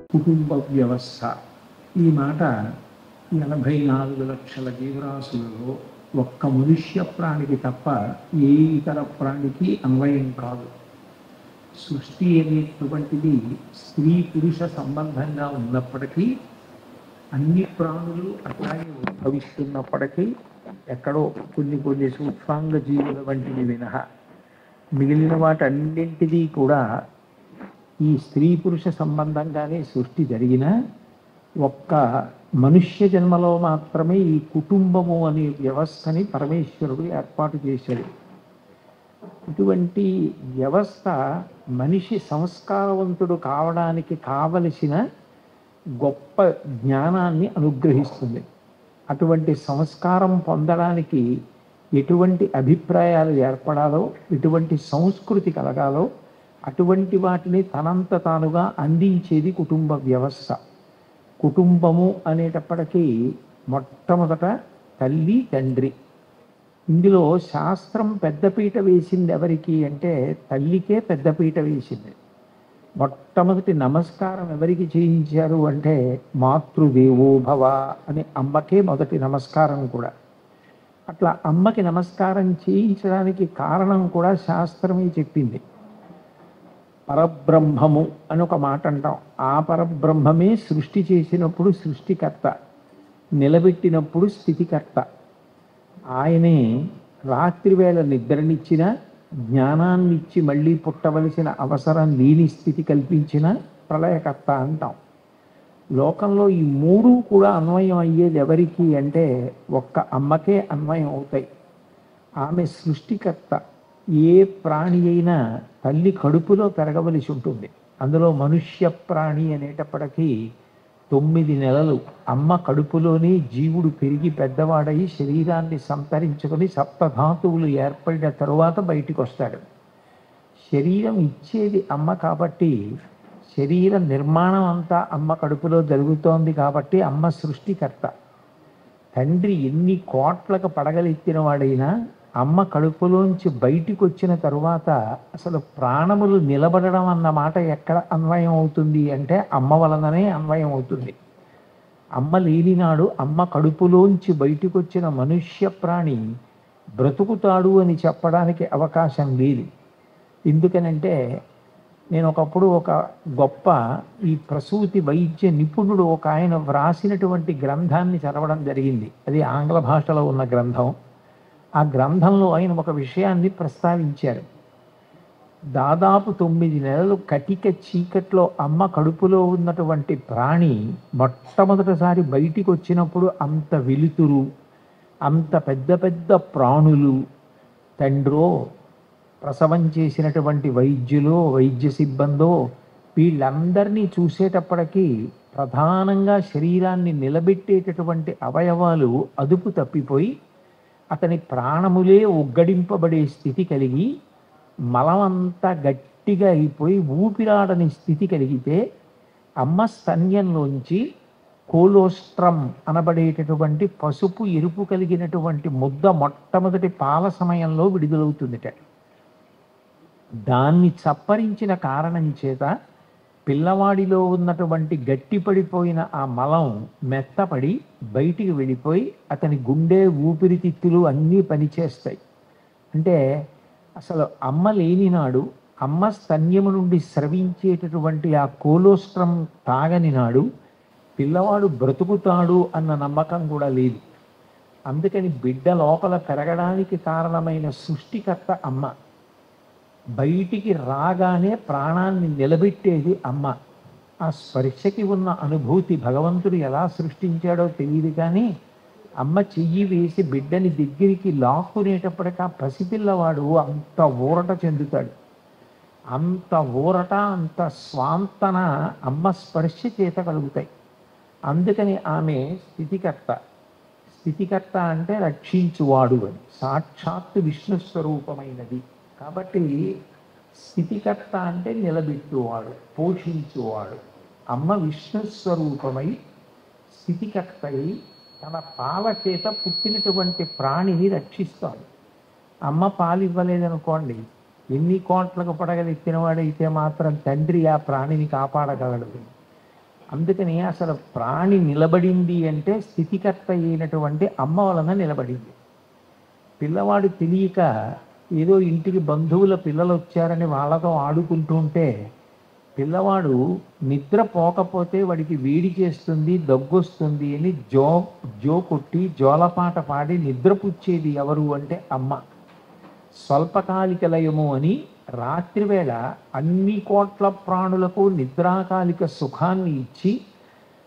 కుటుంబ వ్యవస్థ ఈ మాట 84 లక్షల జీవరాశులలో ఒక్క మనుష్య ప్రాణికి తప్ప ఏ ఇతర ప్రాణికి అన్వయం కాదు. సృష్టి అనేటువంటిది స్త్రీ పురుష సంబంధంగా ఉన్నప్పటికీ అన్ని ప్రాణులు అట్లాగే ఉద్భవిస్తున్నప్పటికీ ఎక్కడో కొన్ని సూక్ష్మాంగ జీవుల వంటివి మినహా మిగిలిన వాటన్నింటినీ కూడా ఈ స్త్రీ పురుష సంబంధంగానే సృష్టి జరిగిన ఒక్క మనుష్య జన్మలో మాత్రమే ఈ కుటుంబము అనే వ్యవస్థని పరమేశ్వరుడు ఏర్పాటు చేశాడు. ఇటువంటి వ్యవస్థ మనిషి సంస్కారవంతుడు కావడానికి కావలసిన గొప్ప జ్ఞానాన్ని అనుగ్రహిస్తుంది. అటువంటి సంస్కారం పొందడానికి ఎటువంటి అభిప్రాయాలు ఏర్పడాలో, ఎటువంటి సంస్కృతి కలగాలో అటువంటి వాటిని తనంత తానుగా అందించేది కుటుంబ వ్యవస్థ. కుటుంబము అనేటప్పటికీ మొట్టమొదట తల్లి తండ్రి. ఇందులో శాస్త్రం పెద్దపీట వేసింది ఎవరికి అంటే తల్లికే పెద్దపీట వేసింది. మొట్టమొదటి నమస్కారం ఎవరికి చేయించారు అంటే మాతృదేవో భవ అని అమ్మకే మొదటి నమస్కారం కూడా. అట్లా అమ్మకి నమస్కారం చేయించడానికి కారణం కూడా శాస్త్రమే చెప్పింది. పరబ్రహ్మము అని ఒక మాట అంటాం. ఆ పరబ్రహ్మమే సృష్టి చేసినప్పుడు సృష్టికర్త, నిలబెట్టినప్పుడు స్థితికర్త. ఆయనే రాత్రివేళ నిద్రనిచ్చిన, జ్ఞానాన్నిచ్చి మళ్ళీ పుట్టవలసిన అవసరం లేని స్థితి కల్పించిన ప్రళయకర్త అంటాం. లోకంలో ఈ మూడు కూడా అన్వయం అయ్యేది ఎవరికి అంటే ఒక్క అమ్మకే అన్వయం అవుతాయి. ఆమె సృష్టికర్త. ఏ ప్రాణి అయినా తల్లి కడుపులో పెరగవలసి ఉంటుంది. అందులో మనుష్య ప్రాణి అనేటప్పటికీ 9 నెలలు అమ్మ కడుపులోనే జీవుడు పెరిగి పెద్దవాడై శరీరాన్ని సంతరించుకొని సప్తధాతువులు ఏర్పడిన తరువాత బయటికి వస్తాడు. శరీరం ఇచ్చేది అమ్మ కాబట్టి శరీర నిర్మాణం అంతా అమ్మ కడుపులో జరుగుతోంది కాబట్టి అమ్మ సృష్టికర్త. తండ్రి ఎన్ని కోట్లకు పడగలెత్తిన వాడైనా అమ్మ కడుపులోంచి బయటికి వచ్చిన తరువాత అసలు ప్రాణములు నిలబడడం అన్న మాట ఎక్కడ అన్వయం అవుతుంది అంటే అమ్మ వలననే అన్వయం అవుతుంది. అమ్మ లేనినాడు అమ్మ కడుపులోంచి బయటికి వచ్చిన మనుష్య ప్రాణి బ్రతుకుతాడు అని చెప్పడానికి అవకాశం లేదు. ఎందుకనంటే నేను ఒకప్పుడు ఒక గొప్ప ఈ ప్రసూతి వైద్య నిపుణుడు ఒక ఆయన వ్రాసినటువంటి గ్రంథాన్ని చదవడం జరిగింది. అది ఆంగ్ల భాషలో ఉన్న గ్రంథం. ఆ గ్రంథంలో ఆయన ఒక విషయాన్ని ప్రస్తావించారు. దాదాపు 9 నెలలు కటిక చీకట్లో అమ్మ కడుపులో ఉన్నటువంటి ప్రాణి మొట్టమొదటిసారి బయటికి వచ్చినప్పుడు అంత వెలుతురు, అంత పెద్ద పెద్ద ప్రాణులు, తండ్రో ప్రసవం చేసినటువంటి వైద్యులో వైద్య సిబ్బందో వీళ్ళందరినీ చూసేటప్పటికీ ప్రధానంగా శరీరాన్ని నిలబెట్టేటటువంటి అవయవాలు అదుపు తప్పిపోయి అతని ప్రాణములే ఒగ్గడింపబడే స్థితి కలిగి మలమంతా గట్టిగా అయిపోయి ఊపిరాడని స్థితి కలిగితే అమ్మ స్తన్యంలోంచి కోలోస్ట్రమ్ అనబడేటటువంటి పసుపు ఎరుపు కలిగినటువంటి ముద్ద మొట్టమొదటి పాల సమయంలో విడుదలవుతుందిట. దాన్ని చప్పరించిన కారణం చేత పిల్లవాడిలో ఉన్నటువంటి గట్టిపడిపోయిన ఆ మలం మెత్తపడి బయటికి వెళ్ళిపోయి అతని గుండె ఊపిరితిత్తులు అన్నీ పనిచేస్తాయి. అంటే అసలు అమ్మ లేనినాడు, అమ్మ స్తన్యము నుండి స్రవించేటటువంటి ఆ కోలోస్ట్రమ్ తాగని నాడు పిల్లవాడు బ్రతుకుతాడు అన్న నమ్మకం కూడా లేదు. అందుకని బిడ్డ లోపల పెరగడానికి కారణమైన సృష్టికర్త అమ్మ. బయటికి రాగానే ప్రాణాన్ని నిలబెట్టేది అమ్మ. ఆ స్పర్శకి ఉన్న అనుభూతి భగవంతుడు ఎలా సృష్టించాడో తెలియదు కానీ అమ్మ చెయ్యి వేసి బిడ్డని దగ్గరికి లాక్కునేటప్పటికీ ఆ పసిపిల్లవాడు అంత ఊరట చెందుతాడు. అంత ఊరట, అంత స్వాంతన అమ్మ స్పర్శ చేత కలుగుతాయి. అందుకని ఆమె స్థితికర్త. స్థితికర్త అంటే రక్షించువాడు అని, సాక్షాత్తు విష్ణు స్వరూపమైనది కాబట్టి స్థితికర్త అంటే నిలబెట్టువాడు, పోషించువాడు. అమ్మ విష్ణు స్వరూపమై స్థితికర్త అయి తన పాల చేత పుట్టినటువంటి ప్రాణిని రక్షిస్తాడు. అమ్మ పాలు ఇవ్వలేదనుకోండి, ఎన్ని కోట్లకు పడగలెత్తినవాడైతే మాత్రం తండ్రి ఆ ప్రాణిని కాపాడగలడు. అందుకని అసలు ప్రాణి నిలబడింది అంటే స్థితికర్త అయినటువంటి అమ్మ వలన నిలబడింది. పిల్లవాడు తెలియక ఏదో ఇంటికి బంధువుల పిల్లలు వచ్చారని వాళ్ళతో ఆడుకుంటూ ఉంటే పిల్లవాడు నిద్ర పోకపోతే వాడికి వేడి చేస్తుంది, దగ్గొస్తుంది అని జో కొట్టి జోలపాట పాడి నిద్రపుచ్చేది ఎవరు అంటే అమ్మ. స్వల్పకాలిక లయము అని రాత్రివేళ అన్ని కోట్ల ప్రాణులకు నిద్రాకాలిక సుఖాన్ని ఇచ్చి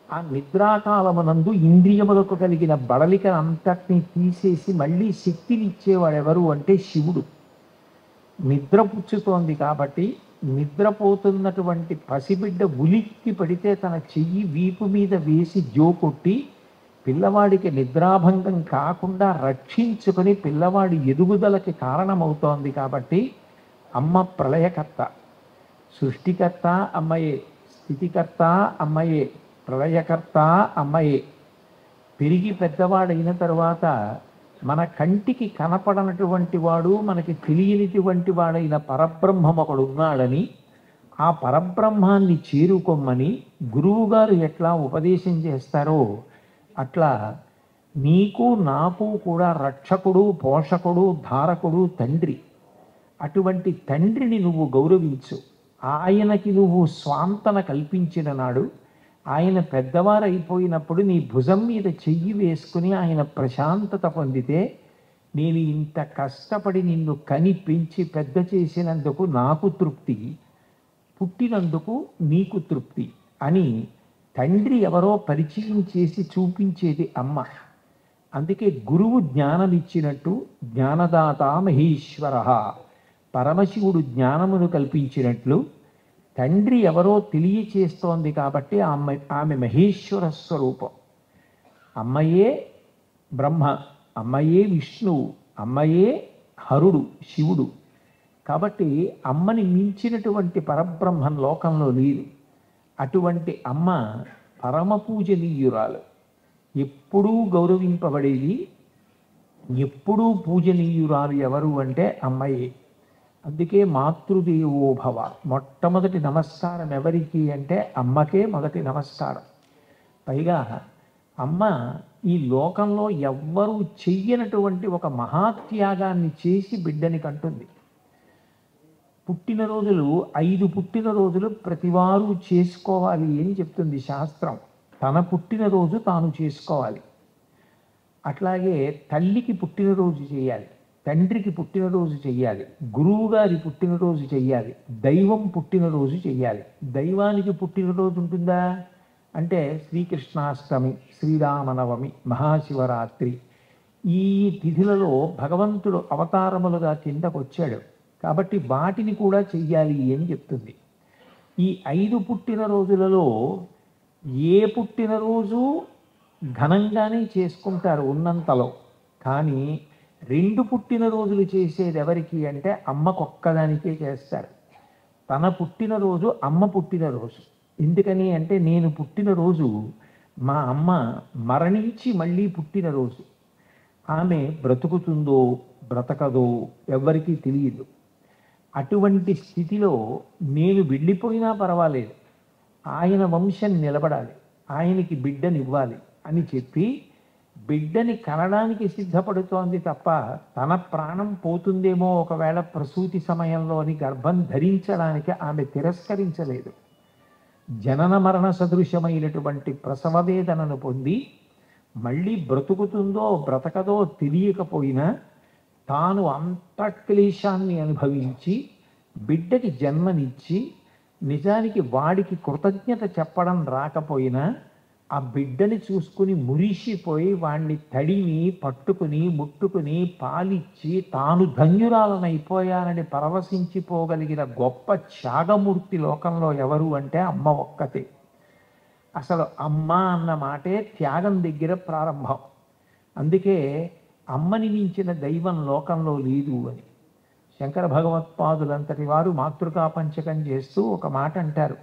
ఆ నిద్రాకాలమునందు ఇంద్రియములకు కలిగిన బడలిక అంతటినీ తీసేసి మళ్ళీ శక్తిని ఇచ్చేవాడు ఎవరు అంటే శివుడు. నిద్రపుచ్చుతోంది కాబట్టి నిద్రపోతున్నటువంటి పసిబిడ్డ ఉలిక్కి పడితే తన చెయ్యి వీపు మీద వేసి జో కొట్టి పిల్లవాడికి నిద్రాభంగం కాకుండా రక్షించుకొని పిల్లవాడి ఎదుగుదలకి కారణమవుతోంది. కాబట్టి అమ్మ ప్రళయకర్త, సృష్టికర్త అమ్మయే, స్థితికర్త అమ్మయే, ప్రళయకర్త అమ్మయే. పెరిగి పెద్దవాడైన తరువాత మన కంటికి కనపడనటువంటి వాడు, మనకి తెలియనిటువంటి వాడైన పరబ్రహ్మం ఒకడు ఉన్నాడని, ఆ పరబ్రహ్మాన్ని చేరుకోమని గురువుగారు ఎట్లా ఉపదేశం చేస్తారో అట్లా నీకు నాకు కూడా రక్షకుడు, పోషకుడు, ధారకుడు తండ్రి. అటువంటి తండ్రిని నువ్వు గౌరవించు. ఆయనకి నువ్వు స్వాంతన కల్పించిన నాడు, ఆయన పెద్దవారైపోయినప్పుడు నీ భుజం మీద చెయ్యి వేసుకుని ఆయన ప్రశాంతత పొందితే, నేను ఇంత కష్టపడి నిన్ను కని పెంచి పెద్ద చేసినందుకు నాకు తృప్తి, పుట్టినందుకు నీకు తృప్తి అని తండ్రి ఎవరో పరిచయం చేసి చూపించేది అమ్మ. అందుకే గురువు జ్ఞానం ఇచ్చినట్టు జ్ఞానదాత మహేశ్వర, పరమశివుడు జ్ఞానమును కల్పించినట్లు తండ్రి ఎవరో తెలియచేస్తోంది కాబట్టి ఆమె మహేశ్వర స్వరూపం. అమ్మయే బ్రహ్మ, అమ్మయే విష్ణువు, అమ్మయే హరుడు శివుడు. కాబట్టి అమ్మని మించినటువంటి పరబ్రహ్మం లోకంలో లేదు. అటువంటి అమ్మ పరమ పూజనీయురాలు, ఎప్పుడూ గౌరవింపబడేది, ఎప్పుడూ పూజనీయురాలు ఎవరు అంటే అమ్మయే. అందుకే మాతృదేవో భవ, మొట్టమొదటి నమస్కారం ఎవరికి అంటే అమ్మకే మొదటి నమస్కారం. పైగా అమ్మ ఈ లోకంలో ఎవ్వరూ చెయ్యనటువంటి ఒక మహాత్యాగాన్ని చేసి బిడ్డని కంటుంది. పుట్టినరోజులు 5 పుట్టినరోజులు ప్రతివారు చేసుకోవాలి అని చెప్తుంది శాస్త్రం. తన పుట్టినరోజు తాను చేసుకోవాలి. అట్లాగే తల్లికి పుట్టినరోజు చేయాలి, తండ్రికి పుట్టినరోజు చెయ్యాలి, గురువుగారి పుట్టినరోజు చెయ్యాలి, దైవం పుట్టినరోజు చెయ్యాలి. దైవానికి పుట్టినరోజు ఉంటుందా అంటే శ్రీకృష్ణాష్టమి, శ్రీరామనవమి, మహాశివరాత్రి, ఈ తిథులలో భగవంతుడు అవతారములుగా కిందకు వచ్చాడు కాబట్టి వాటిని కూడా చెయ్యాలి అని చెప్తుంది. ఈ 5 పుట్టినరోజులలో ఏ పుట్టినరోజు ఘనంగానే చేసుకుంటారు ఉన్నంతలో, కానీ 2 పుట్టినరోజులు చేసేది ఎవరికి అంటే అమ్మకొక్కదానికే చేస్తారు. తన పుట్టినరోజు అమ్మ పుట్టినరోజు. ఎందుకని అంటే నేను పుట్టినరోజు మా అమ్మ మరణించి మళ్ళీ పుట్టినరోజు. ఆమె బ్రతుకుతుందో బ్రతకదో ఎవ్వరికీ తెలియదు. అటువంటి స్థితిలో నేను వెళ్ళిపోయినా పర్వాలేదు, ఆయన వంశం నిలబడాలి, ఆయనకి బిడ్డనివ్వాలి అని చెప్పి బిడ్డని కనడానికి సిద్ధపడుతోంది తప్ప తన ప్రాణం పోతుందేమో ఒకవేళ ప్రసూతి సమయంలో అని గర్భం ధరించడానికి ఆమె తిరస్కరించలేదు. జనన మరణ సదృశమైనటువంటి ప్రసవ వేదనను పొంది మళ్ళీ బ్రతుకుతుందో బ్రతకదో తెలియకపోయినా తాను అంత క్లేశాన్ని అనుభవించి బిడ్డకి జన్మనిచ్చి, నిజానికి వాడికి కృతజ్ఞత చెప్పడం రాకపోయినా ఆ బిడ్డని చూసుకుని మురిసిపోయి వాణ్ణి తడిని పట్టుకుని ముట్టుకుని పాలిచ్చి తాను ధన్యురాలనైపోయానని పరవశించిపోగలిగిన గొప్ప త్యాగమూర్తి లోకంలో ఎవరు అంటే అమ్మ ఒక్కతే. అసలు అమ్మ అన్న మాటే త్యాగం దగ్గర ప్రారంభం. అందుకే అమ్మని మించిన దైవం లోకంలో లేదు అని శంకర భగవత్పాదులంతటి వారు మాతృకా పంచకం చేస్తూ ఒక మాట అంటారు.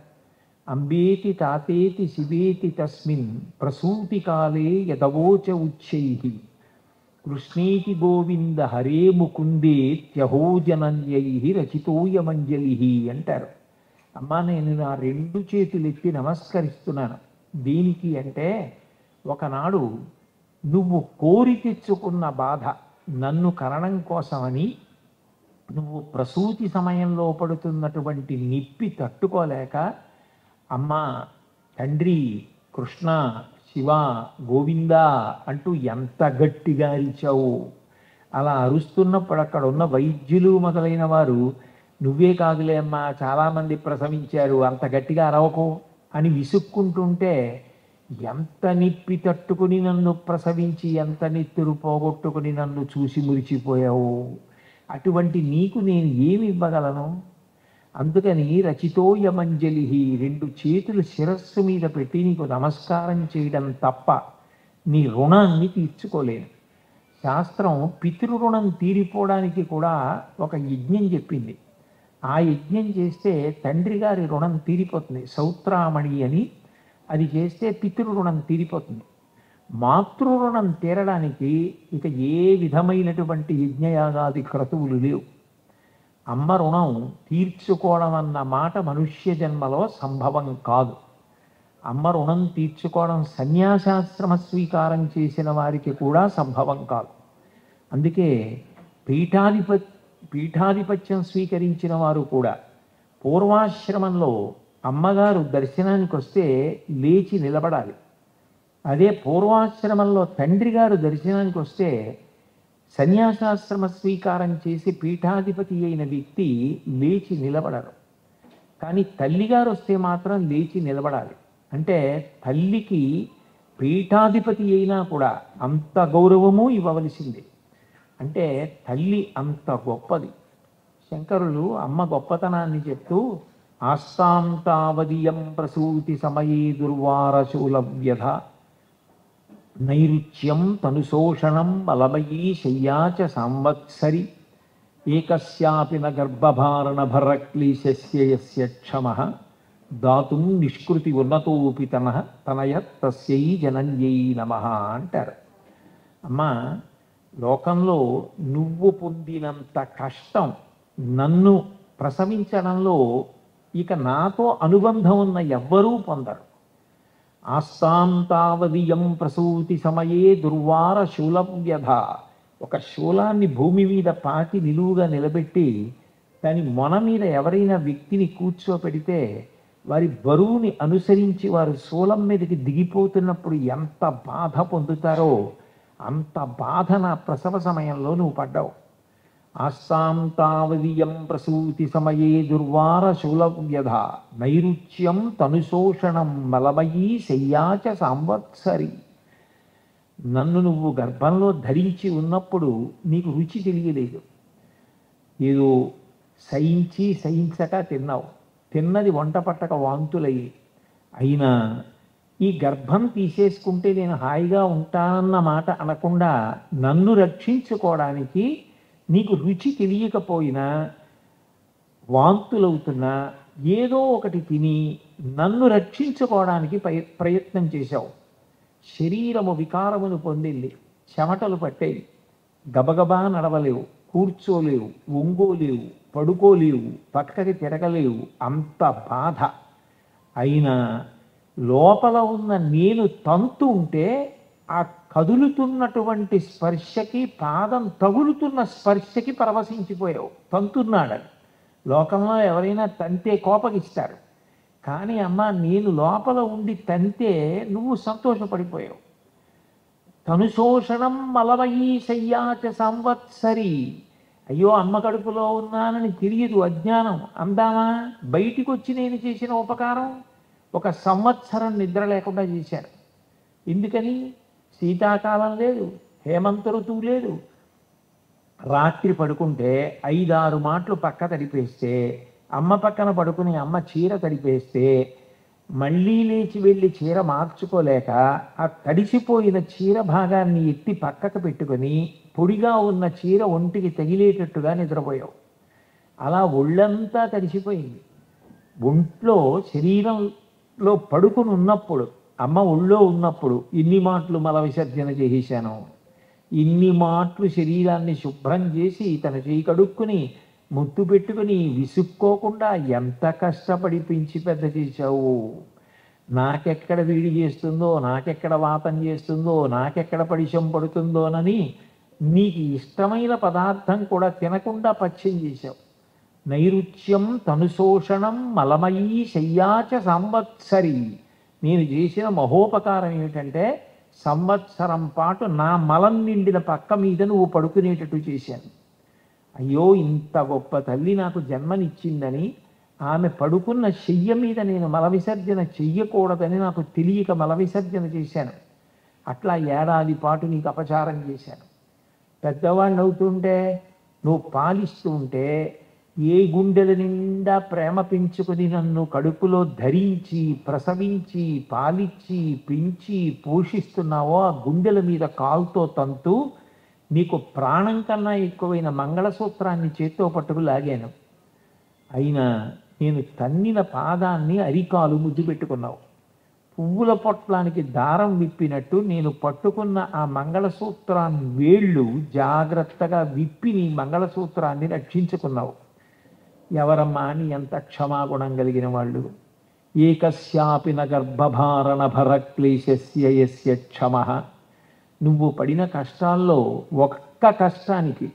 అంబేతి తాతేతి శివేతి తస్మిన్ ప్రసూతి కాలే యదవోచ ఉచ్చైః కృష్ణేతి గోవింద హరే ముకుందే త్యహోజనన్యైః రచితోయమంజలిః అంటారు. అమ్మా నేను నా 2 చేతులెత్తి నమస్కరిస్తున్నాను. దీనికి అంటే ఒకనాడు నువ్వు కోరి తెచ్చుకున్న బాధ నన్ను కరణం కోసమని నువ్వు ప్రసూతి సమయంలో పడుతున్నటువంటి నిప్పి తట్టుకోలేక అమ్మా, తండ్రి, కృష్ణ, శివ, గోవింద అంటూ ఎంత గట్టిగా అరిచావు. అలా అరుస్తున్నప్పుడు అక్కడ ఉన్న వైద్యులు మొదలైన వారు నువ్వే కాదులే అమ్మా, చాలామంది ప్రసవించారు, అంత గట్టిగా అరవకు అని విసుక్కుంటుంటే ఎంత నిప్పి తట్టుకుని నన్ను ప్రసవించి ఎంత నెత్తురు పోగొట్టుకుని నన్ను చూసి మురిచిపోయావు. అటువంటి నీకు నేను ఏమి ఇవ్వగలను? అందుకని రచితోయమంజలి, 2 చేతులు శిరస్సు మీద పెట్టి నీకు నమస్కారం చేయడం తప్ప నీ రుణాన్ని తీర్చుకోలేను. శాస్త్రం పితృరుణం తీరిపోవడానికి కూడా ఒక యజ్ఞం చెప్పింది. ఆ యజ్ఞం చేస్తే తండ్రి గారి రుణం తీరిపోతుంది. సౌత్రామణి అని అది చేస్తే పితృరుణం తీరిపోతుంది. మాతృరుణం తీరడానికి ఇక ఏ విధమైనటువంటి యజ్ఞయాగాది క్రతువులు లేవు. అమ్మ రుణం తీర్చుకోవడం అన్న మాట మనుష్య జన్మలో సంభవం కాదు. అమ్మ రుణం తీర్చుకోవడం సన్యాసాశ్రమ స్వీకారం చేసిన వారికి కూడా సంభవం కాదు. అందుకే పీఠాధిపత్యం స్వీకరించిన వారు కూడా పూర్వాశ్రమంలో అమ్మగారు దర్శనానికి వస్తే లేచి నిలబడాలి. అదే పూర్వాశ్రమంలో తండ్రి గారు దర్శనానికి వస్తే సన్యాసాశ్రమ స్వీకారం చేసి పీఠాధిపతి అయిన వ్యక్తి లేచి నిలబడరు. కానీ తల్లిగారు వస్తే మాత్రం లేచి నిలబడాలి. అంటే తల్లికి పీఠాధిపతి అయినా కూడా అంత గౌరవము ఇవ్వవలసింది. అంటే తల్లి అంత గొప్పది. శంకరులు అమ్మ గొప్పతనాన్ని చెప్తూ ఆస్తాం తావదియం ప్రసూతి సమయే దుర్వారశూలవ్యధ నైరుచ్యం తనుశోషణం బలమయీ శయ్యాచ సంవత్సరి ఏకస్యాపి న గర్భభారణ భరక్లీశస్య యస్య క్షమః దాతుం నిష్కృతి ఉన్నతోపి తనయ తస్యై జనన్యై నమః అంటారు. అమ్మా, లోకంలో నువ్వు పొందినంత కష్టం నన్ను ప్రసవించడంలో ఇక నాతో అనుబంధం ఉన్న ఎవ్వరూ పొందరు. ఆస్తాం తావదియం ప్రసూతి సమయే దుర్వార శూలవ్యధ. ఒక శూలాన్ని భూమి మీద పాతి నిలువుగా నిలబెట్టి దాని మొన మీద ఎవరైనా వ్యక్తిని కూర్చోపెడితే వారి బరువుని అనుసరించి వారు శూలం మీదకి దిగిపోతున్నప్పుడు ఎంత బాధ పొందుతారో అంత బాధ నా ప్రసవ సమయంలో నువ్వు పడ్డావు. ఆస్తాం తావదియం ప్రసూతి సమయే దుర్వార శూలవ్యధ నైరుచ్యం తనుశోషణం మలమయీ శయ్యాచ సంవత్సరి. నన్ను నువ్వు గర్భంలో ధరించి ఉన్నప్పుడు నీకు రుచి తెలియలేదు. ఏదో సహించక తిన్నావు. తిన్నది వంట పట్టక వాంతులయ్యి. అయినా ఈ గర్భం తీసేసుకుంటే నేను హాయిగా ఉంటానన్న మాట అనకుండా నన్ను రక్షించుకోవడానికి నీకు రుచి తెలియకపోయినా వాంతులవుతున్నా ఏదో ఒకటి తిని నన్ను రక్షించుకోవడానికి ప్రయత్నం చేశావు. శరీరము వికారమును పొందింది, చెమటలు పట్టేవి, గబగబా నడవలేవు, కూర్చోలేవు, ఒంగోలేవు, పడుకోలేవు, పక్కకి తిరగలేవు, అంత బాధ. అయినా లోపల ఉన్న నేను తంతు ఉంటే ఆ కదులుతున్నటువంటి స్పర్శకి, పాదం తగులుతున్న స్పర్శకి పరవశించిపోయావు. తంతున్నాడని లోకంలో ఎవరైనా తంతే కోపగిస్తారు. కానీ అమ్మ, నేను లోపల ఉండి తంతే నువ్వు సంతోషపడిపోయావు. తనుశోషణం మలమయీ శయ్యాచ సంవత్సరి. అయ్యో, అమ్మ కడుపులో ఉన్నానని తెలియదు, అజ్ఞానం అందామా. బయటికి వచ్చి నేను చేసిన ఉపకారం 1 సంవత్సరం నిద్ర లేకుండా చేశాను. ఎందుకని? శీతాకాలం లేదు, హేమంత ఋతువు లేదు. రాత్రి పడుకుంటే 5-6 మాటలు పక్క తడిపేస్తే, అమ్మ పక్కన పడుకుని అమ్మ చీర తడిపేస్తే మళ్ళీ లేచి వెళ్ళి చీర మార్చుకోలేక ఆ తడిసిపోయిన చీర భాగాన్ని ఎత్తి పక్కకు పెట్టుకొని పొడిగా ఉన్న చీర ఒంటికి తగిలేటట్టుగా నిద్రపోయావు. అలా ఒళ్ళంతా తడిసిపోయింది. ఒంట్లో శరీరంలో పడుకుని ఉన్నప్పుడు, అమ్మ ఒళ్ళో ఉన్నప్పుడు ఇన్ని మాటలు మల విసర్జన చేసేశాను. ఇన్ని మాటలు శరీరాన్ని శుభ్రం చేసి తన చేయి కడుక్కుని ముద్దు పెట్టుకుని విసుక్కోకుండా ఎంత కష్టపడి పెంచి పెద్ద చేశావు. నాకెక్కడ వేడి చేస్తుందో, నాకెక్కడ వాతం చేస్తుందో, నాకెక్కడ పడిశం పడుతుందోనని నీకు ఇష్టమైన పదార్థం కూడా తినకుండా పథ్యం చేశావు. నైరుచ్యం తనుశోషణం మలమయీ శయ్యాచ సంవత్సరి. నేను చేసిన మహోపకారం ఏమిటంటే సంవత్సరం పాటు నా మలం నిండిన పక్క మీద నువ్వు పడుకునేటట్టు చేశాను. అయ్యో, ఇంత గొప్ప తల్లి నాకు జన్మనిచ్చిందని ఆమె పడుకున్న శయ్య మీద నేను మల విసర్జన చెయ్యకూడదని నాకు తెలియక మల విసర్జన చేశాను. అట్లా ఏడాది పాటు నీకు అపచారం చేశాను. పెద్దవాడిని అవుతుంటే నువ్వు పాలిస్తూ ఉంటే ఏ గుండెల నిండా ప్రేమ పెంచుకుని నన్ను కడుపులో ధరించి ప్రసవించి పాలిచ్చి పెంచి పోషిస్తున్నావో ఆ గుండెల మీద కాలుతో తంతు నీకు ప్రాణం కన్నా ఎక్కువైన మంగళసూత్రాన్ని చేత్తో పట్టుకు లాగాను. అయినా నేను తన్నిన పాదాన్ని అరికాలు ముద్దు పెట్టుకున్నావు. పువ్వుల పొట్లానికి దారం విప్పినట్టు నేను పట్టుకున్న ఆ మంగళసూత్రాన్ని వేళ్ళు జాగ్రత్తగా విప్పి నీ మంగళసూత్రాన్ని రక్షించుకున్నావు. ఎవరమ్మా నీ ఎంత క్షమాగుణం కలిగిన వాళ్ళు? ఏకస్యాపి న గర్భభారణ భరక్లేశస్య యస్య క్షమః. నువ్వు పడిన కష్టాల్లో ఒక్క కష్టానికి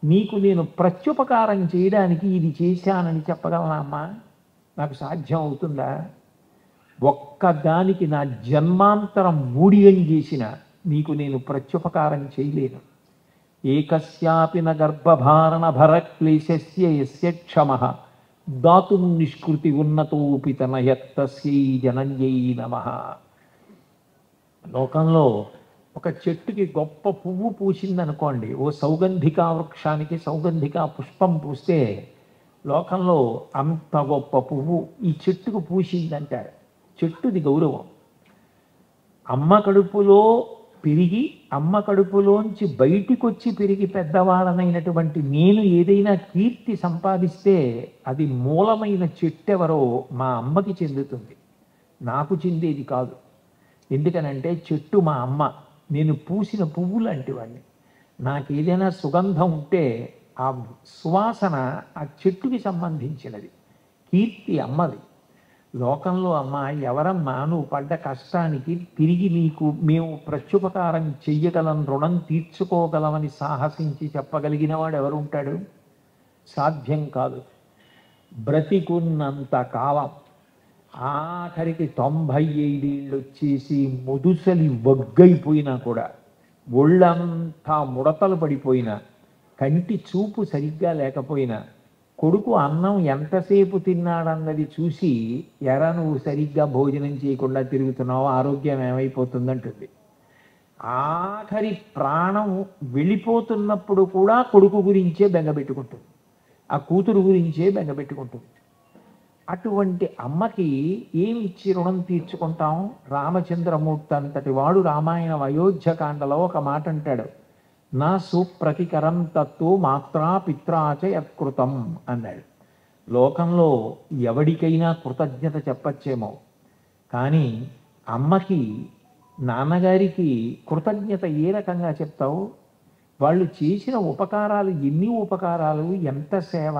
నీకు నేను ప్రత్యుపకారం చేయడానికి ఇది చేశానని చెప్పగలనా అమ్మా? నాకు సాధ్యం అవుతుందా? ఒక్కదానికి నా జన్మాంతరం మూడియం చేసిన నీకు నేను ప్రత్యుపకారం చేయలేను. ఏకస్యాపి న గర్భభారణ భరక్లేశస్య యస్య క్షమః దాతుం నిష్కృతి ఉన్నతోపి తనయత్తస్యై జనంజై నమః. లోకంలో ఒక చెట్టుకి గొప్ప పువ్వు పూసిందనుకోండి, ఓ సౌగంధికా వృక్షానికి సౌగంధికా పుష్పం పూస్తే లోకంలో అంత గొప్ప పువ్వు ఈ చెట్టుకు పూసిందంటారు. చెట్టుది గౌరవం. అమ్మ కడుపులో పెరిగి అమ్మ కడుపులోంచి బయటికి వచ్చి పెరిగి పెద్దవాళ్ళనైనటువంటి నేను ఏదైనా కీర్తి సంపాదిస్తే అది మూలమైన చెట్టెవరో మా అమ్మకి చెందుతుంది, నాకు చెందేది కాదు. ఎందుకనంటే చెట్టు మా అమ్మ, నేను పూసిన పువ్వు లాంటి వాడిని. నాకు ఏదైనా సుగంధం ఉంటే ఆ సువాసన ఆ చెట్టుకి సంబంధించినది, కీర్తి అమ్మది. లోకంలో అమ్మ ఎవరమ్మా నువ్వు పడ్డ కష్టానికి తిరిగి నీకు మేము ప్రత్యుపకారం చెయ్యగలం, రుణం తీర్చుకోగలమని సాహసించి చెప్పగలిగిన వాడు ఎవరు ఉంటాడు? సాధ్యం కాదు. బ్రతికున్నంత కాలం ఆఖరికి 95 ఏళ్ళు వచ్చేసి ముదుసలి వగ్గైపోయినా కూడా, ఒళ్ళంతా ముడతలు పడిపోయినా, కంటి చూపు సరిగ్గా లేకపోయినా, కొడుకు అన్నం ఎంతసేపు తిన్నాడన్నది చూసి ఎరా నువ్వు సరిగ్గా భోజనం చేయకుండా తిరుగుతున్నావు, ఆరోగ్యం ఏమైపోతుందంటుంది. ఆఖరి ప్రాణం వెళ్ళిపోతున్నప్పుడు కూడా కొడుకు గురించే బెంగపెట్టుకుంటుంది, ఆ కూతురు గురించే బెంగపెట్టుకుంటుంది. అటువంటి అమ్మకి ఏమి ఇచ్చి రుణం తీర్చుకుంటాం? రామచంద్రమూర్తి అంతటి వాడు రామాయణ అయోధ్యకాండలో ఒక మాట అంటాడు, నా సుప్రతికరం తత్తు మాత్రా పిత్రాచ యత్కృతం అన్నాడు. లోకంలో ఎవడికైనా కృతజ్ఞత చెప్పచ్చేమో, కానీ అమ్మకి నాన్నగారికి కృతజ్ఞత ఏ రకంగా చెప్తావు? వాళ్ళు చేసిన ఉపకారాలు ఎన్ని ఉపకారాలు, ఎంత సేవ,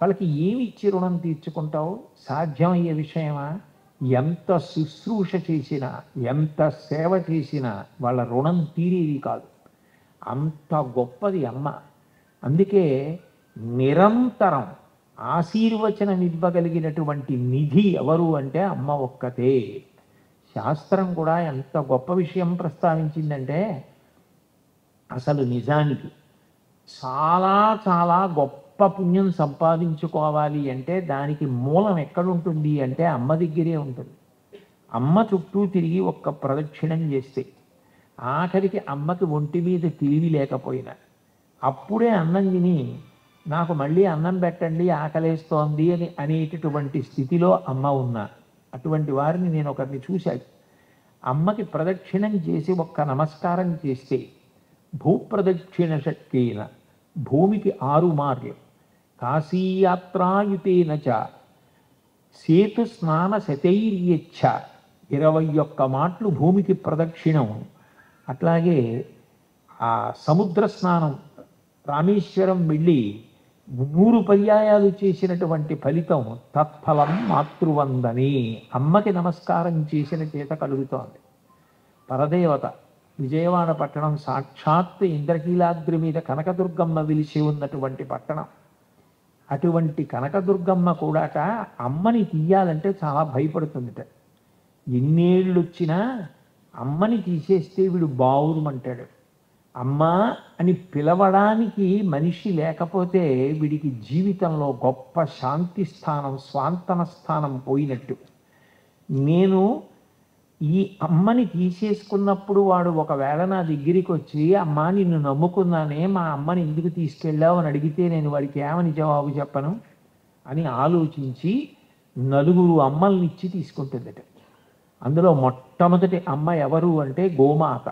వాళ్ళకి ఏమి ఇచ్చి రుణం తీర్చుకుంటావు? సాధ్యమయ్యే విషయమా? ఎంత శుశ్రూష చేసినా ఎంత సేవ చేసినా వాళ్ళ రుణం తీరేది కాదు. అంత గొప్పది అమ్మ. అందుకే నిరంతరం ఆశీర్వచనం ఇవ్వగలిగినటువంటి నిధి ఎవరు అంటే అమ్మ ఒక్కతే. శాస్త్రం కూడా ఎంత గొప్ప విషయం ప్రస్తావించిందంటే, అసలు నిజానికి చాలా చాలా గొప్ప పుణ్యం సంపాదించుకోవాలి అంటే దానికి మూలం ఎక్కడుంటుంది అంటే అమ్మ దగ్గరే ఉంటుంది. అమ్మ చుట్టూ తిరిగి ఒక్క ప్రదక్షిణం చేస్తే, ఆఖరికి అమ్మకి ఒంటి మీద తెలివి లేకపోయినా అప్పుడే అన్నం తిని నాకు మళ్ళీ అన్నం పెట్టండి ఆకలేస్తోంది అని అనేటటువంటి స్థితిలో అమ్మ ఉన్నా, అటువంటి వారిని నేను ఒకరిని చూశాను. అమ్మకి ప్రదక్షిణం చేసి ఒక్క నమస్కారం చేస్తే భూప్రదక్షిణ శక్తిన భూమికి 6 మార్లు, కాశీయాత్రాయుతేన చ సేతు స్నాన శతైర్యచ్చ 21 మాటలు భూమికి ప్రదక్షిణం. అట్లాగే ఆ సముద్ర స్నానం రామేశ్వరం వెళ్ళి 100 పర్యాయాలు చేసినటువంటి ఫలితం తత్ఫలం మాతృవందని, అమ్మకి నమస్కారం చేసిన చేత కలుగుతోంది. పరదేవత విజయవాడ పట్టణం సాక్షాత్ ఇంద్రకీలాద్రి మీద కనకదుర్గమ్మ వెలిసి ఉన్నటువంటి పట్టణం. అటువంటి కనకదుర్గమ్మ కూడాట అమ్మని తీయాలంటే చాలా భయపడుతుందిట. ఎన్నేళ్ళు వచ్చినా అమ్మని తీసేస్తే వీడు బావురుమంటాడు. అమ్మా అని పిలవడానికి మనిషి లేకపోతే వీడికి జీవితంలో గొప్ప శాంతి స్థానం, స్వాంతన స్థానం పోయినట్టు. నేను ఈ అమ్మని తీసేసుకున్నప్పుడు వాడు ఒకవేళ నా దగ్గరికి వచ్చి, అమ్మా నిన్ను నమ్ముకున్నానే, మా అమ్మని ఎందుకు తీసుకెళ్ళావు అని అడిగితే నేను వాడికి ఏమని జవాబు చెప్పను అని ఆలోచించి 4 అమ్మల్నిచ్చి తీసుకుంటుందట. అందులో మొట్టమొదటి అమ్మ ఎవరు అంటే గోమాత.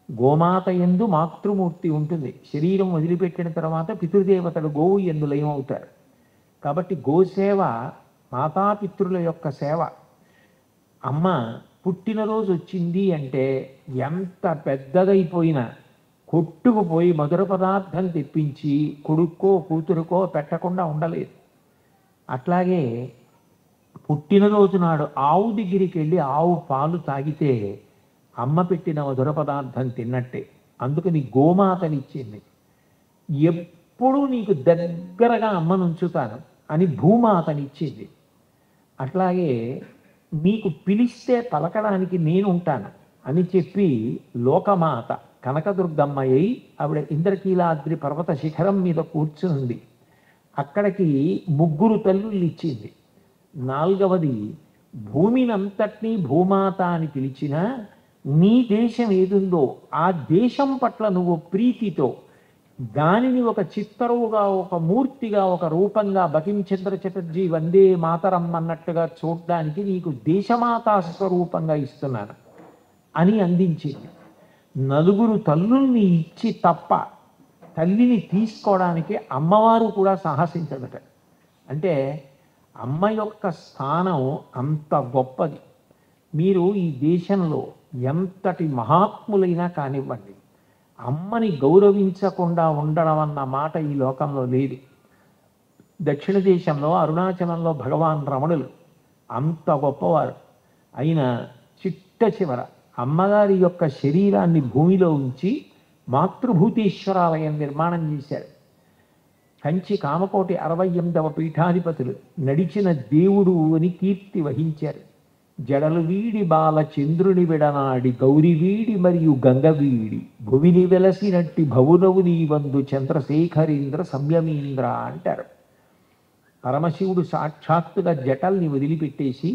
గోమాత యందు మాతృమూర్తి ఉంటుంది. శరీరం వదిలిపెట్టిన తర్వాత పితృదేవతలు గోవు యందు లయమవుతారు. కాబట్టి గోసేవ మాతాపితృల యొక్క సేవ. అమ్మ పుట్టినరోజు వచ్చింది అంటే ఎంత పెద్దదైపోయినా కొట్టుకుపోయి మధుర పదార్థం తెప్పించి కొడుక్కో కూతురుకో పెట్టకుండా ఉండలేదు. అట్లాగే పుట్టినరోజు నాడు ఆవు దగ్గరికి వెళ్ళి ఆవు పాలు తాగితే అమ్మ పెట్టిన మధుర పదార్థం తిన్నట్టే. అందుకని గోమాతనిచ్చింది. ఎప్పుడూ నీకు దగ్గరగా అమ్మను ఉంచుతాను అని భూమాతనిచ్చింది. అట్లాగే నీకు పిలిస్తే పలకడానికి నేను ఉంటాను అని చెప్పి లోకమాత కనకదుర్గమ్మ అయి ఆవిడ ఇంద్రకీలాద్రి పర్వత శిఖరం మీద కూర్చుంది. అక్కడికి 3 తల్లులు ఇచ్చింది. 4వది భూమినంతటినీ భూమాత అని పిలిచినా నీ దేశం ఏదుందో ఆ దేశం పట్ల నువ్వు ప్రీతితో దానిని ఒక చిత్తరువుగా, ఒక మూర్తిగా, ఒక రూపంగా బకించంద్ర చటర్జీ వందే మాతరం అన్నట్టుగా చూడడానికి నీకు దేశమాతా స్వరూపంగా ఇస్తున్నాను అని అందించింది. 4 తల్లుల్ని ఇచ్చి తప్ప తల్లిని తీసుకోవడానికి అమ్మవారు కూడా సాహసించదట. అంటే అమ్మ యొక్క స్థానం అంత గొప్పది. మీరు ఈ దేశంలో ఎంతటి మహాత్ములైనా కానివ్వండి, అమ్మని గౌరవించకుండా ఉండడం అన్న మాట ఈ లోకంలో లేదు. దక్షిణ దేశంలో అరుణాచలంలో భగవాన్ రమణులు అంత గొప్పవారు అయినా చిట్ట చివర అమ్మగారి యొక్క శరీరాన్ని భూమిలో ఉంచి మాతృభూతేశ్వరాలయం నిర్మాణం చేశారు. కంచి కామకోటి 68వ పీఠాధిపతులు నడిచిన దేవుడు అని కీర్తి వహించారు. జడలు వీడి బాల చంద్రుని విడనాడి గౌరి వీడి మరియు గంగ వీడి భువిని వెలసినట్టి భవునవు నీవందు చంద్రశేఖరేంద్ర సంయమీంద్ర అంటారు. పరమశివుడు సాక్షాత్తుగా జటల్ని వదిలిపెట్టేసి,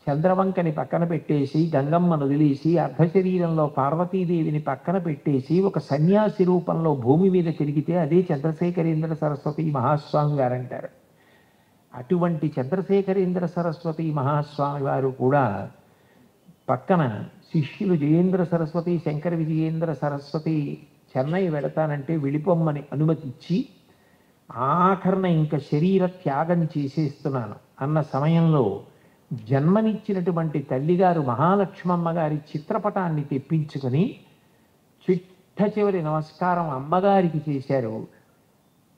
చంద్రవంకని పక్కన పెట్టేసి, గంగమ్మను వదిలేసి, అర్ధశరీరంలో పార్వతీదేవిని పక్కన పెట్టేసి ఒక సన్యాసి రూపంలో భూమి మీద తిరిగితే అదే చంద్రశేఖరేంద్ర సరస్వతి మహాస్వామి వారంటారు. అటువంటి చంద్రశేఖరేంద్ర సరస్వతి మహాస్వామి వారు కూడా పక్కన శిష్యులు జయేంద్ర సరస్వతి, శంకర విజయేంద్ర సరస్వతి చెన్నై వెళతానంటే వెళ్ళిపోమ్మని అనుమతిచ్చి ఆఖరణ ఇంకా శరీర త్యాగం చేసేస్తున్నాను అన్న సమయంలో జన్మనిచ్చినటువంటి తల్లిగారు మహాలక్ష్మమ్మ గారి చిత్రపటాన్ని తెప్పించుకొని చిట్ట చివరి నమస్కారం అమ్మగారికి చేశారు.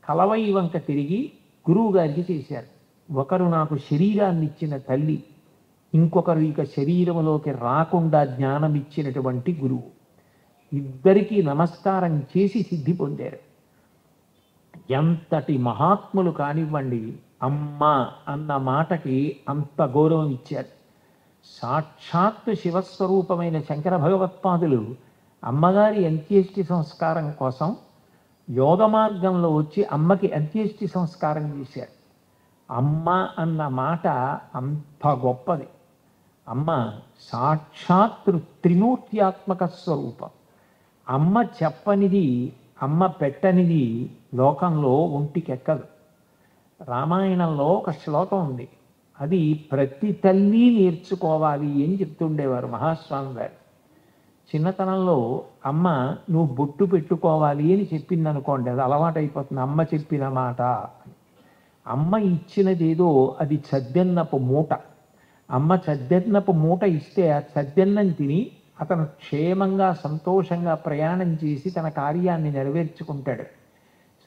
కలవై వంక తిరిగి గురువు గారికి చేశారు. ఒకరు నాకు శరీరాన్ని ఇచ్చిన తల్లి, ఇంకొకరు ఇక శరీరంలోకి రాకుండా జ్ఞానం ఇచ్చినటువంటి గురువు. ఇద్దరికీ నమస్కారం చేసి సిద్ధి పొందారు. ఎంతటి మహాత్ములు కానివ్వండి, అమ్మ అన్న మాటకి అంత గౌరవం ఇచ్చారు. సాక్షాత్తు శివస్వరూపమైన శంకర భగవత్పాదులు అమ్మగారి అంత్యేష్టి సంస్కారం కోసం యోగ మార్గంలో వచ్చి అమ్మకి అంత్యేష్టి సంస్కారం చేశారు. అమ్మ అన్న మాట అంత గొప్పది. అమ్మ సాక్షాత్ త్రిమూర్త్యాత్మక స్వరూపం. అమ్మ చెప్పనిది, అమ్మ పెట్టనిది లోకంలో ఒంటికెక్కదు. రామాయణంలో ఒక శ్లోకం ఉంది, అది ప్రతి తల్లి నేర్చుకోవాలి అని చెప్తుండేవారు మహాస్వామి గారు. చిన్నతనంలో అమ్మ నువ్వు బొట్టు పెట్టుకోవాలి అని చెప్పింది అనుకోండి, అది అలవాటైపోతుంది. అమ్మ చెప్పిన మాట, అమ్మ ఇచ్చినదేదో అది చద్దెన్నపు మూట. అమ్మ చద్దెన్నపు మూట ఇస్తే ఆ చద్దెన్నం తిని అతను క్షేమంగా సంతోషంగా ప్రయాణం చేసి తన కార్యాన్ని నెరవేర్చుకుంటాడు.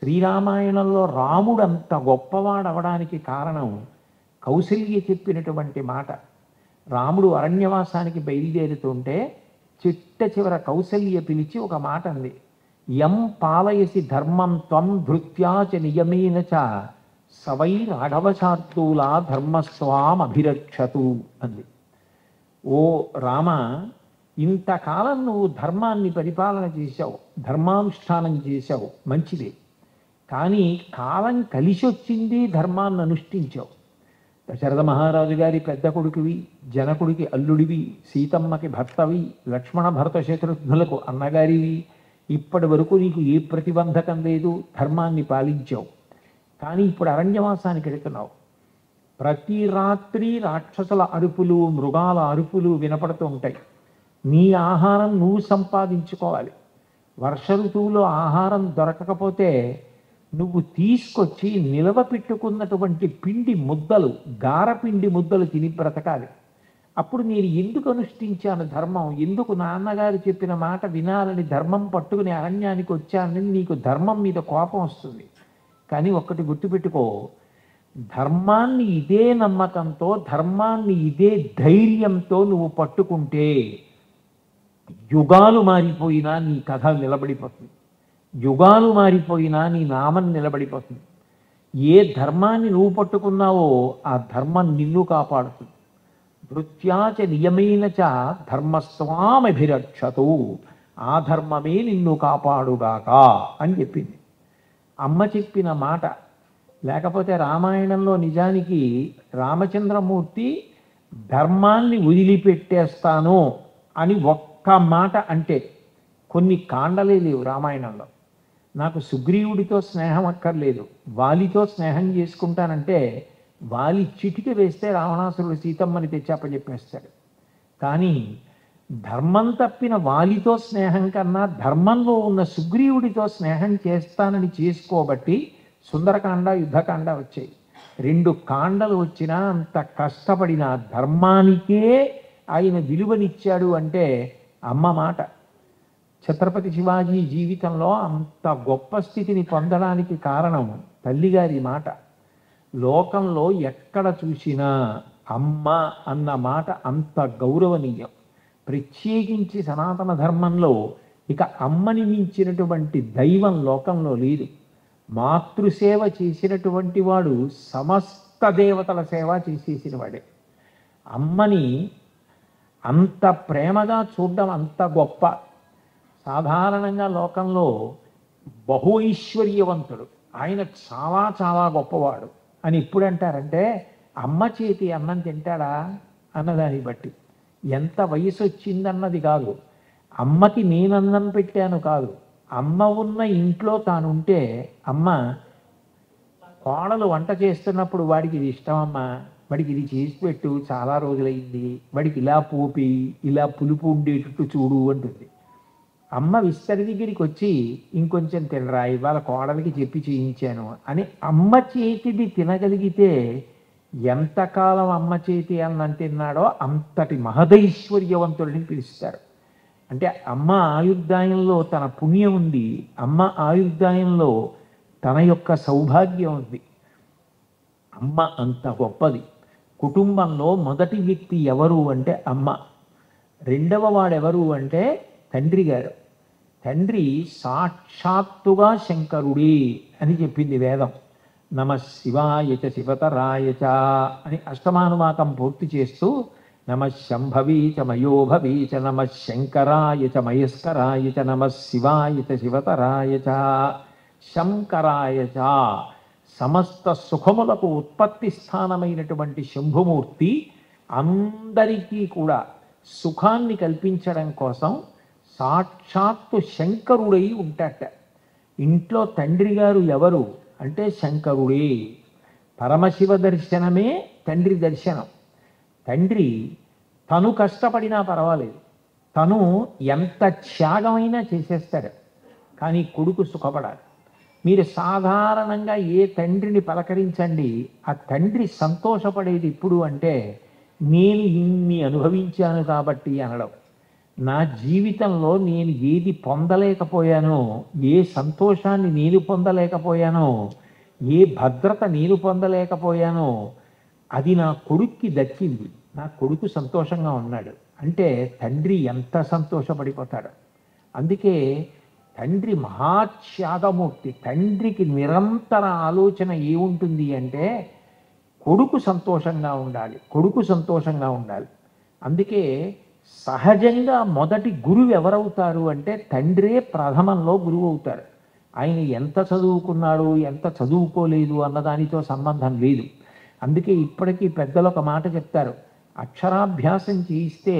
శ్రీరామాయణంలో రాముడు అంత గొప్పవాడవడానికి కారణం కౌసల్య చెప్పినటువంటి మాట. రాముడు అరణ్యవాసానికి బయలుదేరుతుంటే చిట్ట చివర కౌసల్య పిలిచి ఒక మాట అంది. యం పాలయసి ధర్మం త్వం ధృత్యాచ నియమేన చ సవై రాఘవశార్దూలా ధర్మస్వామభిరక్షతు అంది. ఓ రామ, ఇంతకాలం నువ్వు ధర్మాన్ని పరిపాలన చేశావు, ధర్మానుష్ఠానం చేశావు, మంచిదే. కానీ కాలం కలిసి వచ్చింది, ధర్మాన్ని అనుష్ఠించావు. దశరథ మహారాజు గారి పెద్ద కొడుకువి, జనకుడికి అల్లుడివి, సీతమ్మకి భర్తవి, లక్ష్మణ భరత శత్రుఘ్నులకు అన్నగారివి. ఇప్పటి వరకు నీకు ఏ ప్రతిబంధకం లేదు, ధర్మాన్ని పాలించావు. కానీ ఇప్పుడు అరణ్యవాసానికి వెళుతున్నావు. ప్రతి రాత్రి రాక్షసుల అరుపులు, మృగాల అరుపులు వినపడుతూ ఉంటాయి. నీ ఆహారం నువ్వు సంపాదించుకోవాలి. వర్ష ఋతువులో ఆహారం దొరకకపోతే నువ్వు తీసుకొచ్చి నిలవ పెట్టుకున్నటువంటి పిండి ముద్దలు, గారపిండి ముద్దలు తిని బ్రతకాలి. అప్పుడు నేను ఎందుకు అనుష్ఠించాను ధర్మం, ఎందుకు నాన్నగారు చెప్పిన మాట వినాలని ధర్మం పట్టుకుని అరణ్యానికి వచ్చానని నీకు ధర్మం మీద కోపం వస్తుంది. కానీ ఒక్కటి గుర్తుపెట్టుకో, ధర్మాన్ని ఇదే నమ్మకంతో, ధర్మాన్ని ఇదే ధైర్యంతో నువ్వు పట్టుకుంటే యుగాలు మారిపోయినా నీ కథ నిలబడిపోతుంది. యుగాలు మారిపోయినా నీ నామం నిలబడిపోతుంది. ఏ ధర్మాన్ని నువ్వు పట్టుకున్నావో ఆ ధర్మం నిన్ను కాపాడుతుంది. వృత్యాచ నియమేన చ ధర్మస్వామభిరక్షతు, ఆ ధర్మమే నిన్ను కాపాడుగాక అని చెప్పింది అమ్మ చెప్పిన మాట. లేకపోతే రామాయణంలో నిజానికి రామచంద్రమూర్తి ధర్మాన్ని వదిలిపెట్టేస్తాను అని ఒక్క మాట అంటే కొన్ని కాండలే లేవు రామాయణంలో. నాకు సుగ్రీవుడితో స్నేహం అక్కర్లేదు, వాలితో స్నేహం చేసుకుంటానంటే వాలి చిటిక వేస్తే రావణాసురుడు సీతమ్మని తెచ్చాపజెప్పేస్తాడు. కానీ ధర్మం తప్పిన వాలితో స్నేహం కన్నా ధర్మంలో ఉన్న సుగ్రీవుడితో స్నేహం చేస్తానని చేసుకోబట్టి సుందరకాండ, యుద్ధకాండ వచ్చాయి. 2 కాండలు వచ్చినా అంత కష్టపడిన ధర్మానికే ఆయన విలువనిచ్చాడు అంటే అమ్మ మాట. ఛత్రపతి శివాజీ జీవితంలో అంత గొప్ప స్థితిని పొందడానికి కారణం తల్లిగారి మాట. లోకంలో ఎక్కడ చూసినా అమ్మ అన్న మాట అంత గౌరవనీయం. ప్రత్యేకించి సనాతన ధర్మంలో ఇక అమ్మని మించినటువంటి దైవం లోకంలో లేదు. మాతృసేవ చేసినటువంటి వాడు సమస్త దేవతల సేవ చేసేసిన వాడే. అమ్మని అంత ప్రేమగా చూడడం అంత గొప్ప. సాధారణంగా లోకంలో బహు ఐశ్వర్యవంతుడు, ఆయన చాలా చాలా గొప్పవాడు అని ఎప్పుడు అంటారంటే అమ్మ చేతి అన్నం తింటాడా అన్నదాన్ని బట్టి. ఎంత వయసు వచ్చిందన్నది కాదు, అమ్మకి నేను అన్నం పెట్టాను కాదు, అమ్మ ఉన్న ఇంట్లో తానుంటే అమ్మ కోడలు వంట చేస్తున్నప్పుడు వాడికి ఇది ఇష్టమమ్మా, వాడికి ఇది చేసి పెట్టు, చాలా రోజులైంది, వాడికి ఇలా పోపి ఇలా పులుపు ఉండేటట్టు చూడు అంటుంది. అమ్మ విస్తరి దగ్గరికి వచ్చి ఇంకొంచెం తినరా, ఇవాళ కోడలికి చెప్పి చేయించాను అని అమ్మ చేతిది తినగలిగితే ఎంతకాలం అమ్మ చేతి అన్నం తిన్నాడో అంతటి మహదైశ్వర్యవంతుడిని పిలుస్తారు. అంటే అమ్మ ఆయుర్దాయంలో తన పుణ్యం ఉంది, అమ్మ ఆయుర్దాయంలో తన యొక్క సౌభాగ్యం ఉంది. అమ్మ అంత గొప్పది. కుటుంబంలో మొదటి వ్యక్తి ఎవరు అంటే అమ్మ. రెండవ వాడెవరు అంటే తండ్రి గారు. తండ్రి సాక్షాత్తుగా శంకరుడే అని చెప్పింది వేదం. నమ శివాయచ శివతరాయచ అని అష్టమానుమాకం పూర్తి చేస్తూ నమ శంభవీచ మయోభవీచ నమ శంకరాయచ మయస్కరాయచ నమ శివాయచ శివతరాయచ శంకరాయచ. సమస్త సుఖములకు ఉత్పత్తి స్థానమైనటువంటి శంభుమూర్తి అందరికీ కూడా సుఖాన్ని కల్పించడం కోసం సాక్షాత్తు శంకరుడై ఉంటాట. ఇంట్లో తండ్రి గారు ఎవరు అంటే శంకరుడే. పరమశివ దర్శనమే తండ్రి దర్శనం. తండ్రి తను కష్టపడినా పర్వాలేదు, తను ఎంత త్యాగమైనా చేసేస్తాడు, కానీ కొడుకు సుఖపడాలి. మీరు సాధారణంగా ఏ తండ్రిని పలకరించండి, ఆ తండ్రి సంతోషపడేది ఇప్పుడు అంటే నేను ఇన్ని అనుభవించాను కాబట్టి అనడం. నా జీవితంలో నేను ఏది పొందలేకపోయానో, ఏ సంతోషాన్ని నేను పొందలేకపోయానో, ఏ భద్రత నేను పొందలేకపోయానో అది నా కొడుక్కి దక్కింది. నా కొడుకు సంతోషంగా ఉన్నాడు అంటే తండ్రి ఎంత సంతోషపడిపోతాడు. అందుకే తండ్రి మహాత్యాగమూర్తి. తండ్రికి నిరంతర ఆలోచన ఏముంటుంది అంటే కొడుకు సంతోషంగా ఉండాలి, కొడుకు సంతోషంగా ఉండాలి. అందుకే సహజంగా మొదటి గురువు ఎవరవుతారు అంటే తండ్రే ప్రథమంలో గురువు అవుతారు. ఆయన ఎంత చదువుకున్నాడు ఎంత చదువుకోలేదు అన్నదానితో సంబంధం లేదు. అందుకే ఇప్పటికీ పెద్దలు ఒక మాట చెప్తారు, అక్షరాభ్యాసం చేయిస్తే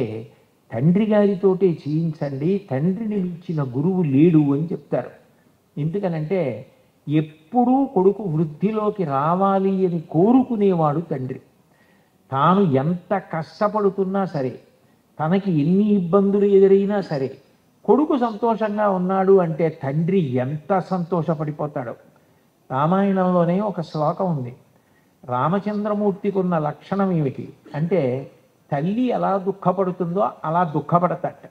తండ్రి గారితోటే చేయించండి, తండ్రిని మించిన గురువు లేడు అని చెప్తారు. ఎందుకనంటే ఎప్పుడూ కొడుకు వృద్ధిలోకి రావాలి అని కోరుకునేవాడు తండ్రి. తాను ఎంత కష్టపడుతున్నా సరే, తనకి ఎన్ని ఇబ్బందులు ఎదురైనా సరే, కొడుకు సంతోషంగా ఉన్నాడు అంటే తండ్రి ఎంత సంతోషపడిపోతాడో. రామాయణంలోనే ఒక శ్లోకం ఉంది. రామచంద్రమూర్తికి ఉన్న లక్షణం ఏమిటి అంటే తల్లి ఎలా దుఃఖపడుతుందో అలా దుఃఖపడతాట,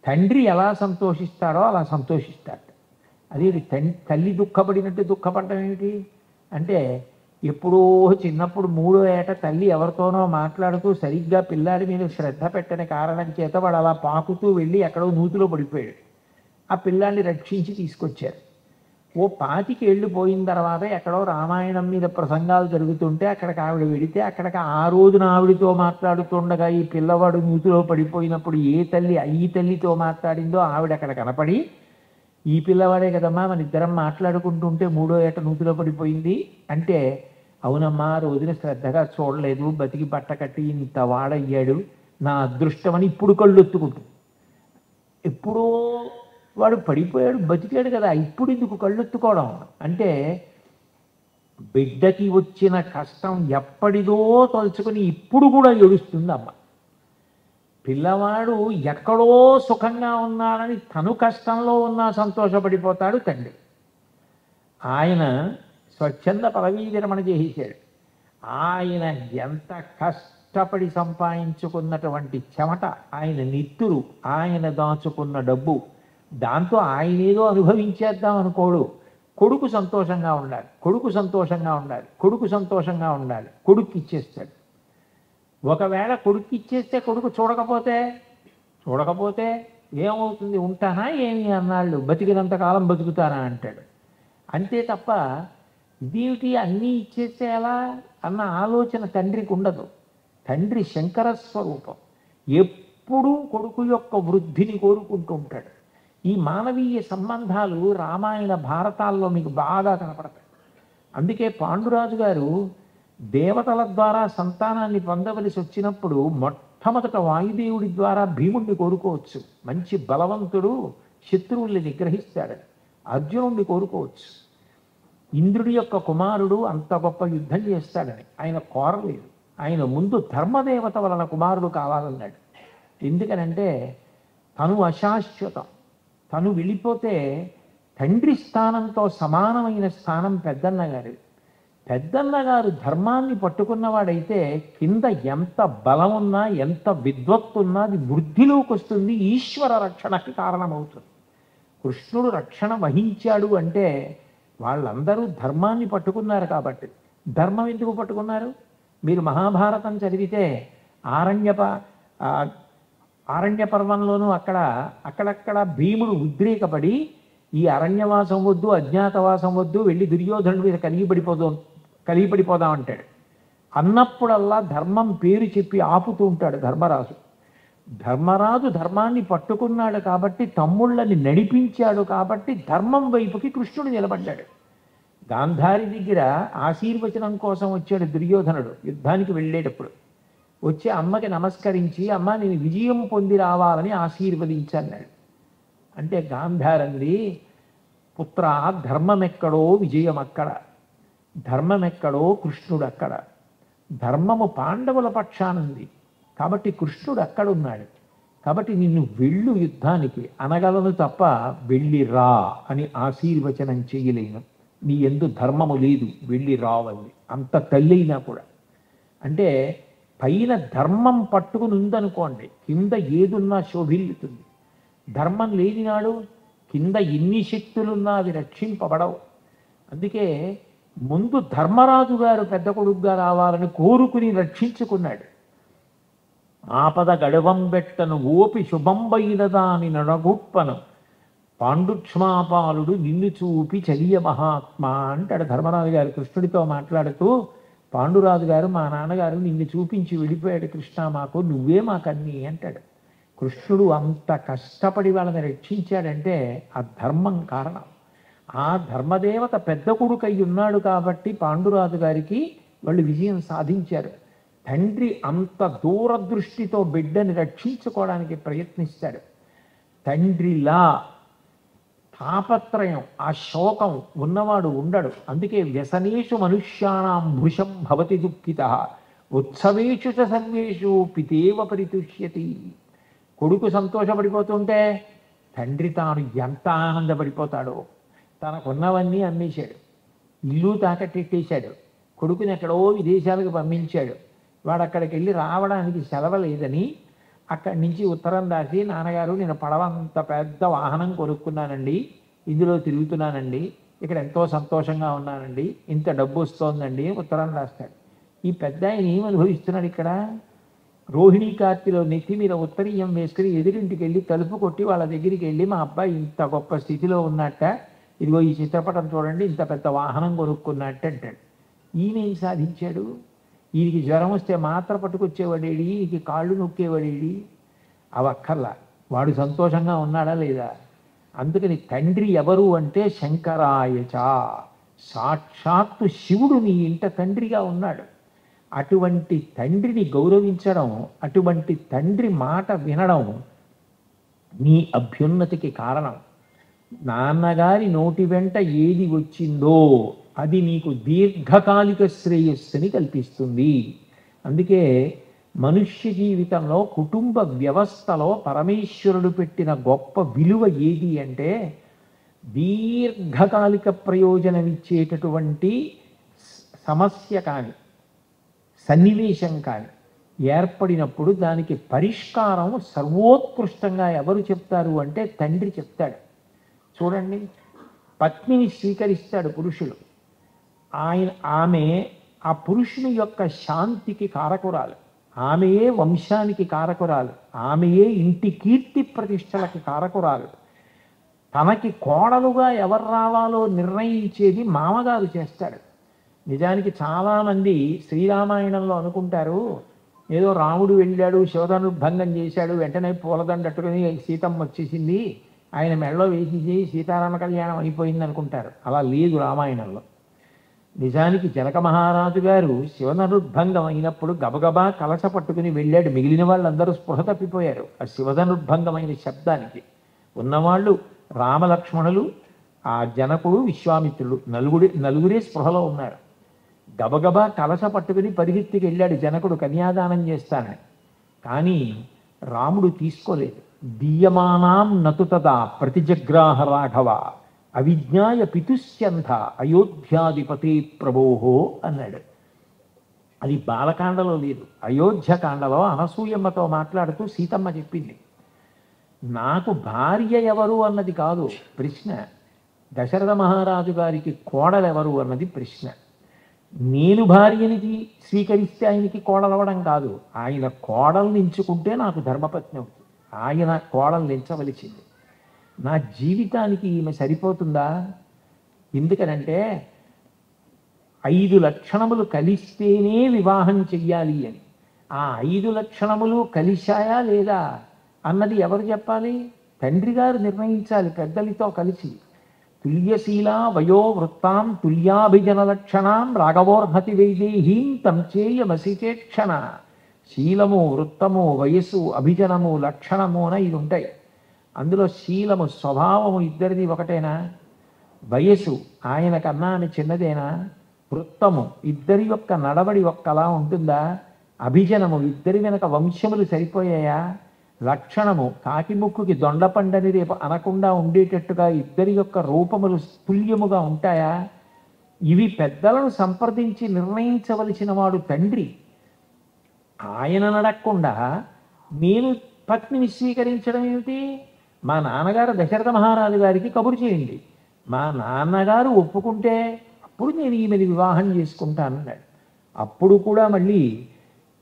తండ్రి ఎలా సంతోషిస్తాడో అలా సంతోషిస్తాట. అదే తల్లి దుఃఖపడినట్టు దుఃఖపడటం ఏమిటి అంటే ఎప్పుడో చిన్నప్పుడు 3వ ఏట తల్లి ఎవరితోనో మాట్లాడుతూ సరిగ్గా పిల్లాడి మీద శ్రద్ధ పెట్టని కారణం చేత వాడు అలా పాకుతూ వెళ్ళి ఎక్కడో నూతిలో పడిపోయాడు. ఆ పిల్లాన్ని రక్షించి తీసుకొచ్చారు. ఓ 25 ఏళ్ళు పోయిన తర్వాత ఎక్కడో రామాయణం మీద ప్రసంగాలు జరుగుతుంటే అక్కడికి ఆవిడ వెడితే అక్కడికి ఆ రోజున ఆవిడతో మాట్లాడుతుండగా ఈ పిల్లవాడు నూతిలో పడిపోయినప్పుడు ఏ తల్లి ఈ తల్లితో మాట్లాడిందో ఆవిడ అక్కడ కనపడి, ఈ పిల్లవాడే కదమ్మా మన ఇద్దరం మాట్లాడుకుంటుంటే 3వ ఏట నూతిలో పడిపోయింది అంటే, అవునమ్మా రోజున శ్రద్ధగా చూడలేదు, బతికి బట్ట కట్టి ఇంత వాడయ్యాడు, నా అదృష్టం అని ఇప్పుడు కళ్ళు ఎత్తుకుంటుంది. ఎప్పుడో వాడు పడిపోయాడు బతికాడు కదా, ఇప్పుడు ఎందుకు కళ్ళెత్తుకోవడం అంటే బిడ్డకి వచ్చిన కష్టం ఎప్పటిదో తలుచుకొని ఇప్పుడు కూడా ఏడుస్తుంది అమ్మ. పిల్లవాడు ఎక్కడో సుఖంగా ఉన్నాడని తను కష్టంలో ఉన్నా సంతోషపడిపోతాడు తండ్రి. ఆయన స్వచ్ఛంద పదవీ విరమణ చేసేశాడు. ఆయన ఎంత కష్టపడి సంపాదించుకున్నటువంటి చెమట, ఆయన నిత్తురు, ఆయన దాచుకున్న డబ్బు, దాంతో ఆయన ఏదో అనుభవించేద్దాం అనుకోడు. కొడుకు సంతోషంగా ఉండాలి, కొడుకు సంతోషంగా ఉండాలి, కొడుకు సంతోషంగా ఉండాలి, కొడుకు ఇచ్చేస్తాడు. ఒకవేళ కొడుకు ఇచ్చేస్తే కొడుకు చూడకపోతే ఏమవుతుంది, ఉంటానా ఏమి అన్నాళ్ళు, బతికినంతకాలం బతుకుతానా అంటాడు. అంతే తప్ప ఇదేమిటి అన్నీ ఇచ్చేస్తే ఎలా అన్న ఆలోచన తండ్రికి ఉండదు. తండ్రి శంకర స్వరూపం, ఎప్పుడూ కొడుకు యొక్క వృద్ధిని కోరుకుంటూ ఉంటాడు. ఈ మానవీయ సంబంధాలు రామాయణ భారతాల్లో మీకు బాగా కనపడతాయి. అందుకే పాండురాజు గారు దేవతల ద్వారా సంతానాన్ని పొందవలసి వచ్చినప్పుడు మొట్టమొదట వాయుదేవుడి ద్వారా భీముణ్ణి కోరుకోవచ్చు, మంచి బలవంతుడు శత్రువుల్ని నిగ్రహిస్తాడని. అర్జునుడిని కోరుకోవచ్చు, ఇంద్రుడి యొక్క కుమారుడు అంత గొప్ప యుద్ధం చేస్తాడని. ఆయన కోరలేదు, ఆయన ముందు ధర్మదేవత వలన కుమారుడు కావాలన్నాడు. ఎందుకనంటే తను అశాశ్వతం, తను వెళ్ళిపోతే తండ్రి స్థానంతో సమానమైన స్థానం పెద్దన్న గారి. పెద్దన్న గారు ధర్మాన్ని పట్టుకున్నవాడైతే కింద ఎంత బలం ఉన్నా ఎంత విద్వత్తున్నా అది వృద్ధిలోకి వస్తుంది, ఈశ్వర రక్షణకి కారణమవుతుంది. కృష్ణుడు రక్షణ వహించాడు అంటే వాళ్ళందరూ ధర్మాన్ని పట్టుకున్నారు కాబట్టి. ధర్మం ఎందుకు పట్టుకున్నారు? మీరు మహాభారతం చదివితే ఆరణ్య పర్వంలోనూ అక్కడక్కడ భీముడు ఉద్రేకపడి ఈ అరణ్యవాసం వద్దు, అజ్ఞాతవాసం వద్దు, వెళ్ళి దుర్యోధనుడి మీద కలిగిపడిపోదాం అంటాడు. అన్నప్పుడల్లా ధర్మం పేరు చెప్పి ఆపుతూ ఉంటాడు ధర్మరాజు. ధర్మరాజు ధర్మాన్ని పట్టుకున్నాడు కాబట్టి, తమ్ముళ్ళని నడిపించాడు కాబట్టి ధర్మం వైపుకి కృష్ణుడు నిలబడ్డాడు. గాంధారి దగ్గర ఆశీర్వచనం కోసం వచ్చాడు దుర్యోధనుడు. యుద్ధానికి వెళ్ళేటప్పుడు వచ్చి అమ్మకి నమస్కరించి, అమ్మ నేను విజయం పొంది రావాలని ఆశీర్వదించన్నాడు. అంటే గాంధారంది, పుత్ర ధర్మం ఎక్కడో విజయం అక్కడ, ధర్మం ఎక్కడో కృష్ణుడు అక్కడ. ధర్మము పాండవుల పక్షానుంది కాబట్టి కృష్ణుడు అక్కడున్నాడు. కాబట్టి నిన్ను వెళ్ళు యుద్ధానికి అనగలను తప్ప వెళ్ళి రా అని ఆశీర్వచనం చేయలేను. నీ ఎందు ధర్మము లేదు, వెళ్ళి రావాలి, అంత తల్లి అయినా కూడా. అంటే పైన ధర్మం పట్టుకుని ఉందనుకోండి, కింద ఏదున్నా శోభిల్లుతుంది. ధర్మం లేనినాడు కింద ఎన్ని శక్తులున్నా అవి రక్షింపబడవు. అందుకే ముందు ధర్మరాజు గారు పెద్ద కొడుకుగా రావాలని కోరుకుని రక్షించుకున్నాడు. ఆపద గడవంబెట్టను ఓపి శుభంబైన దాని నడగుప్పను పాండుక్ష్మాపాలుడు నిన్ను చూపి చలియ మహాత్మా అంటాడు ధర్మరాజు గారు కృష్ణుడితో మాట్లాడుతూ. పాండురాజు గారు, మా నాన్నగారు నిన్ను చూపించి వెళ్ళిపోయాడు కృష్ణ, మాకు నువ్వే మాకన్నీ అంటాడు. కృష్ణుడు అంత కష్టపడి వాళ్ళని రక్షించాడంటే ఆ ధర్మం కారణం. ఆ ధర్మదేవత పెద్ద కొడుకై ఉన్నాడు కాబట్టి పాండురాజు గారికి వాళ్ళు విజయం సాధించారు. తండ్రి అంత దూరదృష్టితో బిడ్డని రక్షించుకోవడానికి ప్రయత్నిస్తాడు. తండ్రిలా తాపత్రయం, ఆ శోకం ఉన్నవాడు ఉండడు. అందుకే వ్యసనేషు మనుష్యాణం భృశం భవతి దుఃఖిత ఉత్సవేషు చ సర్వేషు పితేవ పరితుష్యతి. కొడుకు సంతోషపడిపోతుంటే తండ్రి తాను ఎంత ఆనందపడిపోతాడో. తనకున్నవన్నీ అమ్మేశాడు, ఇల్లు తాకట్టెట్టేశాడు, కొడుకుని ఎక్కడో విదేశాలకు పంపించాడు. వాడు అక్కడికి వెళ్ళి రావడానికి సెలవు లేదని అక్కడి నుంచి ఉత్తరం రాసి, నాన్నగారు నేను పడవంత పెద్ద వాహనం కొనుక్కున్నానండి, ఇందులో తిరుగుతున్నానండి, ఇక్కడ ఎంతో సంతోషంగా ఉన్నానండి, ఇంత డబ్బు వస్తోందండి ఉత్తరం రాస్తాడు. ఈ పెద్ద ఆయన ఏం అనుభవిస్తున్నాడు ఇక్కడ? రోహిణీ కార్తీలో నెత్తి మీద ఉత్తరీయం వేసుకుని ఎదురింటికి వెళ్ళి తలుపు కొట్టి వాళ్ళ దగ్గరికి వెళ్ళి, మా అబ్బాయి ఇంత గొప్ప స్థితిలో ఉన్నట్ట, ఇదిగో ఈ చిత్రపటం చూడండి, ఇంత పెద్ద వాహనం కొనుక్కున్నట్టు అంటాడు. ఈయనేం సాధించాడు? ఈయనకి జ్వరం వస్తే మాత్ర పట్టుకొచ్చేవాడేడి, ఈయనకి కాళ్ళు నొక్కేవాడేడి? అవక్కర్లా, వాడు సంతోషంగా ఉన్నాడా లేదా? అందుకని తండ్రి ఎవరు అంటే శంకరాయచ, సాక్షాత్తు శివుడు నీ ఇంట తండ్రిగా ఉన్నాడు. అటువంటి తండ్రిని గౌరవించడం, అటువంటి తండ్రి మాట వినడం నీ అభ్యున్నతికి కారణం. నాన్నగారి నోటి వెంట ఏది వచ్చిందో అది నీకు దీర్ఘకాలిక శ్రేయస్సుని కల్పిస్తుంది. అందుకే మనుష్య జీవితంలో కుటుంబ వ్యవస్థలో పరమేశ్వరుడు పెట్టిన గొప్ప విలువ ఏది అంటే, దీర్ఘకాలిక ప్రయోజనమిచ్చేటటువంటి సమస్య కానీ సన్నివేశం కానీ ఏర్పడినప్పుడు దానికి పరిష్కారం సర్వోత్కృష్టంగా ఎవరు చెప్తారు అంటే తండ్రి చెప్తాడు. చూడండి, పత్నిని స్వీకరిస్తాడు పురుషుడు. ఆమె ఆ పురుషుని యొక్క శాంతికి కారకురాలు, ఆమెయే వంశానికి కారకురాలు, ఆమెయే ఇంటి కీర్తి ప్రతిష్టలకి కారకురాలు. తనకి కోడలుగా ఎవరు రావాలో నిర్ణయించేది మామగారు చేస్తాడు. నిజానికి చాలామంది శ్రీరామాయణంలో అనుకుంటారు, ఏదో రాముడు వెళ్ళాడు, శివధనుర్భంగం చేశాడు, వెంటనే పూలదండట్టుకుని సీతమ్మ వచ్చేసింది, ఆయన మెడలో వేసి సీతారామ కళ్యాణం అయిపోయింది అనుకుంటారు. అలా లేదు రామాయణంలో. నిజానికి జనక మహారాజు గారు శివధనుర్భంగం అయినప్పుడు గబగబా కలశ పట్టుకుని వెళ్ళాడు. మిగిలిన వాళ్ళందరూ స్పృహ తప్పిపోయారు ఆ శివధనుర్భంగమైన శబ్దానికి. ఉన్నవాళ్ళు రామలక్ష్మణులు, ఆ జనకుడు, విశ్వామిత్రుడు, నలుగురే స్పృహలో ఉన్నారు. గబగబా కలశ పట్టుకుని పరిగెత్తికి వెళ్ళాడు జనకుడు కన్యాదానం చేస్తానని. కానీ రాముడు తీసుకోలేదు. దీయమానాం నతుతదా ప్రతిజగ్రాహ రాఘవ అవిజ్ఞాయ పితుస్యంధ అయోధ్యాధిపతి ప్రభోహో అన్నాడు. అది బాలకాండలో లేదు, అయోధ్యకాండలో అనసూయమ్మతో మాట్లాడుతూ సీతమ్మ చెప్పింది. నాకు భార్య ఎవరు అన్నది కాదు ప్రశ్న, దశరథ మహారాజు గారికి కోడలెవరు అన్నది ప్రశ్న. నేను భార్యని స్వీకరిస్తే ఆయనకి కోడలవడం కాదు, ఆయన కోడల్ని ఎంచుకుంటే నాకు ధర్మపత్ని అవుతుంది. ఆయన కోడల్ని ఎంచవలసింది. నా జీవితానికి ఈమె సరిపోతుందా? ఎందుకనంటే 5 లక్షణములు కలిస్తేనే వివాహం చెయ్యాలి అని. ఆ 5 లక్షణములు కలిశాయా లేదా అన్నది ఎవరు చెప్పాలి? తండ్రి గారు నిర్ణయించాలి పెద్దలతో కలిసి. తుల్యశీలా వయోవృత్తాం తుల్యాభిజన లక్షణాం రాఘవోర్హతి వైదేహీం తం చేయమసిచేక్షణ. శీలము, వృత్తము, వయస్సు, అభిజనము, లక్షణము అని 5 ఉంటాయి. అందులో శీలము, స్వభావము ఇద్దరిది ఒకటేనా? వయస్సు ఆయన కన్నా ఆమె చిన్నదేనా? వృత్తము ఇద్దరి యొక్క నడవడి ఒక్కలా ఉంటుందా? అభిజనము ఇద్దరి వెనక వంశములు సరిపోయాయా? లక్షణము కాకి ముక్కుకి దొండపండని రేపు అనకుండా ఉండేటట్టుగా ఇద్దరి యొక్క రూపములు తుల్యముగా ఉంటాయా? ఇవి పెద్దలను సంప్రదించి నిర్ణయించవలసిన వాడు తండ్రి. ఆయన అడగకుండా నేను పత్నిని స్వీకరించడం ఏమిటి? మా నాన్నగారు దశరథ మహారాజు గారికి కబురు చేయండి, మా నాన్నగారు ఒప్పుకుంటే అప్పుడు నేను ఈమెని వివాహం చేసుకుంటానన్నాడు. అప్పుడు కూడా మళ్ళీ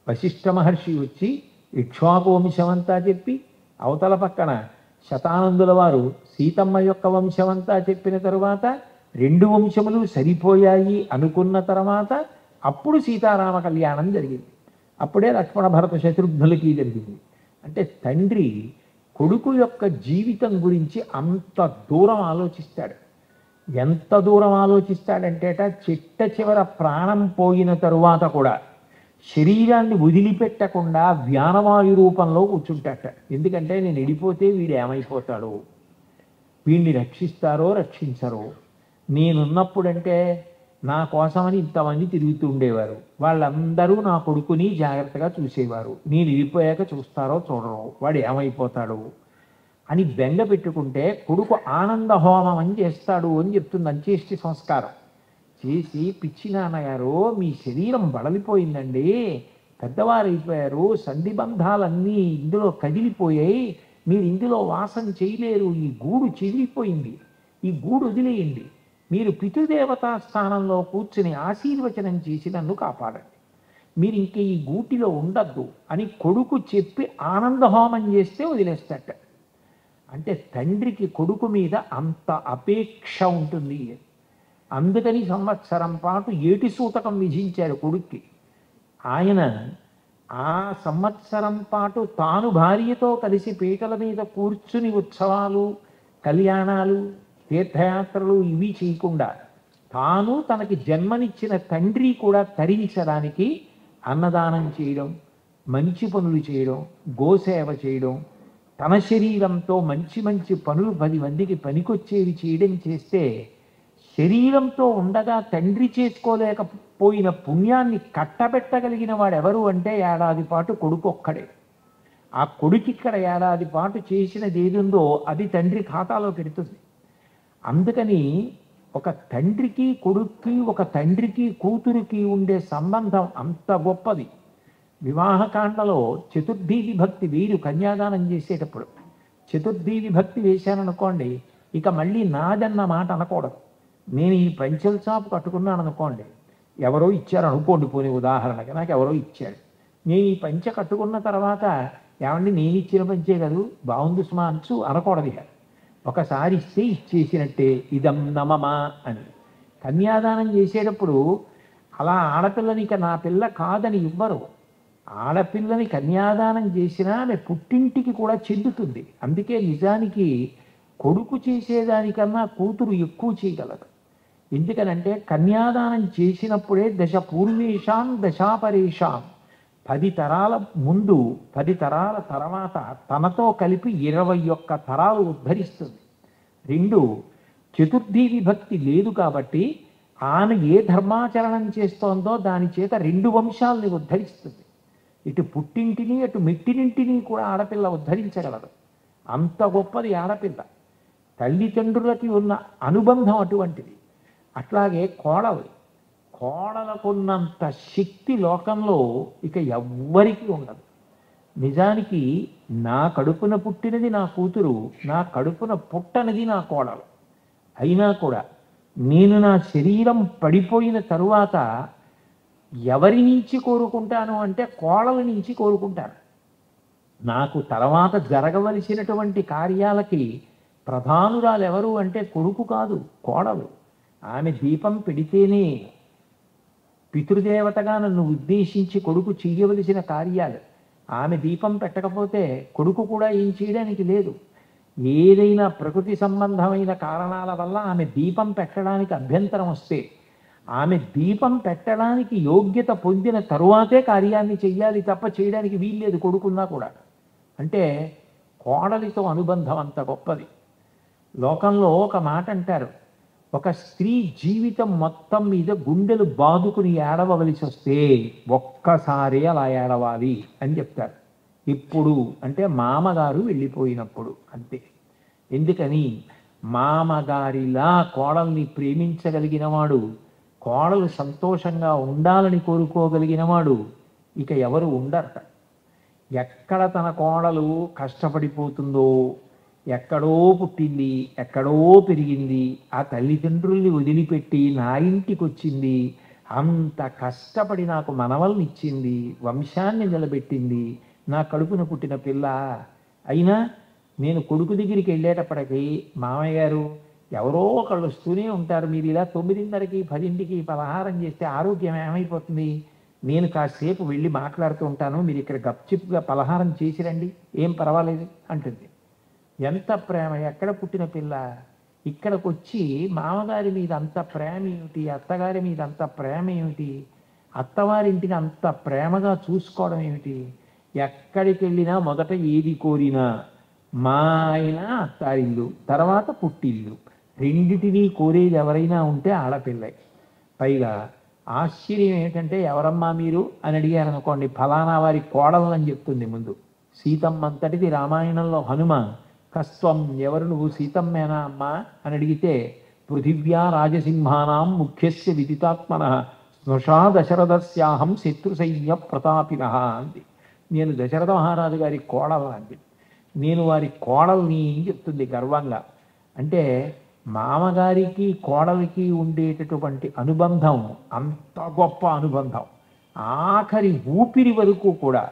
వశిష్ఠ మహర్షి వచ్చి ఇక్ష్వాకు వంశమంతా చెప్పి, అవతల పక్కన శతానందుల వారు సీతమ్మ యొక్క వంశమంతా చెప్పిన తరువాత 2 వంశములు సరిపోయాయి అనుకున్న తర్వాత అప్పుడు సీతారామ కళ్యాణం జరిగింది. అప్పుడే లక్ష్మణ భరత శత్రుఘ్నులకి జరిగింది. అంటే తండ్రి కొడుకు యొక్క జీవితం గురించి అంత దూరం ఆలోచిస్తాడు. ఎంత దూరం ఆలోచిస్తాడంటేట, చిట్ట చివర ప్రాణం పోయిన తరువాత కూడా శరీరాన్ని వదిలిపెట్టకుండా వ్యానవాయు రూపంలో కూర్చుంటాట. ఎందుకంటే నేను వెళ్ళిపోతే వీడు ఏమైపోతాడు, వీడిని రక్షిస్తారో రక్షించరో, నేనున్నప్పుడంటే నా కోసమని ఇంతమంది తిరుగుతూ ఉండేవారు, వాళ్ళందరూ నా కొడుకుని జాగ్రత్తగా చూసేవారు, నేను వెళ్ళిపోయాక చూస్తారో చూడరో, వాడు ఏమైపోతాడు అని బెంగ పెట్టుకుంటే కొడుకు ఆనంద హోమం అని చేస్తాడు అని చెప్తుంది అంత్యేష్టి సంస్కారం చేసి. పిచ్చి నాన్నగారు, మీ శరీరం బడలిపోయిందండి, పెద్దవారైపోయారు, సంధిబంధాలన్నీ ఇందులో కదిలిపోయాయి, మీరు ఇందులో వాసం చేయలేరు, ఈ గూడు చెదిరిపోయింది, ఈ గూడు వదిలేయండి, మీరు పితృదేవతా స్థానంలో కూర్చుని ఆశీర్వచనం చేసి నన్ను కాపాడండి, మీరు ఇంక ఈ గూటిలో ఉండద్దు అని కొడుకు చెప్పి ఆనందహోమం చేస్తే వదిలేస్తట. అంటే తండ్రికి కొడుకు మీద అంత అపేక్ష ఉంటుంది. అందుకని సంవత్సరం పాటు ఏటి సూతకం విధించారు కొడుక్కి. ఆయన ఆ సంవత్సరం పాటు తాను భార్యతో కలిసి పీటల మీద కూర్చుని ఉత్సవాలు, కళ్యాణాలు, తీర్థయాత్రలు ఇవి చేయకుండా తాను తనకి జన్మనిచ్చిన తండ్రి కూడా తరించడానికి అన్నదానం చేయడం, మంచి పనులు చేయడం, గోసేవ చేయడం, తన శరీరంతో మంచి మంచి పనులు 10 మందికి పనికొచ్చేవి చేయడం చేస్తే, శరీరంతో ఉండగా తండ్రి చేసుకోలేకపోయిన పుణ్యాన్ని కట్టబెట్టగలిగిన వాడెవరు అంటే ఏడాది పాటు కొడుకు ఒక్కడే. ఆ కొడుకు ఇక్కడ ఏడాది పాటు చేసినది ఏదుందో అది తండ్రి ఖాతాలో పెడుతుంది. అందుకని ఒక తండ్రికి కొడుక్కి, ఒక తండ్రికి కూతురికి ఉండే సంబంధం అంత గొప్పది. వివాహకాండలో చతుర్థీ విభక్తి వీరు కన్యాదానం చేసేటప్పుడు చతుర్థీ విభక్తి వేశాననుకోండి, ఇక మళ్ళీ నాదన్న మాట అనకూడదు. నేను ఈ పంచెల చాపు కట్టుకున్నాను అనుకోండి, ఎవరో ఇచ్చారు అనుకోండి, పోనీ ఉదాహరణకి నాకు ఎవరో ఇచ్చాడు, నేను ఈ పంచె కట్టుకున్న తర్వాత ఏమండి నేను ఇచ్చిన పంచే కదూ, బాగుంది సుమా అంచు అనకూడదు. ఇక ఒకసారి ఇస్తే ఇచ్చేసినట్టే, ఇదం నమమా అని. కన్యాదానం చేసేటప్పుడు అలా ఆడపిల్లని ఇక నా పిల్ల కాదని ఇవ్వరు. ఆడపిల్లని కన్యాదానం చేసినా ఆమె పుట్టింటికి కూడా చెందుతుంది. అందుకే నిజానికి కొడుకు చేసేదానికన్నా కూతురు ఎక్కువ చేయగలదు. ఎందుకనంటే కన్యాదానం చేసినప్పుడే దశ పూర్వేషాం దశాపరేషాం, 10 తరాల ముందు 10 తరాల తర్వాత తనతో కలిపి 21 తరాలు ఉద్ధరిస్తుంది. 2 చతుర్థీ విభక్తి లేదు కాబట్టి ఆమె ఏ ధర్మాచరణం చేస్తోందో దాని చేత 2 వంశాలని ఉద్ధరిస్తుంది. ఇటు పుట్టింటిని అటు మెట్టినింటిని కూడా ఆడపిల్ల ఉద్ధరించగలదు. అంత గొప్పది ఆడపిల్ల. తల్లిదండ్రులకి ఉన్న అనుబంధం అటువంటిది. అట్లాగే కోడలకున్నంత శక్తి లోకంలో ఇక ఎవ్వరికీ ఉండదు. నిజానికి నా కడుపున పుట్టినది నా కూతురు, నా కడుపున పుట్టనిది నా కోడలు. అయినా కూడా నేను నా శరీరం పడిపోయిన తరువాత ఎవరి నుంచి కోరుకుంటాను అంటే కోడల నుంచి కోరుకుంటాను. నాకు తర్వాత జరగవలసినటువంటి కార్యాలకి ప్రధానురాలు ఎవరు అంటే కొడుకు కాదు, కోడలు. ఆమె దీపం పెడితేనే పితృదేవతగా నన్ను ఉద్దేశించి కొడుకు చేయవలసిన కార్యాలు. ఆమె దీపం పెట్టకపోతే కొడుకు కూడా ఏం చేయడానికి లేదు. ఏదైనా ప్రకృతి సంబంధమైన కారణాల వల్ల ఆమె దీపం పెట్టడానికి అభ్యంతరం వస్తే ఆమె దీపం పెట్టడానికి యోగ్యత పొందిన తరువాతే కార్యాన్ని చెయ్యాలి తప్ప చేయడానికి వీల్లేదు కొడుకున్నా కూడా. అంటే కోడలితో అనుబంధం అంత గొప్పది. లోకంలో ఒక మాట అంటారు, ఒక స్త్రీ జీవితం మొత్తం మీద గుండెలు బాదుకుని ఏడవలసి వస్తే ఒక్కసారి అలా ఏడవాలి అని చెప్తారు. ఇప్పుడు అంటే మామగారు వెళ్ళిపోయినప్పుడు అంతే. ఎందుకని మామగారిలా కోడల్ని ప్రేమించగలిగిన వాడు, కోడలు సంతోషంగా ఉండాలని కోరుకోగలిగిన వాడు ఇక ఎవరు ఉండరట. ఎక్కడ తన కోడలు కష్టపడిపోతుందో, ఎక్కడో పుట్టింది, ఎక్కడో పెరిగింది, ఆ తల్లిదండ్రుల్ని వదిలిపెట్టి నా ఇంటికి వచ్చింది, అంత కష్టపడి నాకు మనవల్నిచ్చింది, వంశాన్ని నిలబెట్టింది, నా కడుపున పుట్టిన పిల్ల. అయినా నేను కొడుకు దగ్గరికి వెళ్ళేటప్పటికీ మామయ్య గారు ఎవరో ఒకళ్ళు వస్తూనే ఉంటారు, మీరు ఇలా 9:30కి 10ంటికి పలహారం చేస్తే ఆరోగ్యం ఏమైపోతుంది, నేను కాసేపు వెళ్ళి మాట్లాడుతూ ఉంటాను, మీరు ఇక్కడ గప్చిప్గా పలహారం చేసిరండి, ఏం పర్వాలేదు అంటుంది. ఎంత ప్రేమ! ఎక్కడ పుట్టిన పిల్ల ఇక్కడికి వచ్చి మామగారి మీద అంత ప్రేమ ఏమిటి, అత్తగారి మీద అంత ప్రేమ ఏమిటి, అత్తవారింటిని అంత ప్రేమగా చూసుకోవడం ఏమిటి, ఎక్కడికి వెళ్ళినా మొదట ఏది కోరినా మా ఆయన అత్తారిల్లు, తర్వాత పుట్టిల్లు, రెండిటినీ కోరేది ఎవరైనా ఉంటే ఆడపిల్లై. పైగా ఆశ్చర్యం ఏమిటంటే, ఎవరమ్మా మీరు అని అడిగారు అనుకోండి, ఫలానా వారి కోడలని చెప్తుంది ముందు. సీతమ్మంతటిది రామాయణంలో హనుమ, కస్త్వం ఎవరు నువ్వు, సీతమ్మేనా అమ్మా అని అడిగితే, పృథివ్యా రాజసింహానాం ముఖ్యస్య విదితాత్మన స్నుషా దశరథస్యాహం శత్రుసైన్య ప్రతాపిన అంది. నేను దశరథ మహారాజు గారి కోడలు అంది. నేను వారి కోడల్ని చెప్తుంది గర్వంగా. అంటే మామగారికి కోడలికి ఉండేటటువంటి అనుబంధం అంత గొప్ప అనుబంధం. ఆఖరి ఊపిరి వరకు కూడా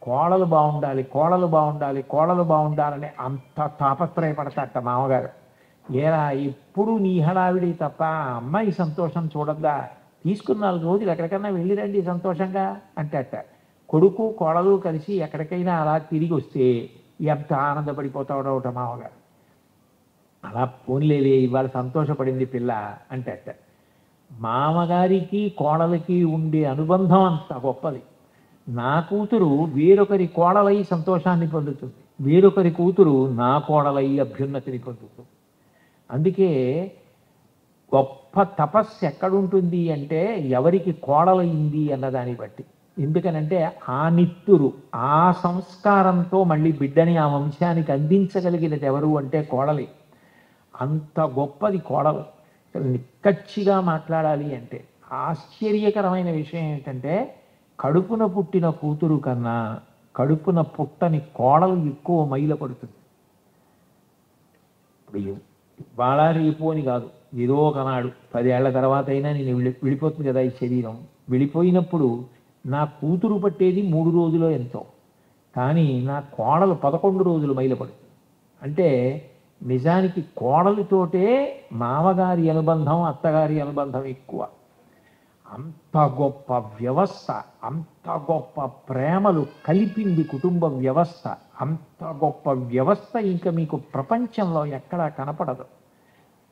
కోడలు బాగుండాలి, కోడలు బాగుండాలి, కోడలు బాగుండాలని అంత తాపత్రయపడతాట మామగారు. ఏరా ఎప్పుడు నీ హడావిడి తప్ప అమ్మాయి సంతోషం చూడద్దా, తీసుకున్న 4 రోజులు ఎక్కడికైనా వెళ్ళిరండి సంతోషంగా అంటట. కొడుకు కోడలు కలిసి ఎక్కడికైనా అలా తిరిగి వస్తే ఎంత ఆనందపడిపోతాడోట మామగారు. అలా పోన్లేవే ఇవాళ సంతోషపడింది పిల్ల అంటట. మామగారికి కోడలికి ఉండే అనుబంధం అంత గొప్పది. నా కూతురు వేరొకరి కోడలై సంతోషాన్ని పొందుతుంది, వేరొకరి కూతురు నా కోడలై అభ్యున్నతిని పొందుతుంది. అందుకే గొప్ప తపస్సు ఎక్కడుంటుంది అంటే ఎవరికి కోడలైంది అన్నదాన్ని బట్టి. ఎందుకనంటే ఆ నిత్తురు, ఆ సంస్కారంతో మళ్ళీ బిడ్డని ఆ వంశానికి అందించగలిగినది ఎవరు అంటే కోడలి. అంత గొప్పది కోడలు. నిక్కచ్చిగా మాట్లాడాలి అంటే ఆశ్చర్యకరమైన విషయం ఏంటంటే, కడుపున పుట్టిన కూతురు కన్నా కడుపున పుట్టని కోడలు ఎక్కువ మైల పడుతుంది. ఇప్పుడు ఇవాళ రేపు అని కాదు, ఏదో ఒకనాడు 10 ఏళ్ల తర్వాత అయినా నేను విడిపోతుంది కదా ఈ శరీరం. వెళ్ళిపోయినప్పుడు నా కూతురు పట్టేది 3 రోజులో ఎంతో, కానీ నా కోడలు 11 రోజులు మైలపడుతుంది. అంటే నిజానికి కోడలితోటే మామగారి అనుబంధం, అత్తగారి అనుబంధం ఎక్కువ. అంత గొప్ప వ్యవస్థ, అంత గొప్ప ప్రేమలు కలిపింది కుటుంబ వ్యవస్థ. అంత గొప్ప వ్యవస్థ ఇంకా మీకు ప్రపంచంలో ఎక్కడా కనపడదు.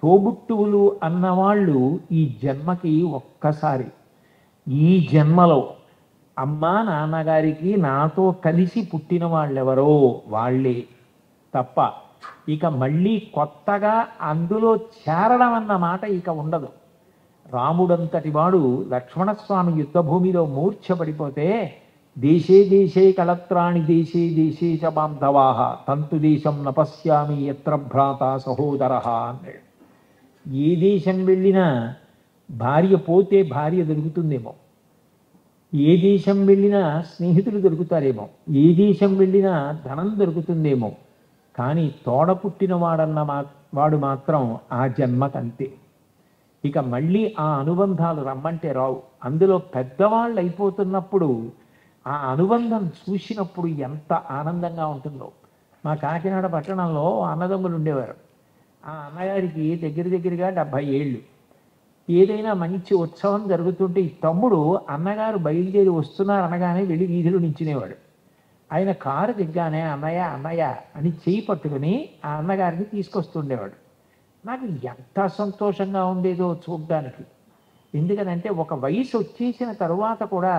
తోబుట్టువులు అన్నవాళ్ళు ఈ జన్మకి ఒక్కసారి, ఈ జన్మలో అమ్మా నాన్నగారికి నాతో కలిసి పుట్టిన వాళ్ళెవరో వాళ్ళే తప్ప ఇక మళ్ళీ కొత్తగా అందులో చేరడం అన్న మాట ఇక ఉండదు. రాముడంతటి వాడు లక్ష్మణస్వామి యుద్ధభూమిలో మూర్ఛపడిపోతే, దేశే దేశే కళత్రాణి దేశే దేశే చ బాంధవాః తంతు దేశం నపశ్యామి ఎత్ర భ్రాత సహోదరః అన్నాడు. ఏ దేశం వెళ్ళినా భార్య పోతే భార్య దొరుకుతుందేమో, ఏ దేశం వెళ్ళినా స్నేహితులు దొరుకుతారేమో, ఏ దేశం వెళ్ళినా ధనం దొరుకుతుందేమో, కానీ తోడ పుట్టిన వాడు మాత్రం ఆ జన్మకంతే. ఇక మళ్ళీ ఆ అనుబంధాలు రమ్మంటే రావు. అందులో పెద్దవాళ్ళు అయిపోతున్నప్పుడు ఆ అనుబంధం చూసినప్పుడు ఎంత ఆనందంగా ఉంటుందో. మా కాకినాడ పట్టణంలో అన్నదమ్ములు ఉండేవారు. ఆ అన్నగారికి దగ్గరగా 70 ఏళ్ళు. ఏదైనా మంచి ఉత్సవం జరుగుతుంటే ఈ తమ్ముడు అన్నగారు బయలుదేరి వస్తున్నారు అనగానే వెళ్ళి వీధిలో నించునేవాడు. ఆయన కారు దిగ్గానే అన్నయ్య అన్నయ్య అని చేయి పట్టుకుని ఆ అన్నగారిని తీసుకొస్తుండేవాడు. నాకు ఎంత సంతోషంగా ఉండేదో చూడ్డానికి. ఎందుకనంటే ఒక వయసు వచ్చేసిన తరువాత కూడా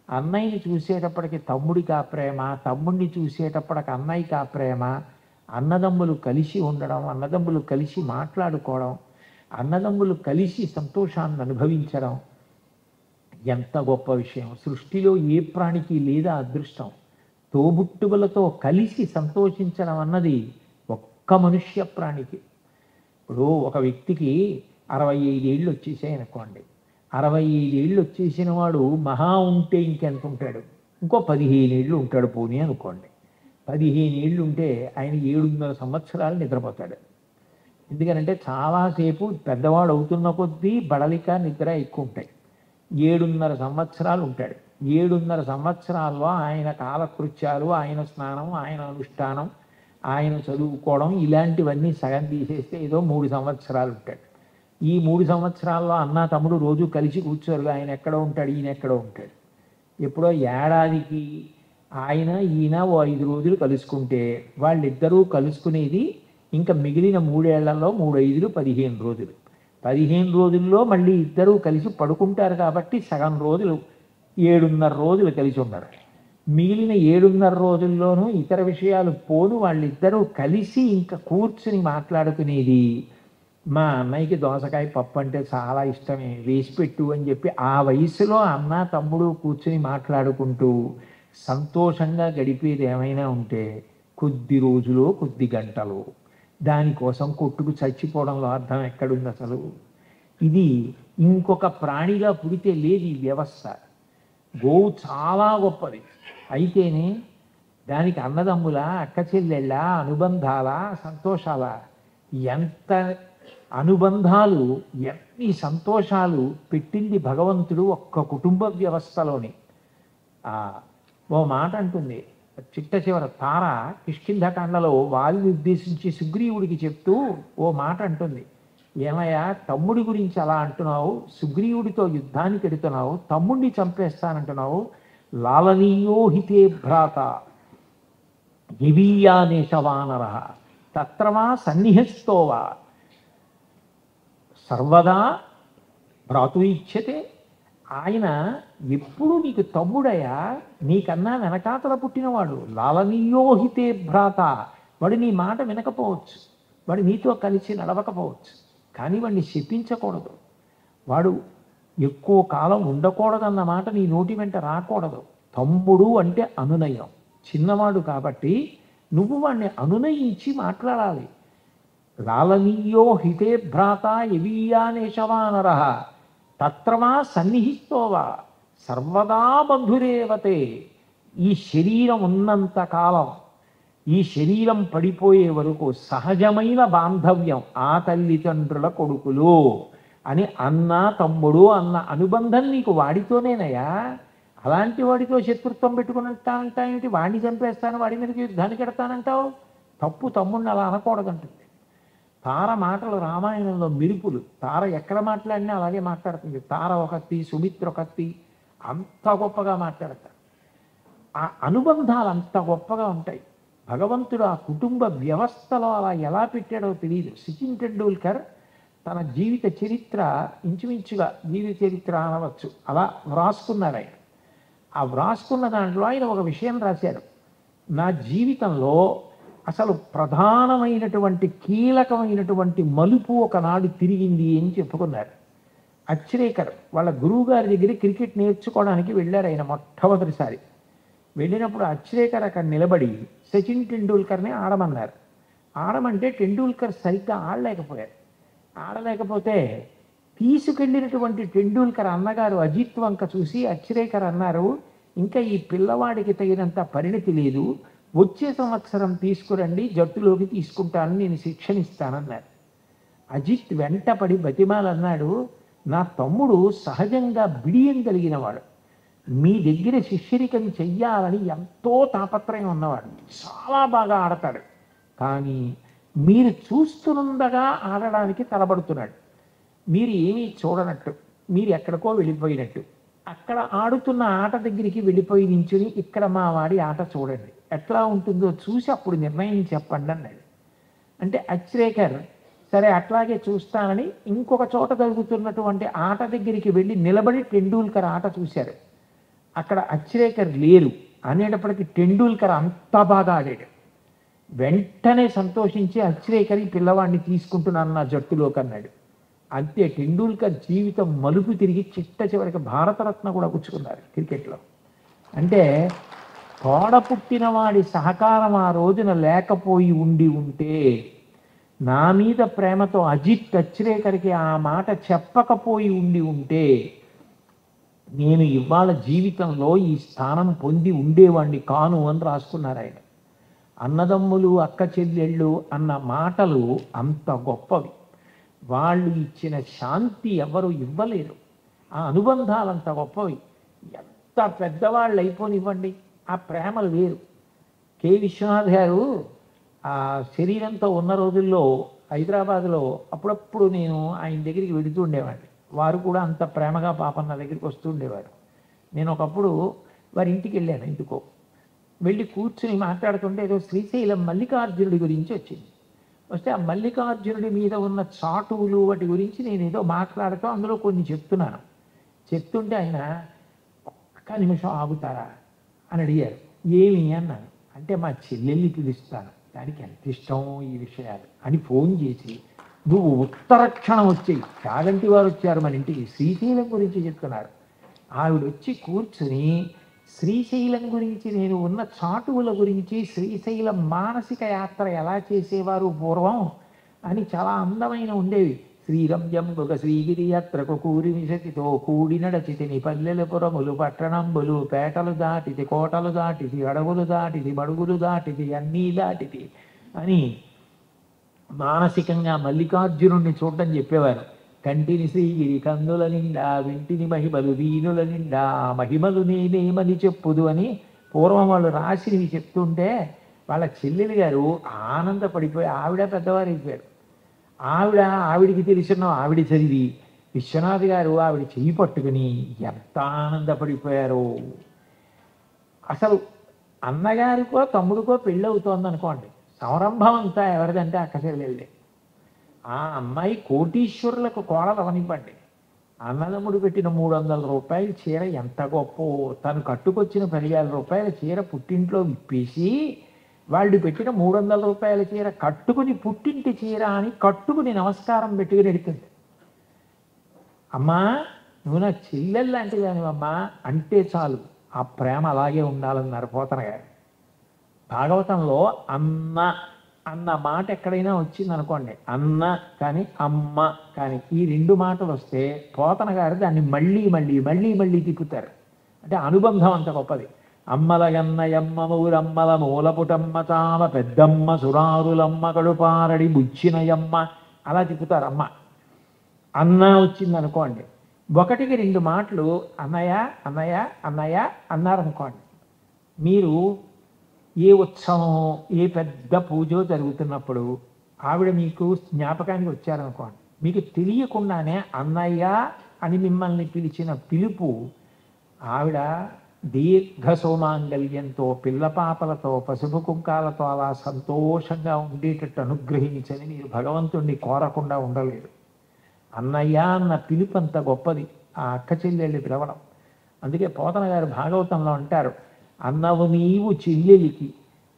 అన్నయ్యని చూసేటప్పటికి తమ్ముడికి ఆ ప్రేమ, తమ్ముడిని చూసేటప్పటికి అన్నయ్యకి ఆ ప్రేమ, అన్నదమ్ములు కలిసి ఉండడం, అన్నదమ్ములు కలిసి మాట్లాడుకోవడం, అన్నదమ్ములు కలిసి సంతోషాన్ని అనుభవించడం ఎంత గొప్ప విషయం. సృష్టిలో ఏ ప్రాణికి లేదా అదృష్టం. తోబుట్టువులతో కలిసి సంతోషించడం అన్నది ఒక్క మనుష్య ప్రాణికి. ఇప్పుడు ఒక వ్యక్తికి 65 ఏళ్ళు వచ్చేసాయి అనుకోండి. 65 ఏళ్ళు వచ్చేసిన వాడు మహా ఉంటే ఇంకెంత ఉంటాడు? ఇంకో 15 ఏళ్ళు ఉంటాడు పోనీ అనుకోండి. 15 ఏళ్ళు ఉంటే ఆయన 7.5 సంవత్సరాలు నిద్రపోతాడు. ఎందుకనంటే చాలాసేపు పెద్దవాడు అవుతున్న కొద్దీ బడలిక నిద్ర ఎక్కువ ఉంటాయి. 7.5 సంవత్సరాలు ఉంటాడు. 7.5 సంవత్సరాల్లో ఆయన కాలకృత్యాలు, ఆయన స్నానం, ఆయన అనుష్ఠానం, ఆయన చదువుకోవడం ఇలాంటివన్నీ సగం తీసేస్తే ఏదో 3 సంవత్సరాలు ఉంటాడు. ఈ 3 సంవత్సరాల్లో అన్న తమ్ముడు రోజు కలిసి కూర్చోరు. ఆయన ఎక్కడో ఉంటాడు, ఈయన ఎక్కడో ఉంటాడు. ఎప్పుడో ఏడాదికి ఆయన ఈయన ఓ 5 రోజులు కలుసుకుంటే వాళ్ళిద్దరూ కలుసుకునేది ఇంకా మిగిలిన 3 ఏళ్లలో 3 5లు 15 రోజులు. 15 రోజుల్లో మళ్ళీ ఇద్దరూ కలిసి పడుకుంటారు కాబట్టి సగం రోజులు 7.5 రోజులు కలిసి ఉన్నారు. మిగిలిన 7.5 రోజుల్లోనూ ఇతర విషయాలు పోను వాళ్ళిద్దరూ కలిసి ఇంకా కూర్చుని మాట్లాడుకునేది. మా అన్నయ్యకి దోసకాయ పప్పు అంటే చాలా ఇష్టమే, వేసి పెట్టు అని చెప్పి ఆ వయసులో అన్న తమ్ముడు కూర్చుని మాట్లాడుకుంటూ సంతోషంగా గడిపేది ఏమైనా ఉంటే కొద్ది రోజులు కొద్ది గంటలు. దానికోసం కొట్టుకు చచ్చిపోవడంలో అర్థం ఎక్కడుంది అసలు? ఇది ఇంకొక ప్రాణిగా పుడితే లేదు ఈ వ్యవస్థ. గోవు చాలా గొప్పది. అయితేనే దానికి అన్నదమ్ముల, అక్క చెల్లెళ్ళ, అనుబంధాల, సంతోషాల, ఎంత అనుబంధాలు, ఎన్ని సంతోషాలు పెట్టింది భగవంతుడు ఒక్క కుటుంబ వ్యవస్థలోని. ఓ మాట అంటుంది చిట్ట చివర తార కిష్కింధకాండలో వాలిని ఉద్దేశించి సుగ్రీవుడికి చెప్తూ ఓ మాట అంటుంది, ఏమయ్యా తమ్ముడి గురించి అలా అంటున్నావు, సుగ్రీవుడితో యుద్ధానికి ఎడుతున్నావు, తమ్ముడిని చంపేస్తానంటున్నావు, లాలనీయో హితే భ్రాత యవీయానేషవానర తత్రవా సన్నిహస్తోవా సర్వదా భ్రాతు ఇచ్ఛతే. ఆయన ఎప్పుడు నీకు తమ్ముడయ్యా, నీకన్నా వెనకాతల పుట్టినవాడు. లాలనీయోహితే భ్రాత, వాడు నీ మాట వినకపోవచ్చు, వాడు నీతో కలిసి నడవకపోవచ్చు, కానీ వాడిని శపించకూడదు. వాడు ఎక్కువ కాలం ఉండకూడదన్న మాట నీ నోటి వెంట రాకూడదు. తమ్ముడు అంటే అనునయం. చిన్నవాడు కాబట్టి నువ్వు వాడిని అనునయించి మాట్లాడాలి. లాలనీయో హితే భ్రాత యవీయానేషవానర తత్రవా సన్నిహిస్తోవా సర్వదా బంధురేవతే. ఈ శరీరం ఉన్నంత కాలం, ఈ శరీరం పడిపోయే వరకు సహజమైన బాంధవ్యం ఆ తల్లిదండ్రుల కొడుకులు అని అన్న తమ్ముడు అన్న అనుబంధం నీకు వాడితోనేనయ్యా. అలాంటి వాడితో శత్రుత్వం పెట్టుకుని వాడిని చంపేస్తాను, వాడి మీదకి యుద్ధానికి ఎడతానంటావు. తప్పు, తమ్ముడిని అలా అనకూడదంటుంది. తార మాటలు రామాయణంలో మెరుపులు. తార ఎక్కడ మాట్లాడినా అలాగే మాట్లాడుతుంది. తార ఒకటి, సుమిత్ర ఒకటి, అంత గొప్పగా మాట్లాడతారు. ఆ అనుబంధాలు అంత గొప్పగా ఉంటాయి. భగవంతుడు ఆ కుటుంబ వ్యవస్థలో అలా ఎలా పెట్టాడో తెలియదు. సచిన్ టెండూల్కర్ తన జీవిత చరిత్ర ఇంచుమించుగా జీవిత చరిత్ర అనవచ్చు అలా వ్రాసుకున్నారు ఆయన. ఆ వ్రాసుకున్న దాంట్లో ఆయన ఒక విషయం రాశారు, నా జీవితంలో అసలు ప్రధానమైనటువంటి కీలకమైనటువంటి మలుపు ఒకనాడు తిరిగింది అని చెప్పుకున్నారు. అచ్రేకర్ వాళ్ళ గురువు గారి దగ్గర క్రికెట్ నేర్చుకోవడానికి వెళ్ళారు ఆయన మొట్టమొదటిసారి. వెళ్ళినప్పుడు అచ్రేకర్ అక్కడ నిలబడి సచిన్ టెండూల్కర్ని ఆడమన్నారు. ఆడమంటే టెండూల్కర్ సరిగ్గా ఆడలేకపోయారు. ఆడలేకపోతే తీసుకెళ్ళినటువంటి టెండూల్కర్ అన్నగారు అజిత్ వంక చూసి అచ్రేకర్ అన్నారు, ఇంకా ఈ పిల్లవాడికి తగినంత పరిణతి లేదు, వచ్చే సంవత్సరం తీసుకురండి, జట్టులోకి తీసుకుంటాను, నేను శిక్షణ ఇస్తానన్నారు. అజిత్ వెంటపడి బతిమాలన్నాడు, నా తమ్ముడు సహజంగా బిడియం కలిగినవాడు, మీ దగ్గర శిష్యరికం చెయ్యాలని ఎంతో తాపత్రయం ఉన్నవాడు, చాలా బాగా ఆడతాడు, కానీ మీరు చూస్తున్నంతగా ఆడడానికి తలబడుతున్నాడు. మీరు ఏమీ చూడనట్టు, మీరు ఎక్కడికో వెళ్ళిపోయినట్టు, అక్కడ ఆడుతున్న ఆట దగ్గరికి వెళ్ళిపోయి నించుని ఇక్కడ మా వాడి ఆట చూడండి, ఎట్లా ఉంటుందో చూసి అప్పుడు నిర్ణయం చెప్పండి అన్నాడు. అంటే అచ్రేకర్ సరే అట్లాగే చూస్తానని ఇంకొక చోట జరుగుతున్నటువంటి ఆట దగ్గరికి వెళ్ళి నిలబడి టెండూల్కర్ ఆట చూశారు. అక్కడ అచ్రేకర్ లేరు అనేటప్పటికీ టెండూల్కర్ అంత బాగా ఆడాడు. వెంటనే సంతోషించి అచ్రేకర్ ఈ పిల్లవాడిని తీసుకుంటున్నాను నా జట్టులోకి అన్నాడు. అంతే, టెండూల్కర్ జీవితం మలుపు తిరిగి చిట్ట చివరికి భారతరత్న కూడా పుచ్చుకున్నారు క్రికెట్లో. అంటే తోడ పుట్టిన వాడి సహకారం ఆ రోజున లేకపోయి ఉంటే, నా మీద ప్రేమతో అజిత్ అచ్రేకర్కి ఆ మాట చెప్పకపోయి ఉంటే నేను ఇవాళ జీవితంలో ఈ స్థానం పొంది ఉండేవాణ్ణి కాను అని రాసుకున్నారు ఆయన. అన్నదమ్ములు అక్క చెల్లెళ్ళు అన్న మాటలు అంత గొప్పవి. వాళ్ళు ఇచ్చిన శాంతి ఎవరు ఇవ్వలేరు. ఆ అనుబంధాలు అంత గొప్పవి. ఎంత పెద్దవాళ్ళు అయిపోనివ్వండి, ఆ ప్రేమలు వేరు. కె విశ్వనాథ్ గారు ఆ శరీరంతో ఉన్న రోజుల్లో హైదరాబాద్లో అప్పుడప్పుడు నేను ఆయన దగ్గరికి వెళుతూ ఉండేవాడిని. వారు కూడా అంత ప్రేమగా పాపం నా దగ్గరికి వస్తూ ఉండేవారు. నేను ఒకప్పుడు వారి ఇంటికి వెళ్ళాను. ఎందుకో వెళ్ళి కూర్చుని మాట్లాడుతుంటే ఏదో శ్రీశైలం మల్లికార్జునుడి గురించి వచ్చింది. వస్తే ఆ మల్లికార్జునుడి మీద ఉన్న చాటువులు వాటి గురించి నేను ఏదో మాట్లాడుతూ అందులో కొన్ని చెప్తున్నాను. చెప్తుంటే ఆయన ఒక్క నిమిషం ఆగుతారా అని అడిగారు. ఏమి అన్నాను. అంటే మా చెల్లెల్ని పిలుస్తాను, దానికి ఎంత ఇష్టం ఈ విషయాలు అని ఫోన్ చేసి, నువ్వు ఉత్తరక్షణం వచ్చేయి, చాగంటి వారు వచ్చారు మన ఇంటికి, శ్రీశైలం గురించి చెప్తున్నారు. ఆవిడ వచ్చి కూర్చుని శ్రీశైలం గురించి, నేను ఉన్న చాటువుల గురించి, శ్రీశైలం మానసిక యాత్ర ఎలా చేసేవారు పూర్వం అని చాలా అందమైన ఉండేవి. శ్రీరంజం ఒక శ్రీగిరి యాత్రకు కూరి విశతితో కూడి నడచితిని పల్లెల పురములు పట్టణంబులు పేటలు దాటిది కోటలు దాటిది అడవులు దాటిది మడుగులు దాటిది అన్నీ దాటిది అని మానసికంగా మల్లికార్జునుడిని చూడటం చెప్పేవారు. కంటిని శ్రీగిరి కందుల నిండా వింటిని మహిమలు వీనుల నిండా మహిమలు నేనేమని చెప్పుదు అని పూర్వం వాళ్ళు రాసినవి చెప్తుంటే వాళ్ళ చెల్లెలు గారు ఆనందపడిపోయి, ఆవిడ పెద్దవారు అయిపోయారు. ఆవిడికి తెలిసిన ఆవిడ చదివి విశ్వనాథ్ గారు ఆవిడ చెయ్యి పట్టుకుని ఎంత ఆనందపడిపోయారో. అసలు అన్నగారికో తమ్ముడికో పెళ్ళి అవుతోంది అనుకోండి, సంరంభం అంతా ఎవరిదంటే అక్క చెల్లెళ్ళే. ఆ అమ్మాయి కోటీశ్వరులకు కోడలు అవనివ్వండి, అన్నదమ్ముడు పెట్టిన 300 రూపాయల చీర ఎంత గొప్ప. తను కట్టుకొచ్చిన 10,000 రూపాయల చీర పుట్టింట్లో విప్పేసి వాళ్ళు పెట్టిన 300 రూపాయల చీర కట్టుకుని, పుట్టింటి చీర అని కట్టుకుని నమస్కారం పెట్టుకుని ఎడుతుంది. అమ్మా నువ్వు నా చెల్లెలు లాంటి దానివమ్మా అంటే చాలు, ఆ ప్రేమ అలాగే ఉండాలన్నారు పోతన గారు. భాగవతంలో అన్న మాట ఎక్కడైనా వచ్చింది అనుకోండి, అన్న కానీ అమ్మ కానీ ఈ 2 మాటలు వస్తే పోతన గారు దాన్ని మళ్ళీ మళ్ళీ మళ్ళీ మళ్ళీ తిప్పుతారు. అంటే అనుబంధం అంత గొప్పది. అమ్మలగన్నయమ్మ ఊరమ్మల మూలపుటమ్మ తామ పెద్దమ్మ సురారులమ్మ కడుపారడి బుచ్చినయమ్మ అలా తిప్పుతారు. అమ్మ అన్న వచ్చింది అనుకోండి, 1కి 2 మాటలు అన్నయ్య అన్నయ్య అన్నయ్య అన్నారనుకోండి, మీరు ఏ ఉత్సవం ఏ పెద్ద పూజో జరుగుతున్నప్పుడు ఆవిడ మీకు జ్ఞాపకానికి వచ్చారనుకోండి, మీకు తెలియకుండానే అన్నయ్య అని మిమ్మల్ని పిలిచిన పిలుపు ఆవిడ దీర్ఘ సోమాంగల్యంతో పిల్లపాపలతో పసుపు కుంకాలతో అలా సంతోషంగా ఉండేటట్టు అనుగ్రహించని మీరు భగవంతుణ్ణి కోరకుండా ఉండలేరు. అన్నయ్య అన్న పిలుపు అంత గొప్పది, ఆ అక్క చెల్లెళ్ళి పిలవడం. అందుకే పోతన గారు భాగవతంలో అంటారు, అన్నవు నీవు చెల్లెలికి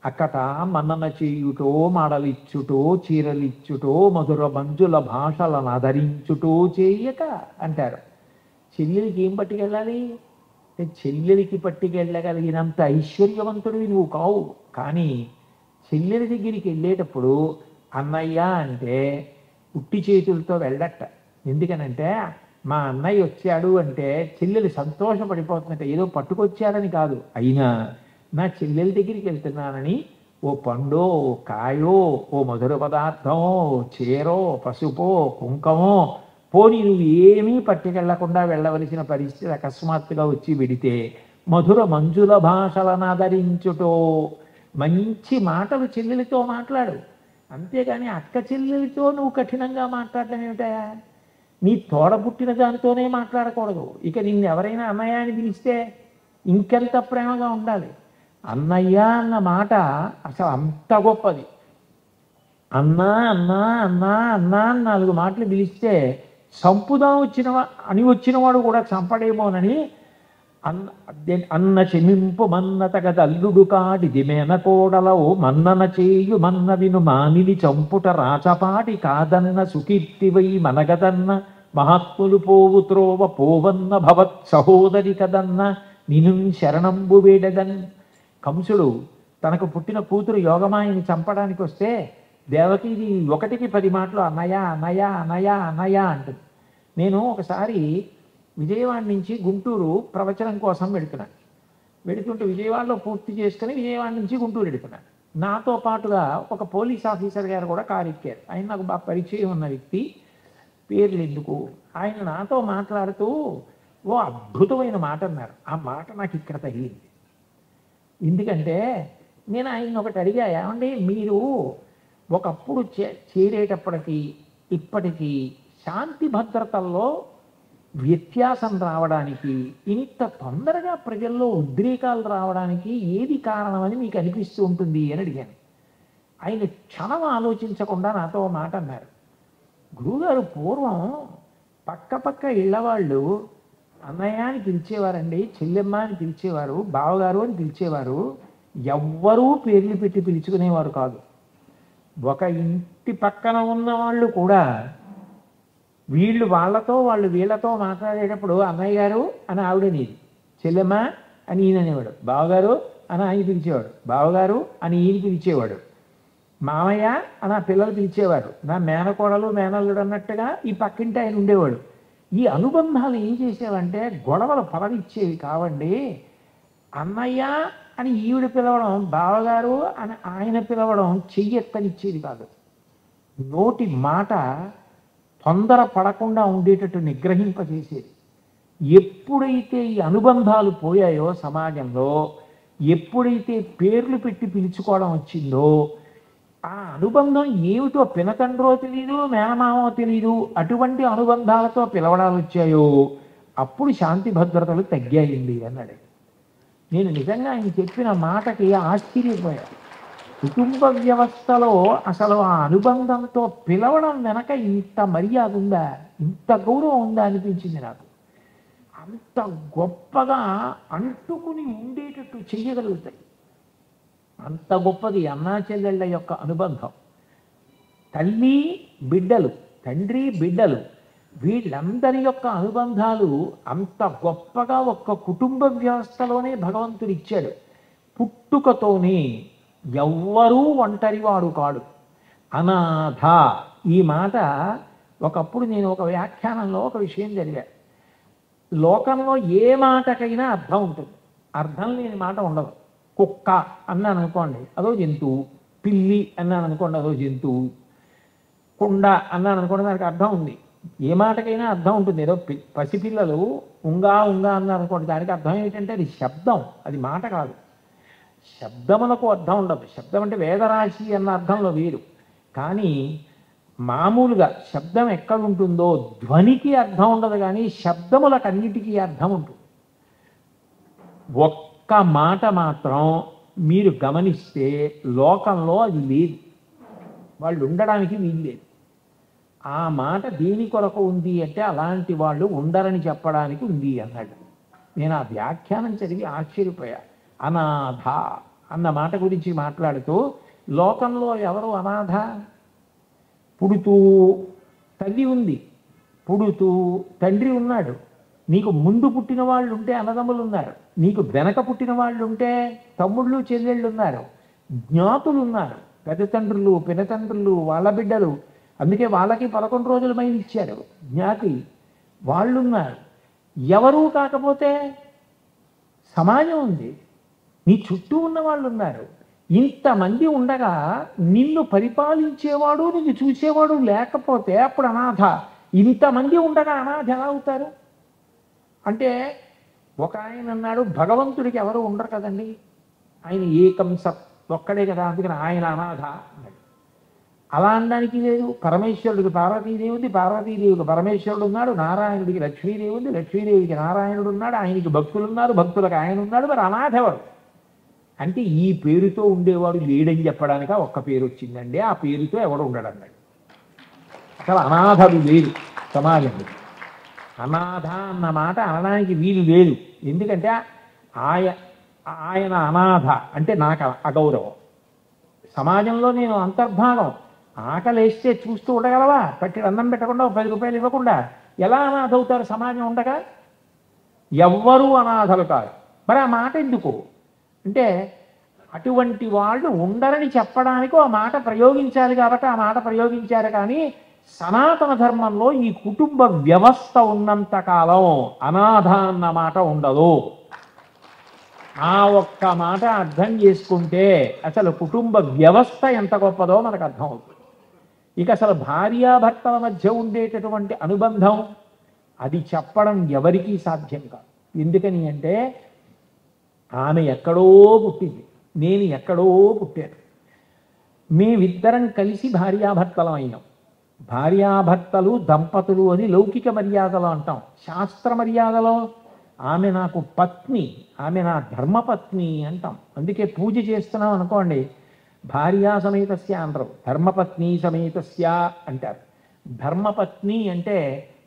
అక్కట మన్నన చేయుటో మాడలిచ్చుటో చీరలిచ్చుటో మధుర మంజుల భాషలను ఆదరించుటో చేయక అంటారు. చెల్లెలికి ఏం పట్టుకెళ్ళాలి? చెల్లెలికి పట్టుకెళ్ళగలిగినంత ఐశ్వర్యవంతుడివి నువ్వు కావు. కానీ చెల్లెలి దగ్గరికి వెళ్ళేటప్పుడు అన్నయ్య అంటే ఉట్టి చేతులతో వెళ్ళట. ఎందుకనంటే మా అన్నయ్య వచ్చాడు అంటే చెల్లెలు సంతోషపడిపోతుందంటే ఏదో పట్టుకొచ్చారని కాదు, అయినా నా చెల్లెల దగ్గరికి వెళ్తున్నానని ఓ పండో ఓ కాయో ఓ మధుర పదార్థమో చీరో పసుపో కుంకమో పోనీ నువ్వు ఏమీ పట్టుకెళ్లకుండా వెళ్ళవలసిన పరిస్థితి అకస్మాత్తుగా వచ్చి విడితే మధుర మంజుల భాషలను ఆదరించుటో, మంచి మాటలు చెల్లెలితో మాట్లాడు. అంతేగాని అక్క చెల్లెలితో నువ్వు కఠినంగా మాట్లాడటం ఏమిటా? నీ తోడ పుట్టిన దానితోనే మాట్లాడకూడదు. ఇక నిన్ను ఎవరైనా అన్నయ్య అని పిలిస్తే ఇంకెంత ప్రేమగా ఉండాలి. అన్నయ్య అన్న మాట అసలు అంత గొప్పది. అన్నా అన్నా అన్నా అన్నా 4 మాటలు పిలిస్తే సంపుదాం వచ్చినవాడు కూడా చంపడేమోనని అన్న చెమింపు మన్నతగద అల్లుడు కాడిది మేనకోడలవు మన్నన చేయు మన్న విను మానిని చంపుట రాచపాటి కాదన్న సుకీర్తివై మనగదన్న మహాత్ములు పోవు త్రోవ పోవన్న భవత్ సహోదరి కదన్న నిను శరణంబు వేడగన్. కంసుడు తనకు పుట్టిన కూతురు యోగమాయని చంపడానికి వస్తే దేవకీది 1కి 10 మాటలు అన్నయ్య అన్నయ్య అన్నయ్య అన్నయ్య అంటుంది. నేను ఒకసారి విజయవాడ నుంచి గుంటూరు ప్రవచనం కోసం వెళుతున్నాను. వెళుతుంటే విజయవాడలో పూర్తి చేసుకుని విజయవాడ నుంచి గుంటూరు వెళుతున్నాను. నాతో పాటుగా ఒక పోలీస్ ఆఫీసర్ గారు కూడా కారు ఎక్కారు. ఆయన నాకు బాగా పరిచయం ఉన్న వ్యక్తి, పేర్లు ఎందుకు. ఆయన నాతో మాట్లాడుతూ ఓ అద్భుతమైన మాట అన్నారు. ఆ మాట నాకు ఇక్కడ తగిలింది. ఎందుకంటే నేను ఆయన ఒకటి అడిగా, ఏమండి మీరు ఒకప్పుడు చేరేటప్పటికి ఇప్పటికీ శాంతి భద్రతల్లో వ్యత్యాసం రావడానికి, ఇంత తొందరగా ప్రజల్లో ఉద్రేకాలు రావడానికి ఏది కారణమని మీకు అనిపిస్తూ ఉంటుంది అని అడిగాను. ఆయన క్షణం ఆలోచించకుండా నాతో మాట అన్నారు. గురువుగారు, పూర్వం పక్క ఇళ్ళవాళ్ళు అన్నయ్య అని పిలిచేవారండి, చెల్లెమ్మ అని పిలిచేవారు, బావగారు అని పిలిచేవారు. ఎవ్వరూ పేర్లు పెట్టి పిలుచుకునేవారు కాదు. ఒక ఇంటి పక్కన ఉన్న వాళ్ళు కూడా వీళ్ళు వాళ్ళతో వాళ్ళు వీళ్ళతో మాట్లాడేటప్పుడు అన్నయ్య గారు అని ఆవిడనేది, చెల్లెమ్మ అని ఈయన అనేవాడు, బావగారు అని ఆయన పిలిచేవాడు, బావగారు అని ఈయన పిలిచేవాడు, మామయ్య అని ఆ పిల్లలు పిలిచేవారు, నా మేనకోడలు మేనల్లుడు అన్నట్టుగా ఈ పక్కింటి ఆయన ఉండేవాడు. ఈ అనుబంధాలు ఏం చేసేవంటే గొడవలు పరవిచ్చేవి కావండి. అన్నయ్య అని ఈవిడ పిలవడం, బావగారు అని ఆయన పిలవడం చెయ్యెత్తనిచ్చేది కాదు. నోటి మాట తొందర పడకుండా ఉండేటట్టు నిగ్రహింపజేసేది. ఎప్పుడైతే ఈ అనుబంధాలు పోయాయో సమాజంలో, ఎప్పుడైతే పేర్లు పెట్టి పిలుచుకోవడం వచ్చిందో, ఆ అనుబంధం ఏమిటో పినతండ్రో తెలీదు, మేనమామో తెలీదు, అటువంటి అనుబంధాలతో పిలవడాలు వచ్చాయో అప్పుడు శాంతి భద్రతలు తగ్గాయండి అన్నాడు. నేను నిజంగా ఆయన చెప్పిన మాటకి ఆశ్చర్యపోయాను. కుటుంబ వ్యవస్థలో అసలు ఆ అనుబంధంతో పిలవడం వెనక ఇంత మర్యాద ఉందా, ఇంత గౌరవం ఉందా అనిపించింది నాకు. అంత గొప్పగా అంటుకుని ఉండేటట్టు చెయ్యగలుగుతాయి. అంత గొప్పది అన్నా చెల్లెళ్ళ యొక్క అనుబంధం. తల్లి బిడ్డలు, తండ్రి బిడ్డలు, వీళ్ళందరి యొక్క అనుబంధాలు అంత గొప్పగా ఒక్క కుటుంబ వ్యవస్థలోనే భగవంతుడు ఇచ్చాడు. పుట్టుకతోనే ఎవ్వరూ ఒంటరివాడు కాడు, అనాథ. ఈ మాట ఒకప్పుడు నేను ఒక వ్యాఖ్యానంలో ఒక విషయం చదివా. లోకంలో ఏ మాటకైనా అర్థం ఉంటుంది, అర్థం లేని మాట ఉండదు. కుక్క అన్నాను అనుకోండి, అదో జంతువు. పిల్లి అన్నాను అనుకోండి, అదో జంతువు. కుండ అన్నాను అనుకోండి, దానికి అర్థం ఉంది. ఏ మాటకైనా అర్థం ఉంటుంది. ఏదో పసిపిల్లలు ఉంగా అన్నారు అనుకోండి, దానికి అర్థం ఏంటంటే అది శబ్దం, అది మాట కాదు. శబ్దములకు అర్థం ఉండదు. శబ్దం అంటే వేదరాశి అన్న అర్థంలో వేరు. కానీ మామూలుగా శబ్దం ఎక్కడ ఉంటుందో ధ్వనికి అర్థం ఉండదు, కానీ శబ్దములకన్నిటికీ అర్థం ఉంటుంది. ఒక్క మాట మాత్రం మీరు గమనిస్తే లోకంలో అది లేదు, వాళ్ళు ఉండడానికి వీలు లేదు. ఆ మాట దేని కొరకు ఉంది అంటే అలాంటి వాళ్ళు ఉండరని చెప్పడానికి ఉంది అన్నాడు. నేను ఆ వ్యాఖ్యానం చదివి ఆశ్చర్యపోయా. అనాథ అన్న మాట గురించి మాట్లాడుతూ, లోకంలో ఎవరు అనాథ? పుడుతూ తల్లి ఉంది, పుడుతూ తండ్రి ఉన్నాడు, నీకు ముందు పుట్టిన వాళ్ళు ఉంటే అన్నదమ్ములు ఉన్నారు, నీకు వెనక పుట్టిన వాళ్ళు ఉంటే తమ్ముళ్ళు చెల్లెళ్ళు ఉన్నారు, జ్ఞాతులు ఉన్నారు, పెద్ద తండ్రులు పినతండ్రులు వాళ్ళ బిడ్డలు, అందుకే వాళ్ళకి 11 రోజుల మైలు ఇచ్చారు, జ్ఞాతి వాళ్ళున్నారు. ఎవరూ కాకపోతే సమాజం ఉంది, నీ చుట్టూ ఉన్న వాళ్ళు ఉన్నారు. ఇంతమంది ఉండగా నిన్ను పరిపాలించేవాడు నిన్ను చూసేవాడు లేకపోతే అప్పుడు అనాథ. ఇంతమంది ఉండగా అనాథ ఎలా అవుతారు అంటే, ఒక ఆయన అన్నాడు, భగవంతుడికి ఎవరు ఉండరు కదండి, ఆయన ఏకం సత్ ఒక్కడే కదా, అందుకని ఆయన అనాథ అన్నాడు. అలా అనడానికి లేదు. పరమేశ్వరుడికి పార్వతీదేవి ఉంది, పార్వతీదేవికి పరమేశ్వరుడు ఉన్నాడు, నారాయణుడికి లక్ష్మీదేవి ఉంది, లక్ష్మీదేవికి నారాయణుడు ఉన్నాడు, ఆయనకి భక్తులు ఉన్నారు, భక్తులకు ఆయన ఉన్నాడు. మరి అనాథ ఎవరు అంటే, ఈ పేరుతో ఉండేవాడు లేడని చెప్పడానిక ఒక్క పేరు వచ్చిందండి, ఆ పేరుతో ఎవడు ఉండడు అన్నాడు. అసలు అనాథలు లేరు సమాజంలో. అనాథ అన్న మాట అనడానికి వీలు లేదు. ఎందుకంటే ఆయన అనాథ అంటే నాకు అగౌరవం. సమాజంలో నేను అంతర్భాగం. ఆకలేస్తే చూస్తూ ఉండగలవా? పట్టి అన్నం పెట్టకుండా 10 రూపాయలు ఇవ్వకుండా ఎలా అనాథ అవుతారు సమాజం ఉండగా? ఎవ్వరూ అనాథలు కాదు. మరి ఆ మాట ఎందుకు అంటే, అటువంటి వాళ్ళు ఉండరని చెప్పడానికి ఆ మాట ప్రయోగించాలి కాబట్టి ఆ మాట ప్రయోగించారు. కానీ సనాతన ధర్మంలో ఈ కుటుంబ వ్యవస్థ ఉన్నంత కాలం అనాథ అన్న మాట ఉండదు. ఆ ఒక్క మాట అర్థం చేసుకుంటే అసలు కుటుంబ వ్యవస్థ ఎంత గొప్పదో మనకు అర్థం అవుతుంది. ఇక అసలు భార్యాభర్తల మధ్య ఉండేటటువంటి అనుబంధం అది చెప్పడం ఎవరికీ సాధ్యం కాదు. ఎందుకని అంటే ఆమె ఎక్కడో పుట్టింది, నేను ఎక్కడో పుట్టాను. మేమిద్దరం కలిసి భార్యాభర్తలం అయినాం. భార్యాభర్తలు దంపతులు అని లౌకిక మర్యాదలో అంటాం. శాస్త్ర మర్యాదలో ఆమె నాకు పత్ని, ఆమె నా ధర్మపత్ని అంటాం. అందుకే పూజ చేస్తున్నాం అనుకోండి, భార్యా సమేతస్య అనరు, ధర్మపత్ని సమేతస్య అంటారు. ధర్మపత్ని అంటే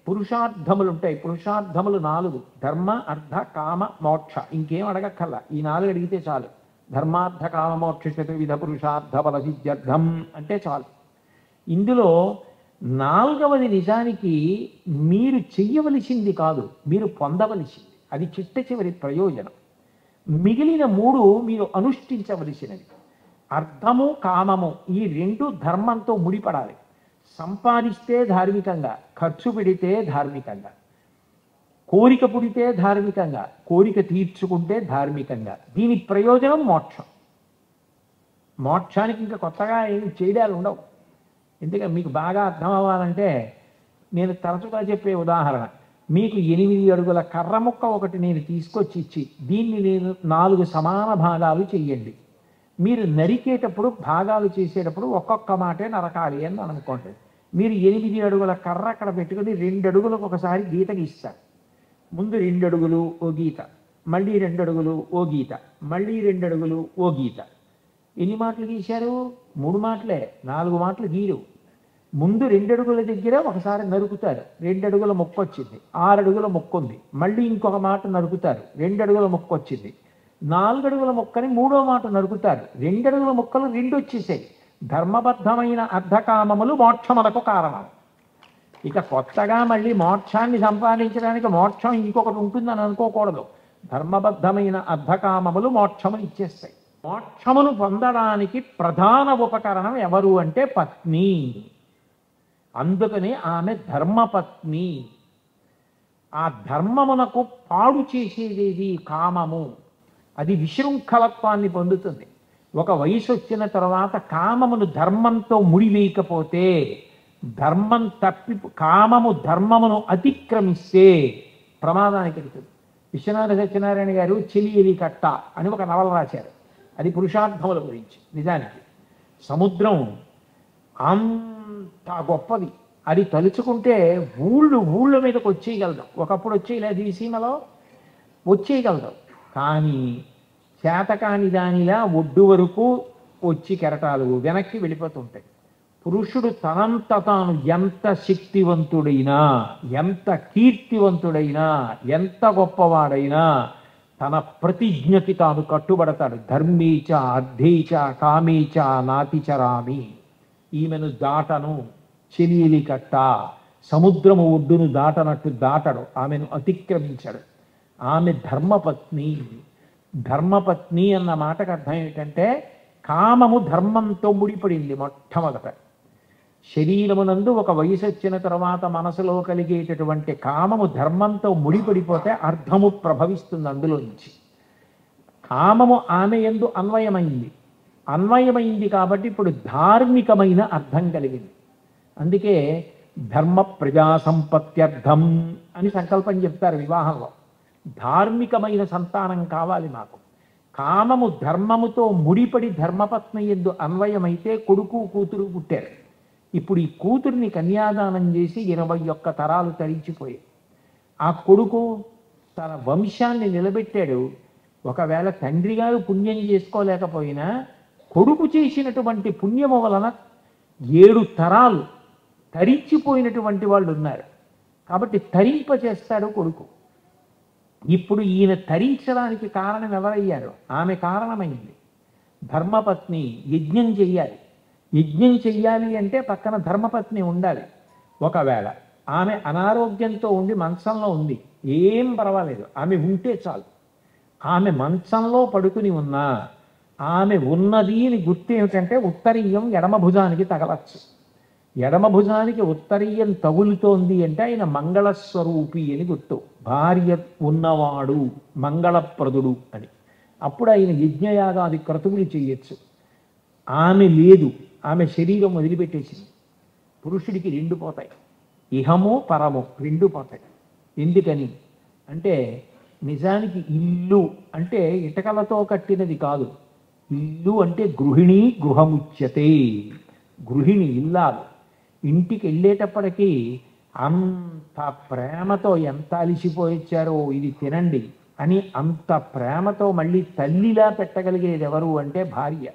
పురుషార్థములు ఉంటాయి. పురుషార్థములు 4: ధర్మ, అర్థ, కామ, మోక్ష. ఇంకేం అడగక్కర్లా, ఈ 4 అడిగితే చాలు. ధర్మార్థ కామ మోక్ష చతుర్విధ పురుషార్థ బల సిద్ధ్యర్థం అంటే చాలు. ఇందులో 4వది నిజానికి మీరు చెయ్యవలసింది కాదు, మీరు పొందవలసింది. అది చిట్ట చివరి ప్రయోజనం. మిగిలిన 3 మీరు అనుష్ఠించవలసినవి. అర్థము, కామము ఈ 2 ధర్మంతో ముడిపడాలి. సంపాదిస్తే ధార్మికంగా, ఖర్చు పెడితే ధార్మికంగా, కోరిక పుడితే ధార్మికంగా, కోరిక తీర్చుకుంటే ధార్మికంగా. దీని ప్రయోజనం మోక్షం. మోక్షానికి ఇంకా కొత్తగా ఏమి చేయడాలు ఉండవు. ఎందుకంటే మీకు బాగా అర్థం అవ్వాలంటే నేను తరచుగా చెప్పే ఉదాహరణ, మీకు 8 అడుగుల కర్ర ముక్క ఒకటి నేను తీసుకొచ్చి ఇచ్చి దీన్ని నేను 4 సమాన భాగాలు చెయ్యండి. మీరు నరికేటప్పుడు భాగాలు చేసేటప్పుడు ఒక్కొక్క మాటే నరకాలి అని అనుకోండి. మీరు 8 అడుగుల కర్ర అక్కడ పెట్టుకుని 2 అడుగులకు ఒకసారి గీత గీస్తారు. ముందు 2 అడుగులు ఓ గీత, మళ్ళీ 2 అడుగులు ఓ గీత, మళ్ళీ 2 అడుగులు ఓ గీత. ఎన్ని మాటలు గీశారు? 3 మాటలే, 4 మాటలు గీరు. ముందు 2 అడుగుల దగ్గర ఒకసారి నరుకుతారు, 2 అడుగుల మొక్క వచ్చింది, 6 అడుగుల మొక్క ఉంది. మళ్ళీ ఇంకొక మాట నరుకుతారు, 2 అడుగుల మొక్క వచ్చింది. 4 అడుగుల మొక్కని 3వ మాట నరుకుతారు, 2 అడుగుల మొక్కలు 2 వచ్చేసాయి. ధర్మబద్ధమైన అర్ధకామములు మోక్షములకు కారణం. ఇక కొత్తగా మళ్ళీ మోక్షాన్ని సంపాదించడానికి మోక్షం ఇంకొకటి ఉంటుందని అనుకోకూడదు. ధర్మబద్ధమైన అర్ధకామములు మోక్షమును ఇచ్చేస్తాయి. మోక్షమును పొందడానికి ప్రధాన ఉపకరణం ఎవరు అంటే పత్ని. అందుకని ఆమె ధర్మపత్ని. ఆ ధర్మమునకు పాడు చేసేది కామము. అది విశృంఖలత్వాన్ని పొందుతుంది. ఒక వయసు వచ్చిన తర్వాత కామమును ధర్మంతో ముడివేయకపోతే, కామము ధర్మమును అతిక్రమిస్తే ప్రమాదానికి వెళ్తుంది. విశ్వనాథ సత్యనారాయణ గారు చెలియలి కట్ట అని ఒక నవల రాశారు. అది పురుషార్థముల గురించి. నిజానికి సముద్రం అంత గొప్పది. అది తలుచుకుంటే ఊళ్ళ మీదకి వచ్చేయగలదు. ఒకప్పుడు వచ్చేయలేదు, ఈ సీమలో వచ్చేయగలదు. కానీ చేతకాని దానిలా ఒడ్డు వరకు వచ్చి కెరటాలు వెనక్కి వెళ్ళిపోతుంటాయి. పురుషుడు తనంత తాను ఎంత శక్తివంతుడైనా, ఎంత కీర్తివంతుడైనా, ఎంత గొప్పవాడైనా తన ప్రతిజ్ఞకి తాను కట్టుబడతాడు. ధర్మీచ అర్థేచ కామేచ నాతిచరామి. ఈమెను దాటను, చెలియలి కట్ట, సముద్రము ఒడ్డును దాటనట్టు దాటడు, ఆమెను అతిక్రమించడు. ఆమె ధర్మపత్ని. ధర్మపత్ని అన్న మాటకు అర్థం ఏమిటంటే కామము ధర్మంతో ముడిపడింది. మొట్టమొదట శరీరమునందు ఒక వయసు వచ్చిన తర్వాత మనసులో కలిగేటటువంటి కామము ధర్మంతో ముడిపడిపోతే అర్థము ప్రభవిస్తుంది అందులో నుంచి. కామము ఆమె యందు అన్వయమైంది కాబట్టి ఇప్పుడు ధార్మికమైన అర్థం కలిగింది. అందుకే ధర్మ ప్రజా సంపత్త్యర్థం అని సంకల్పం చెప్తారు వివాహంలో. ధార్మికమైన సంతానం కావాలి మాకు. కామము ధర్మముతో ముడిపడి ధర్మపత్ని యందు అన్వయమైతే కొడుకు కూతురు పుట్టారు. ఇప్పుడు ఈ కూతుర్ని కన్యాదానం చేసి 21 తరాలు తరించిపోయాయి. ఆ కొడుకు తన వంశాన్ని నిలబెట్టాడు. ఒకవేళ తండ్రి గారు పుణ్యం చేసుకోలేకపోయినా కొడుకు చేసినటువంటి పుణ్యము వలన 7 తరాలు తరించిపోయినటువంటి వాళ్ళు ఉన్నారు. కాబట్టి తరింపచేస్తాడు కొడుకు. ఇప్పుడు ఈయన తరించడానికి కారణం ఎవరయ్యారు? ఆమె కారణమైంది. ధర్మపత్ని యజ్ఞం చెయ్యాలి. యజ్ఞం చెయ్యాలి అంటే పక్కన ధర్మపత్ని ఉండాలి. ఒకవేళ ఆమె అనారోగ్యంతో ఉండి మంచంలో ఉంది, ఏం పర్వాలేదు, ఆమె ఉంటే చాలు. ఆమె మంచంలో పడుకుని ఉన్నా ఆమె ఉన్నది అని గుర్తు ఏమిటంటే ఉత్తరీయం ఎడమ భుజానికి తగలచ్చు. ఎడమ భుజానికి ఉత్తరీయం తగులుతోంది అంటే ఆయన మంగళస్వరూపి అని గుర్తు. భార్య ఉన్నవాడు మంగళప్రదుడు అని. అప్పుడు ఆయన యజ్ఞయాగాది క్రతువులు చేయొచ్చు. ఆమె లేదు, ఆమె శరీరం వదిలిపెట్టేసింది. పురుషుడికి రెండు పోతాయి, ఇహము పరము రెండు పోతాయి. ఎందుకని అంటే నిజానికి ఇల్లు అంటే ఇటకలతో కట్టినది కాదు. ఇల్లు అంటే గృహిణి గృహముచ్యతే. గృహిణి ఇల్లాలు. ఇంటికి వెళ్ళేటప్పటికీ అంత ప్రేమతో ఎంత అలిసిపోయిచ్చారో ఇది తినండి అని అంత ప్రేమతో మళ్ళీ తల్లిలా పెట్టగలిగేది ఎవరు అంటే భార్య.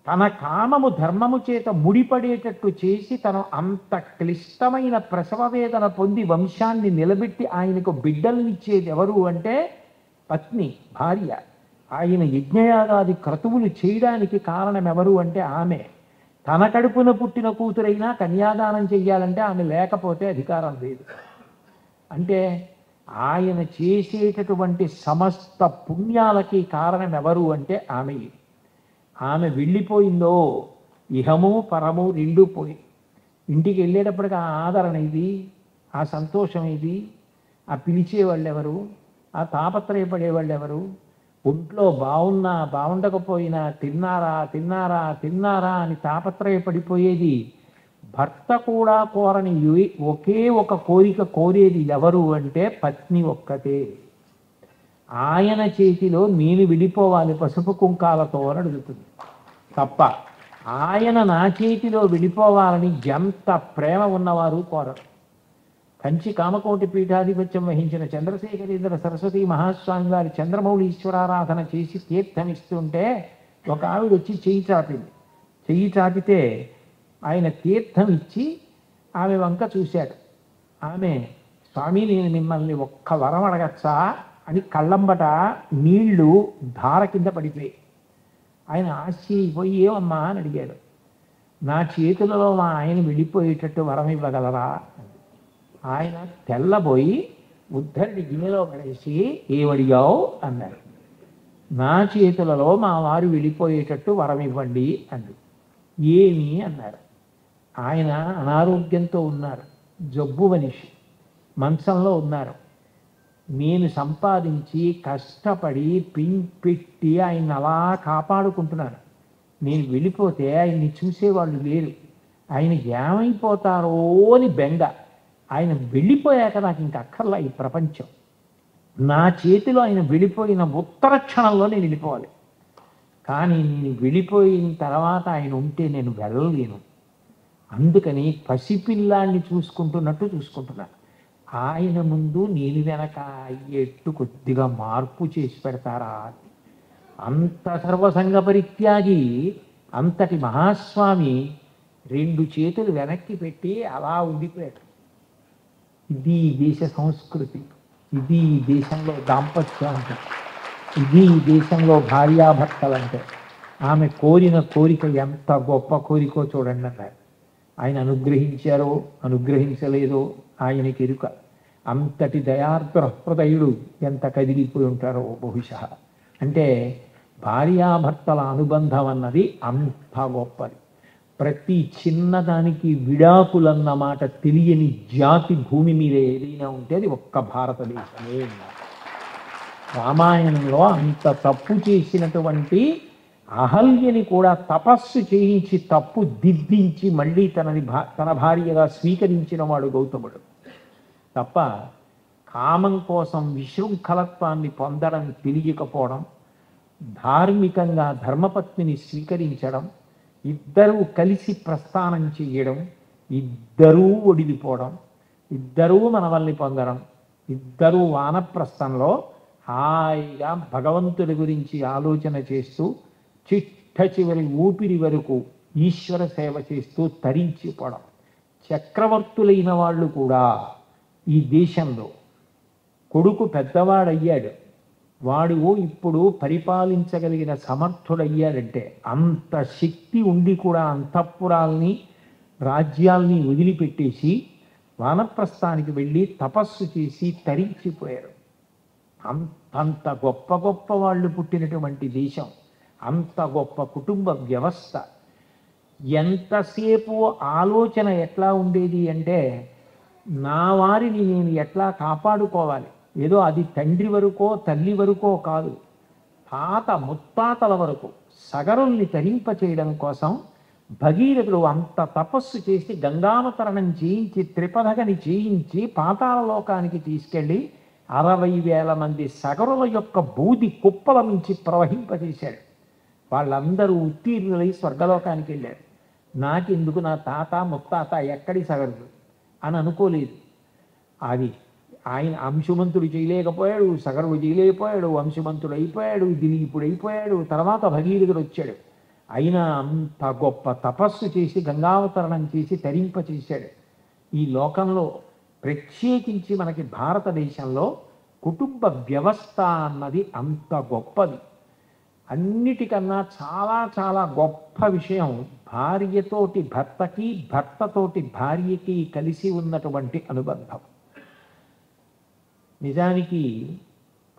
తన కామము ధర్మము చేత ముడిపడేటట్టు చేసి తను అంత క్లిష్టమైన ప్రసవ వేదన పొంది వంశాన్ని నిలబెట్టి ఆయనకు బిడ్డలనిచ్చేది ఎవరు అంటే పత్ని, భార్య. ఆయన యజ్ఞయాగాది క్రతువులు చేయడానికి కారణం ఎవరు అంటే ఆమె. తన కడుపున పుట్టిన కూతురైనా కన్యాదానం చెయ్యాలంటే ఆమె లేకపోతే అధికారం లేదు. అంటే ఆయన చేసేటటువంటి సమస్త పుణ్యాలకి కారణం ఎవరు అంటే ఆమె. ఆమె వెళ్ళిపోయిందో ఇహము పరము రెండూ పోయి. ఇంటికి వెళ్ళేటప్పటికి ఆ ఆదరణ ఇది, ఆ సంతోషం ఇది, ఆ పిలిచేవాళ్ళు ఎవరు, ఆ తాపత్రయపడేవాళ్ళు ఎవరు, ఒంట్లో బాగున్నా బాగుండకపోయినా తిన్నారా తిన్నారా తిన్నారా అని తాపత్రయపడిపోయేది భర్త కూడా కోరని ఒకే ఒక కోరిక కోరేది ఎవరు అంటే పత్ని ఒక్కతే. ఆయన చేతిలో నేను వెళ్ళిపోవాలి పసుపు కుంకాలతో అని అడుగుతుంది తప్ప ఆయన నా చేతిలో వెళ్ళిపోవాలని ఎంత ప్రేమ ఉన్నవారు కోరరు. కంచి కామకోటి పీఠాధిపత్యం వహించిన చంద్రశేఖరేంద్ర సరస్వతి మహాస్వామి వారి చంద్రమౌళి ఈశ్వరారాధన చేసి తీర్థమిస్తుంటే ఒక ఆవిడ వచ్చి చెయ్యి చాపింది. చెయ్యి చాపితే ఆయన తీర్థం ఇచ్చి ఆమె వంక చూశాడు. ఆమె స్వామి నేను మిమ్మల్ని ఒక్క వరం అడగచ్చా అని కళ్ళంబట నీళ్లు ధార కింద పడిపోయి ఆయన ఆశ్చర్యపోయి ఏమమ్మా అని అడిగాడు. నా చేతులలో మా ఆయన వెళ్ళిపోయేటట్టు వరం ఇవ్వగలరా? ఆయన తెల్లబోయి ఉద్ధరిని గిన్నెలో పడేసి ఏమడిగావు అన్నాడు. నా చేతులలో మా వారు వెళ్ళిపోయేటట్టు వరం ఇవ్వండి అంది. ఏమి అన్నాడు. ఆయన అనారోగ్యంతో ఉన్నారు, జబ్బు మనిషి, మంచంలో ఉన్నారు. నేను సంపాదించి కష్టపడి పెట్టి ఆయన అలా కాపాడుకుంటున్నాను. నేను వెళ్ళిపోతే ఆయన్ని చూసేవాళ్ళు లేరు, ఆయన ఏమైపోతారో అని బెంగ. ఆయన వెళ్ళిపోయాక నాకు ఇంక అక్కర్లా ఈ ప్రపంచం. నా చేతిలో ఆయన వెళ్ళిపోయిన ఉత్తర క్షణంలో నేను వెళ్ళిపోవాలి. కానీ నేను వెళ్ళిపోయిన తర్వాత ఆయన ఉంటే నేను వెళ్ళలేను. అందుకని పసిపిల్లాన్ని చూసుకుంటున్నట్టు చూసుకుంటున్నాను. ఆయన ముందు నేను వెనక అయ్యేట్టు కొద్దిగా మార్పు చేసి పెడతారా? అంత సర్వసంగ పరిత్యాగి అంతటి మహాస్వామి రెండు చేతులు వెనక్కి పెట్టి అలా ఉండిపోయాడు. ఇది దేశ సంస్కృతి, ఇది దేశంలో దాంపత్యం అంటే, ఇది దేశంలో భార్యాభర్తలంటే. ఆమె కోరిన కోరిక ఎంత గొప్ప కోరికో చూడండి అన్నారు. ఆయన అనుగ్రహించారో అనుగ్రహించలేదో ఆయనకి ఎరుక. అంతటి దయార్ద్ర హృదయుడు ఎంత కదిలిపోయి ఉంటారో బహుశా. అంటే భార్యాభర్తల అనుబంధం అన్నది అంత గొప్పది. ప్రతి చిన్నదానికి విడాకులన్న మాట తెలియని జాతి భూమి మీద ఏదైనా ఉంటే అది ఒక్క భారతదేశమే. రామాయణంలో అంత తప్పు చేసినటువంటి అహల్యని కూడా తపస్సు చేయించి తప్పు దిద్దించి మళ్ళీ తన భార్యగా స్వీకరించిన వాడు గౌతముడు తప్ప కామం కోసం విశృంఖలత్వాన్ని పొందడం తెలియకపోవడం, ధార్మికంగా ధర్మపత్నిని స్వీకరించడం, ఇద్దరూ కలిసి ప్రస్థానం చేయడం, ఇద్దరూ ఒడిలిపోవడం, ఇద్దరూ మనవల్ని పొందడం, ఇద్దరూ వానప్రస్థంలో హాయిగా భగవంతుడి గురించి ఆలోచన చేస్తూ చిట్ట చివరి ఊపిరి వరకు ఈశ్వర సేవ చేస్తూ తరించిపోవడం. చక్రవర్తులైన వాళ్ళు కూడా ఈ దేశంలో కొడుకు పెద్దవాడయ్యాడు, వాడు ఇప్పుడు పరిపాలించగలిగిన సమర్థుడయ్యాడంటే అంత శక్తి ఉండి కూడా అంతఃపురాల్ని రాజ్యాల్ని వదిలిపెట్టేసి వానప్రస్థానికి వెళ్ళి తపస్సు చేసి తరించిపోయారు. అంత గొప్ప గొప్ప వాళ్ళు పుట్టినటువంటి దేశం, అంత గొప్ప కుటుంబ వ్యవస్థ. ఎంతసేపు ఆలోచన ఎట్లా ఉండేది అంటే, నా వారిని నేను ఎట్లా కాపాడుకోవాలి. ఏదో అది తండ్రి వరకో తల్లి వరకో కాదు, తాత ముత్తాతల వరకు సగరుల్ని తరింప చేయడం కోసం భగీరథుడు అంత తపస్సు చేసి గంగావతరణం చేయించి త్రిపథగని చేయించి పాతాళ లోకానికి తీసుకెళ్ళి 60,000 మంది సగరుల యొక్క బూది కుప్పల నుంచి ప్రవహింపజేశాడు. వాళ్ళందరూ ఉత్తీర్ణులై స్వర్గలోకానికి వెళ్ళారు. నాకెందుకు నా తాత ముత్తాత ఎక్కడి సగరులు అని అనుకోలేదు. అది ఆయన అంశుమంతుడు చేయలేకపోయాడు, సగరుడు చేయలేకపోయాడు, అంశుమంతుడు అయిపోయాడు, దిలీపుడు అయిపోయాడు. తర్వాత భగీరథుడు వచ్చాడు. అయినా అంత గొప్ప తపస్సు చేసి గంగావతరణం చేసి తరింప చేశాడు. ఈ లోకంలో ప్రత్యేకించి మనకి భారతదేశంలో కుటుంబ వ్యవస్థ అన్నది అంత గొప్పది. అన్నిటికన్నా చాలా చాలా గొప్ప విషయం భార్యతోటి భర్తకి, భర్తతోటి భార్యకి కలిసి ఉన్నటువంటి అనుబంధం. నిజానికి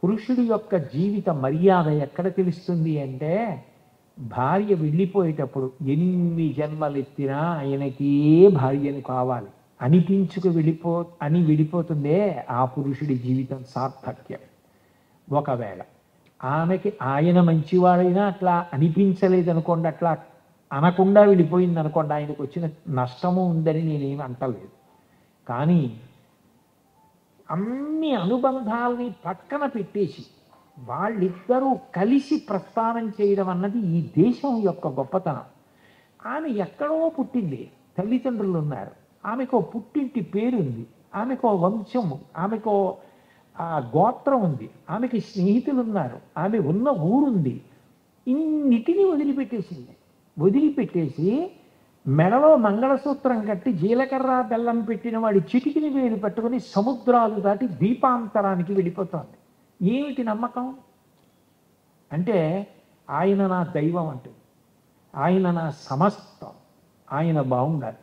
పురుషుడి యొక్క జీవిత మర్యాద ఎక్కడ తెలుస్తుంది అంటే, భార్య వెళ్ళిపోయేటప్పుడు ఎన్ని జన్మలెత్తినా ఆయనకే భార్యను కావాలి అనిపించుకు వెళ్ళిపోతుందే ఆ పురుషుడి జీవితం సార్థక్యం. ఒకవేళ ఆమెకి ఆయన మంచివాడైనా అట్లా అనిపించలేదనుకోండి, అట్లా అనకుండా వెళ్ళిపోయింది అనుకోండి, ఆయనకు వచ్చిన నష్టము ఉందని నేనేమి అంటలేదు. కానీ అన్ని అనుబంధాలని పక్కన పెట్టేసి వాళ్ళిద్దరూ కలిసి ప్రస్థానం చేయడం అన్నది ఈ దేశం యొక్క గొప్పతనం. ఆమె ఎక్కడో పుట్టింది, తల్లిదండ్రులు ఉన్నారు, ఆమెకో పుట్టింటి పేరుంది, ఆమెకో వంశము, ఆమెకో గోత్రం ఉంది, ఆమెకి స్నేహితులు ఉన్నారు, ఆమె ఉన్న ఊరుంది. ఇన్నిటినీ వదిలిపెట్టేసి మెడలో మంగళసూత్రం కట్టి జీలకర్ర బెల్లం పెట్టిన వాడి చిటికిని వేలు పెట్టుకుని సముద్రాలు దాటి దీపాంతరానికి వెళ్ళిపోతోంది. ఏమిటి నమ్మకం అంటే, ఆయన నా దైవం అంటుంది, ఆయన నా సమస్తం, ఆయన బాగుండాలి.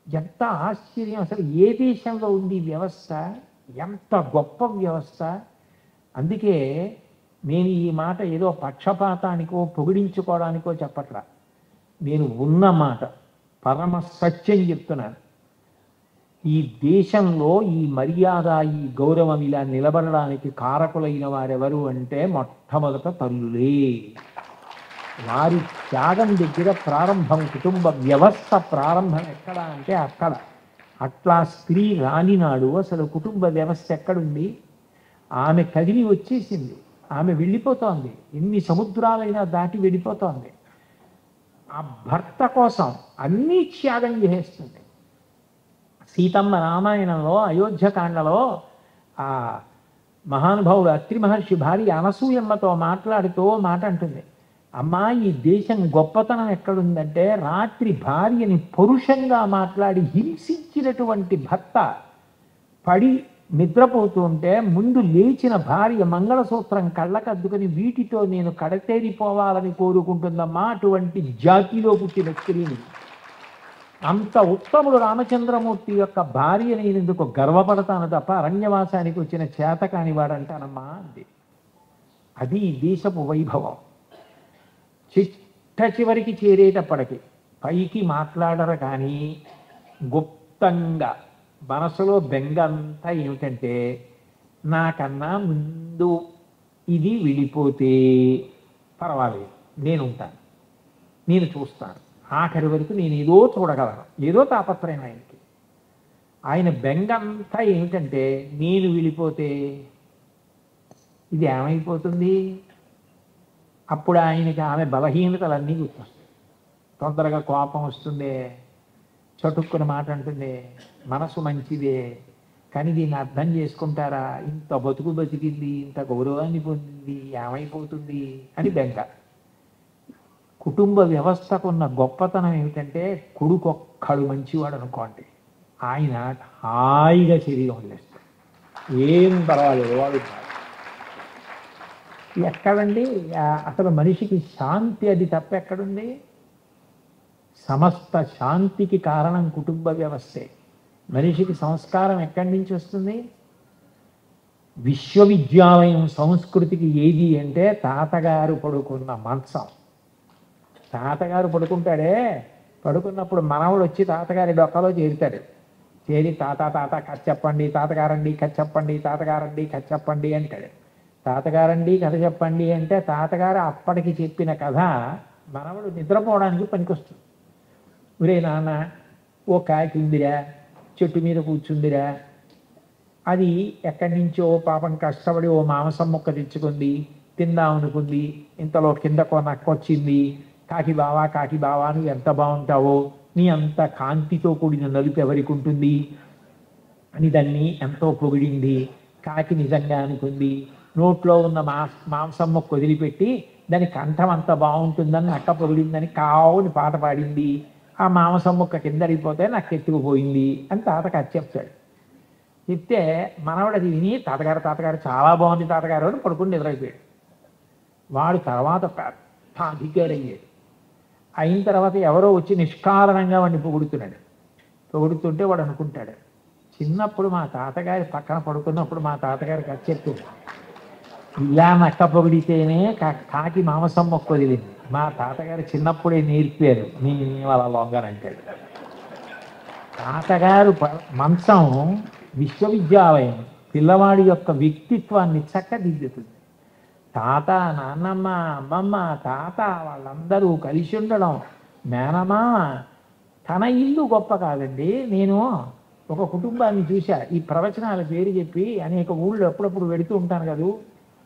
ఎంత ఆశ్చర్యం! అసలు ఏ దేశంలో ఉంది వ్యవస్థ? ఎంత గొప్ప వ్యవస్థ! అందుకే నేను ఈ మాట ఏదో పక్షపాతానికో పొగిడించుకోవడానికో చెప్పట్లా, నేను ఉన్న మాట పరమ సత్యం చెప్తున్నాను. ఈ దేశంలో ఈ మర్యాద, ఈ గౌరవం ఇలా నిలబడడానికి కారకులైన వారెవరు అంటే మొట్టమొదట తల్లులే. వారి త్యాగం దగ్గర ప్రారంభం కుటుంబ వ్యవస్థ ప్రారంభం. ఎక్కడ అంటే అక్కడ. అట్లా స్త్రీ రానినాడు అసలు కుటుంబ వ్యవస్థ ఎక్కడుంది? ఆమె కదిలి వచ్చేసింది, ఆమె వెళ్ళిపోతోంది, ఎన్ని సముద్రాలైనా దాటి వెళ్ళిపోతోంది. ఆ భర్త కోసం అన్నీ త్యాగం చేసేస్తుంది. సీతమ్మ రామాయణంలో అయోధ్యకాండలో ఆ మహానుభావుడు అత్రి మహర్షి భార్య అనసూయమ్మతో మాట్లాడుతూ మాట అంటుంది, అమ్మా ఈ దేశం గొప్పతనం ఎక్కడుందంటే, రాత్రి భార్యని పరుషంగా మాట్లాడి హింసించినటువంటి భర్త పడి నిద్రపోతూ ఉంటే ముందు లేచిన భార్య మంగళసూత్రం కళ్ళకద్దుకొని వీటితో నేను కడతేరిపోవాలని కోరుకుంటుందమ్మా. అటువంటి జాతిలో పుట్టిన స్త్రీని, అంత ఉత్తముడు రామచంద్రమూర్తి యొక్క భార్య నేనెందుకు గర్వపడతాను తప్ప అరణ్యవాసానికి వచ్చిన చేతకాని వాడంటానమ్మా అంది. అది దేశపు వైభవం. చిట్ట చివరికి చేరేటప్పటికి పైకి మాట్లాడరు కానీ గుప్తంగా మనసులో బెంగంతా ఏమిటంటే, నాకన్నా ముందు ఇది విడిపోతే పర్వాలేదు, నేను ఉంటాను, నేను చూస్తాను, ఆఖరి వరకు నేను ఏదో చూడగలను, ఏదో తాపత్రయం ఆయనకి. ఆయన బెంగంతా ఏమిటంటే, నేను వెళ్ళిపోతే ఇది ఏమైపోతుంది? అప్పుడు ఆయనకి ఆమె బలహీనతలన్నీ గుర్తొస్తాయి. తొందరగా కోపం వస్తుంది, చటుక్కున మాట అంటుంది, మనసు మంచిదే కానీ దీన్ని అర్థం చేసుకుంటారా, ఇంత బతుకు బతికింది, ఇంత గౌరవాన్ని పొందింది, ఏమైపోతుంది అని బెంగ. కుటుంబ వ్యవస్థకున్న గొప్పతనం ఏమిటంటే, కొడుకొక్కడు మంచివాడు అనుకోండి, ఆయన హాయిగా శరీరం వదిలేస్తాడు, ఏం పర్వాలేదు వాడు. ఎక్కడండి అసలు మనిషికి శాంతి? అది తప్ప ఎక్కడుంది? సమస్త శాంతికి కారణం కుటుంబ వ్యవస్థే. మనిషికి సంస్కారం ఎక్కడి నుంచి వస్తుంది? విశ్వవిద్యాలయం సంస్కృతికి ఏది అంటే తాతగారు పడుకున్న మంచం, తాతగారు పడుకుంటాడే, పడుకున్నప్పుడు మనవడు వచ్చి తాతగారి డొక్కలో చేరుతాడు. చేరి తాత తాత కథ చెప్పండి, తాతగారండి కథ చెప్పండి, తాతగారండి కథ చెప్పండి అంటాడు. తాతగారండి కథ చెప్పండి అంటే తాతగారు అప్పటికి చెప్పిన కథ మనవడు నిద్రపోవడానికి పనికొస్తుంది. ఒరే నాన్న, ఓ కాకి ఉందిరా, చెట్టు మీద కూర్చుందిరా, అది ఎక్కడి నుంచో పాపం కష్టపడి ఓ మాంసం ముక్క తెచ్చుకుంది, తిందామనుకుంది, ఇంతలో కిందకో నక్కొచ్చింది. కాకి బావా నువ్వు ఎంత బాగుంటావో, నీ అంత కాంతితో కూడిన నలుపు ఎవరికి ఉంటుంది అని దాన్ని ఎంతో పొగిడింది. కాకి నిజంగా అనుకుంది, నోట్లో ఉన్న మాంసం ముక్క వదిలిపెట్టి దాని కంఠం అంత బాగుంటుందని నక్క పొగిడిందని కావుని పాట పాడింది. ఆ మాంసం ముక్క కింద అడిగిపోతే నాకు ఎత్తుకుపోయింది అని తాతకు అది చెప్తాడు. చెప్తే మనవడు అది విని తాతగారు చాలా బాగుంది తాతగారు అని పడుకుని నిద్రైపోయాడు. వాడు తర్వాత పెద్ద అధికారయ్యాడు. అయిన తర్వాత ఎవరో వచ్చి నిష్కారణంగా వాడిని పొగుడుతున్నాడు. పొగుడుతుంటే వాడు అనుకుంటాడు, చిన్నప్పుడు మా తాతగారి పక్కన పడుకున్నప్పుడు మా తాతగారికి అది చెప్తుంది, ఇలా నక్క పొగిడితేనే కాకి మాంసం మొక్క వదిలింది, మా తాతగారు చిన్నప్పుడే నేర్పారు, నీ వాళ్ళ లొంగనంటాడు. తాతగారు మంచం విశ్వవిద్యాలయం, పిల్లవాడి యొక్క వ్యక్తిత్వాన్ని చక్కదిద్దుతుంది. తాత, నాన్నమ్మ, అమ్మమ్మ, తాత వాళ్ళందరూ కలిసి ఉండడం, మేనమామ, తన ఇల్లు గొప్ప కాదండి. నేను ఒక కుటుంబాన్ని చూశా, ఈ ప్రవచనాల పేరు చెప్పి అనేక ఊళ్ళు ఎప్పుడప్పుడు వెడుతూ ఉంటాను కదా,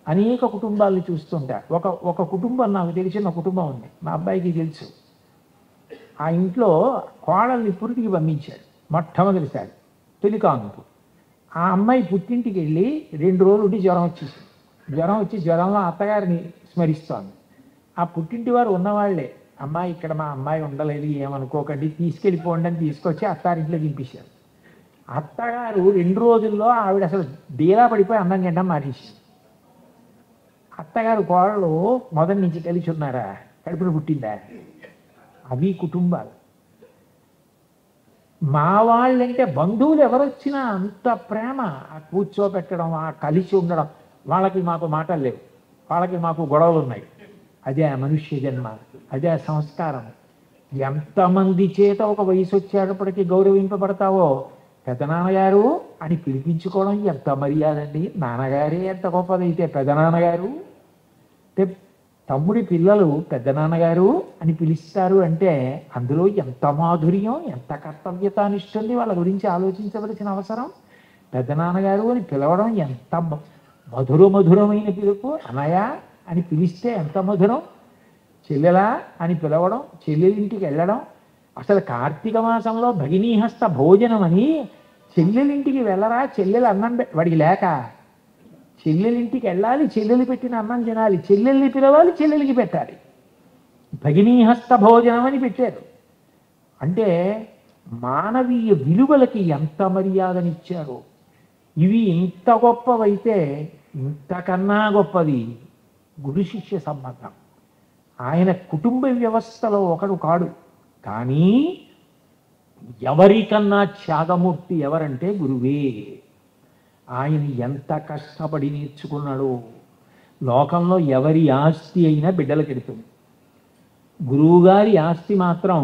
అనేక కుటుంబాలను చూస్తుంటా. ఒక కుటుంబం నాకు తెలిసిన కుటుంబం ఉంది, మా అబ్బాయికి తెలుసు. ఆ ఇంట్లో కోడల్ని పురిటికి పంపించాడు మొట్టమొదటిసారి, తొలికాంపు. ఆ అమ్మాయి పుట్టింటికి వెళ్ళి 2 రోజులు ఉండి జ్వరం వచ్చి జ్వరంలో అత్తగారిని స్మరిస్తోంది. ఆ పుట్టింటి వారు ఉన్నవాళ్లే, అమ్మాయి ఇక్కడ మా అమ్మాయి ఉండలేదు ఏమనుకోకండి, తీసుకెళ్ళిపోండి అని తీసుకొచ్చి అత్తారింట్లో దింపేశారు. అత్తగారు 2 రోజుల్లో ఆవిడ అసలు డీలా పడిపోయి అన్నం తినడం మానేసింది. అత్తగారు కోడలు మొదటి నుంచి కలిసి ఉన్నారా, కడుపున పుట్టిందా? అవి కుటుంబాలు. మా వాళ్ళంటే బంధువులు ఎవరొచ్చినా అంత ప్రేమ, ఆ కూర్చోబెట్టడం, ఆ కలిసి ఉండడం. వాళ్ళకి మాకు మాటలు లేవు, వాళ్ళకి మాకు గొడవలు ఉన్నాయి. అదే మనుష్య జన్మ, అదే సంస్కారం. ఎంతమంది చేత ఒక వయసు వచ్చేటప్పటికీ గౌరవింపబడతావో, పెదనాన్నగారు అని పిలిపించుకోవడం ఎంత మర్యాద అండి. నాన్నగారే ఎంత గొప్పదైతే పెదనాన్నగారు, తమ్ముడి పిల్లలు పెద్దనాన్నగారు అని పిలుస్తారు అంటే అందులో ఎంత మాధుర్యం, ఎంత కర్తవ్యత అనిస్తుంది. వాళ్ళ గురించి ఆలోచించవలసిన అవసరం. పెద్దనాన్నగారు అని పిలవడం ఎంత మధురమైన పిలుపు. అనయ అని పిలిస్తే ఎంత మధురం. చెల్లెలా అని పిలవడం, చెల్లెలింటికి వెళ్ళడం. అసలు కార్తీక మాసంలో భగినీహస్త భోజనం అని చెల్లెలింటికి వెళ్ళరా, చెల్లెలు అన్నం వాడికి లేక చెల్లెలింటికి వెళ్ళాలి, చెల్లెలు పెట్టిన అన్నం తినాలి, చెల్లెల్ని పిలవాలి, చెల్లెలికి పెట్టాలి. భగినీహస్త భోజనం అని పెట్టారు. అంటే మానవీయ విలువలకి ఎంత మర్యాదనిచ్చారో. ఇవి ఇంత గొప్పవైతే ఇంతకన్నా గొప్పది గురు శిష్య సంబంధం. ఆయన కుటుంబ వ్యవస్థలో ఒకడు కాడు, కానీ ఎవరికన్నా త్యాగమూర్తి ఎవరంటే గురువే. ఆయన ఎంత కష్టపడి నేర్చుకున్నాడో. లోకంలో ఎవరి ఆస్తి అయినా బిడ్డలకు ఎడుతుంది. గురువుగారి ఆస్తి మాత్రం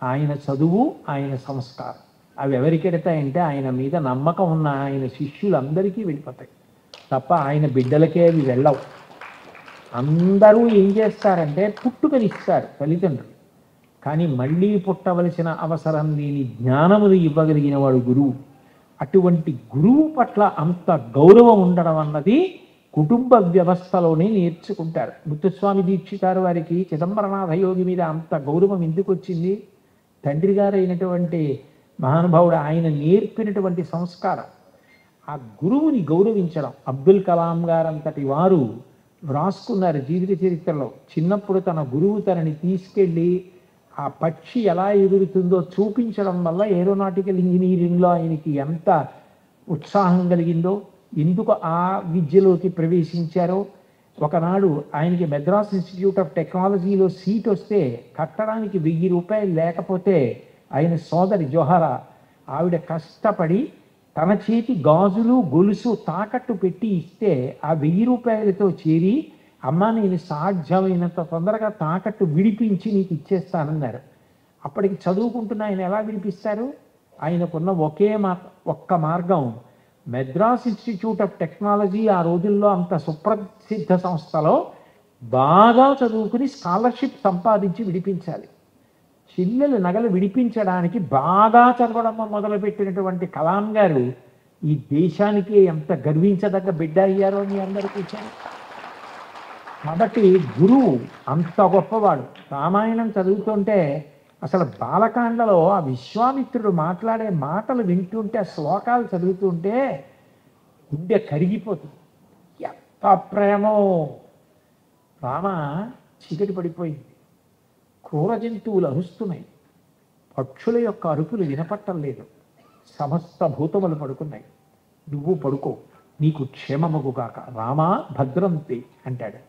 ఆయన చదువు, ఆయన సంస్కారం. అవి ఎవరికి ఎడతాయంటే ఆయన మీద నమ్మకం ఉన్న ఆయన శిష్యులందరికీ వెళ్ళిపోతాయి తప్ప ఆయన బిడ్డలకే అవి వెళ్ళవు. అందరూ ఏం చేస్తారంటే పుట్టుకనిస్తారు తల్లిదండ్రులు, కానీ మళ్ళీ పుట్టవలసిన అవసరం లేని జ్ఞానములు ఇవ్వగలిగిన వాడు గురువు. అటువంటి గురువు పట్ల అంత గౌరవం ఉండడం అన్నది కుటుంబ వ్యవస్థలోనే నేర్చుకుంటారు. ముత్తుస్వామి దీక్షితారు వారికి చిదంబరనాథ యోగి మీద అంత గౌరవం ఎందుకు వచ్చింది? తండ్రి గారు అయినటువంటి మహానుభావుడు ఆయన నేర్పినటువంటి సంస్కారం, ఆ గురువుని గౌరవించడం. అబ్దుల్ కలాం గారంతటి వారు వ్రాసుకున్నారు జీవిత చరిత్రలో. చిన్నప్పుడు తన గురువు తనని తీసుకెళ్ళి ఆ పక్షి ఎలా ఎగురుతుందో చూపించడం వల్ల ఏరోనాటికల్ ఇంజనీరింగ్లో ఆయనకి ఎంత ఉత్సాహం కలిగిందో, ఎందుకు ఆ విద్యలోకి ప్రవేశించారో. ఒకనాడు ఆయనకి మెడ్రాస్ ఇన్స్టిట్యూట్ ఆఫ్ టెక్నాలజీలో సీట్ వస్తే కట్టడానికి 1000 రూపాయలు లేకపోతే ఆయన సోదరి జోహరా ఆవిడ కష్టపడి తన చేతి గాజులు గొలుసు తాకట్టు పెట్టి ఇస్తే ఆ 1000 రూపాయలతో చేరి అమ్మ నేను సాధ్యమైనంత తొందరగా తాకట్టు విడిపించి నీకు ఇచ్చేస్తానన్నారు. అప్పటికి చదువుకుంటున్న ఆయన ఎలా విడిపిస్తారు? ఆయనకున్న ఒక్క మార్గం, మెడ్రాస్ ఇన్స్టిట్యూట్ ఆఫ్ టెక్నాలజీ ఆ రోజుల్లో అంత సుప్రసిద్ధ సంస్థలో బాగా చదువుకుని స్కాలర్షిప్ సంపాదించి విడిపించాలి. చిల్లెలు నగలు విడిపించడానికి బాగా చదవడం మొదలుపెట్టినటువంటి కలాం గారు ఈ దేశానికి ఎంత గర్వించదగ్గ బిడ్డ అయ్యారో మీ అందరూ కూర్చొని. కాబట్టి గురువు అంత గొప్పవాడు. రామాయణం చదువుతుంటే అసలు బాలకాండలో ఆ విశ్వామిత్రుడు మాట్లాడే మాటలు వింటుంటే, ఆ శ్లోకాలు చదువుతుంటే గుండె కరిగిపోతుంది. ఎంత ప్రేమో! రామ చీకటి పడిపోయింది, క్రూర జంతువులు అరుస్తున్నాయి, పక్షుల యొక్క అరుపులు వినపట్టం లేదు, సమస్త భూతములు పడుకున్నాయి, నువ్వు పడుకో, నీకు క్షేమముగుగాక, రామా భద్రంతి అంటాడు.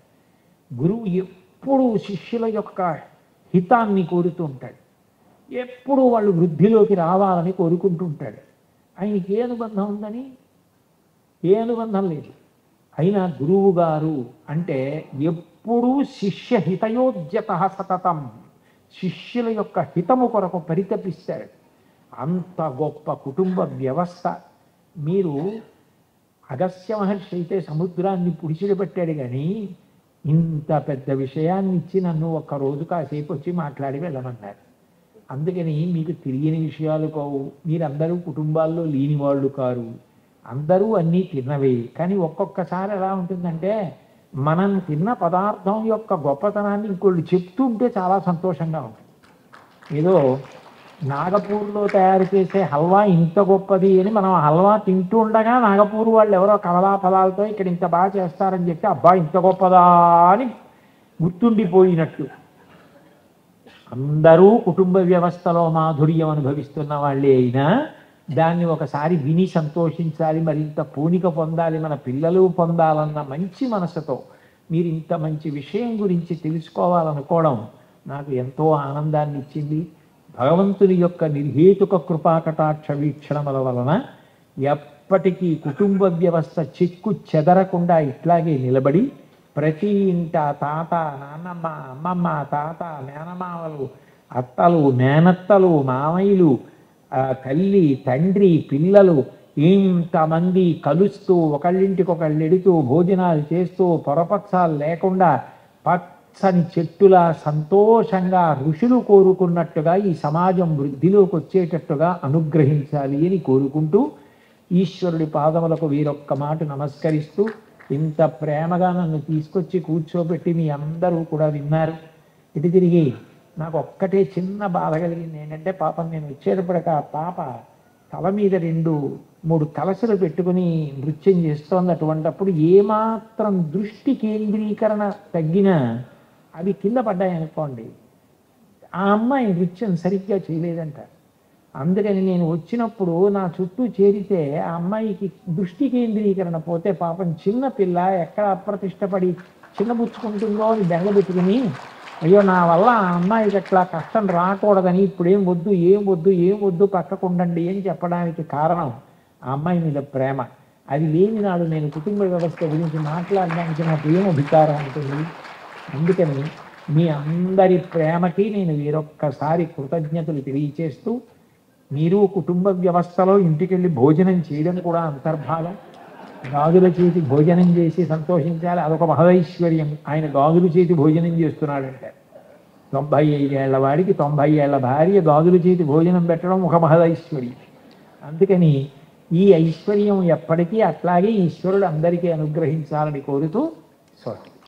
గురువు ఎప్పుడూ శిష్యుల యొక్క హితాన్ని కోరుతూ ఉంటాడు, ఎప్పుడూ వాళ్ళు వృద్ధిలోకి రావాలని కోరుకుంటూ ఉంటాడు. ఆయనకి ఏ అనుబంధం ఉందని? ఏ అనుబంధం లేదు. అయినా గురువు గారు అంటే ఎప్పుడూ శిష్య హితయోద్యత సతతం, శిష్యుల యొక్క హితము కొరకు పరితపిస్తాడు. అంత గొప్ప కుటుంబ వ్యవస్థ. మీరు అగస్త్య మహర్షి అయితే సముద్రాన్ని పుడిచిడబెట్టాడు, కానీ ఇంత పెద్ద విషయాన్ని ఇచ్చి నన్ను ఒక్కరోజు కాసేపు వచ్చి మాట్లాడి వెళ్ళమన్నారు. అందుకని మీకు తెలియని విషయాలు కావు. మీరందరూ కుటుంబాల్లో లేని వాళ్ళు కారు, అందరూ అన్నీ తిన్నవే. కానీ ఒక్కొక్కసారి ఎలా ఉంటుందంటే, మనం తిన్న పదార్థం యొక్క గొప్పతనాన్ని ఇంకోళ్ళు చెప్తూ ఉంటే చాలా సంతోషంగా ఉంటుంది. ఏదో నాగపూర్లో తయారు చేసే హల్వా ఇంత గొప్పది అని మనం హల్వా తింటూ ఉండగా నాగపూర్ వాళ్ళు ఎవరో కమలా ఫలాలతో ఇక్కడ ఇంత బాగా చేస్తారని చెప్పి అబ్బా ఇంత గొప్పదా అని గుర్తుండిపోయినట్టు. అందరూ కుటుంబ వ్యవస్థలో మాధుర్యం అనుభవిస్తున్న వాళ్ళే అయినా దాన్ని ఒకసారి విని సంతోషించాలి, మరింత పూనిక పొందాలి, మన పిల్లలు పొందాలన్న మంచి మనసుతో మీరు ఇంత మంచి విషయం గురించి తెలుసుకోవాలనుకోవడం నాకు ఎంతో ఆనందాన్ని ఇచ్చింది. భగవంతుని యొక్క నిర్హేతుక కృపాకటాక్ష వీక్షణముల వలన ఎప్పటికీ కుటుంబ వ్యవస్థ చెక్కు చెదరకుండా ఇట్లాగే నిలబడి, ప్రతి ఇంట తాత, నాన్నమ్మ, అమ్మమ్మ, తాత, మేనమామలు, అత్తలు, మేనత్తలు, మామయ్యలు, తల్లి, తండ్రి, పిల్లలు ఇంతమంది కలుస్తూ ఒకళ్ళింటికొకళ్ళు ఎడుతూ భోజనాలు చేస్తూ పొరపక్షాలు లేకుండా పచ్చని చెట్టులా సంతోషంగా ఋషులు కోరుకున్నట్టుగా ఈ సమాజం వృద్ధిలోకి వచ్చేటట్టుగా అనుగ్రహించాలి అని కోరుకుంటూ ఈశ్వరుడి పాదములకు వీరొక్క మాట నమస్కరిస్తూ, ఇంత ప్రేమగా నన్ను తీసుకొచ్చి కూర్చోబెట్టి మీ అందరూ కూడా విన్నారు. ఇటు తిరిగి నాకు ఒక్కటే చిన్న బాధ కలిగింది. ఏంటంటే పాపం నేను వచ్చేటప్పటికి ఆ పాప తల మీద 2-3 కలశలు పెట్టుకుని నృత్యం చేస్తోంది. అటువంటప్పుడు ఏమాత్రం దృష్టి కేంద్రీకరణ తగ్గినా అవి కింద పడ్డాయనుకోండి, ఆ అమ్మాయి నృత్యం సరిగ్గా చేయలేదంట. అందుకని నేను వచ్చినప్పుడు నా చుట్టూ చేరితే ఆ అమ్మాయికి దృష్టి కేంద్రీకరణ పోతే పాపం చిన్న పిల్ల ఎక్కడ అప్రతిష్టపడి చిన్నబుచ్చుకుంటుందో అని బెంగబెట్టుకుని, అయ్యో నా వల్ల ఆ అమ్మాయికి అట్లా కష్టం రాకూడదని ఇప్పుడేం వద్దు, ఏం వద్దు, ఏం వద్దు, పక్కకుండండి అని చెప్పడానికి కారణం ఆ అమ్మాయి మీద ప్రేమ. అది లేని నాడు నేను కుటుంబ వ్యవస్థ గురించి మాట్లాడడానికి నాకు ఏం అధికారం ఉంటుంది? అందుకని మీ అందరి ప్రేమకి నేను వేరొక్కసారి కృతజ్ఞతలు తెలియచేస్తూ, మీరు కుటుంబ వ్యవస్థలో ఇంటికెళ్ళి భోజనం చేయడం కూడా అంతర్భాగం. గాజుల చేతి భోజనం చేసి సంతోషించాలి, అదొక మహదైశ్వర్యం. ఆయన గాజుల చేతి భోజనం చేస్తున్నాడంటే 95 ఏళ్ల వాడికి 90 ఏళ్ల భార్య గాజుల చేతి భోజనం పెట్టడం ఒక మహదైశ్వర్యం. అందుకని ఈ ఐశ్వర్యం ఎప్పటికీ అట్లాగే ఈశ్వరుడు అందరికీ అనుగ్రహించాలని కోరుతూ స్వస్తి.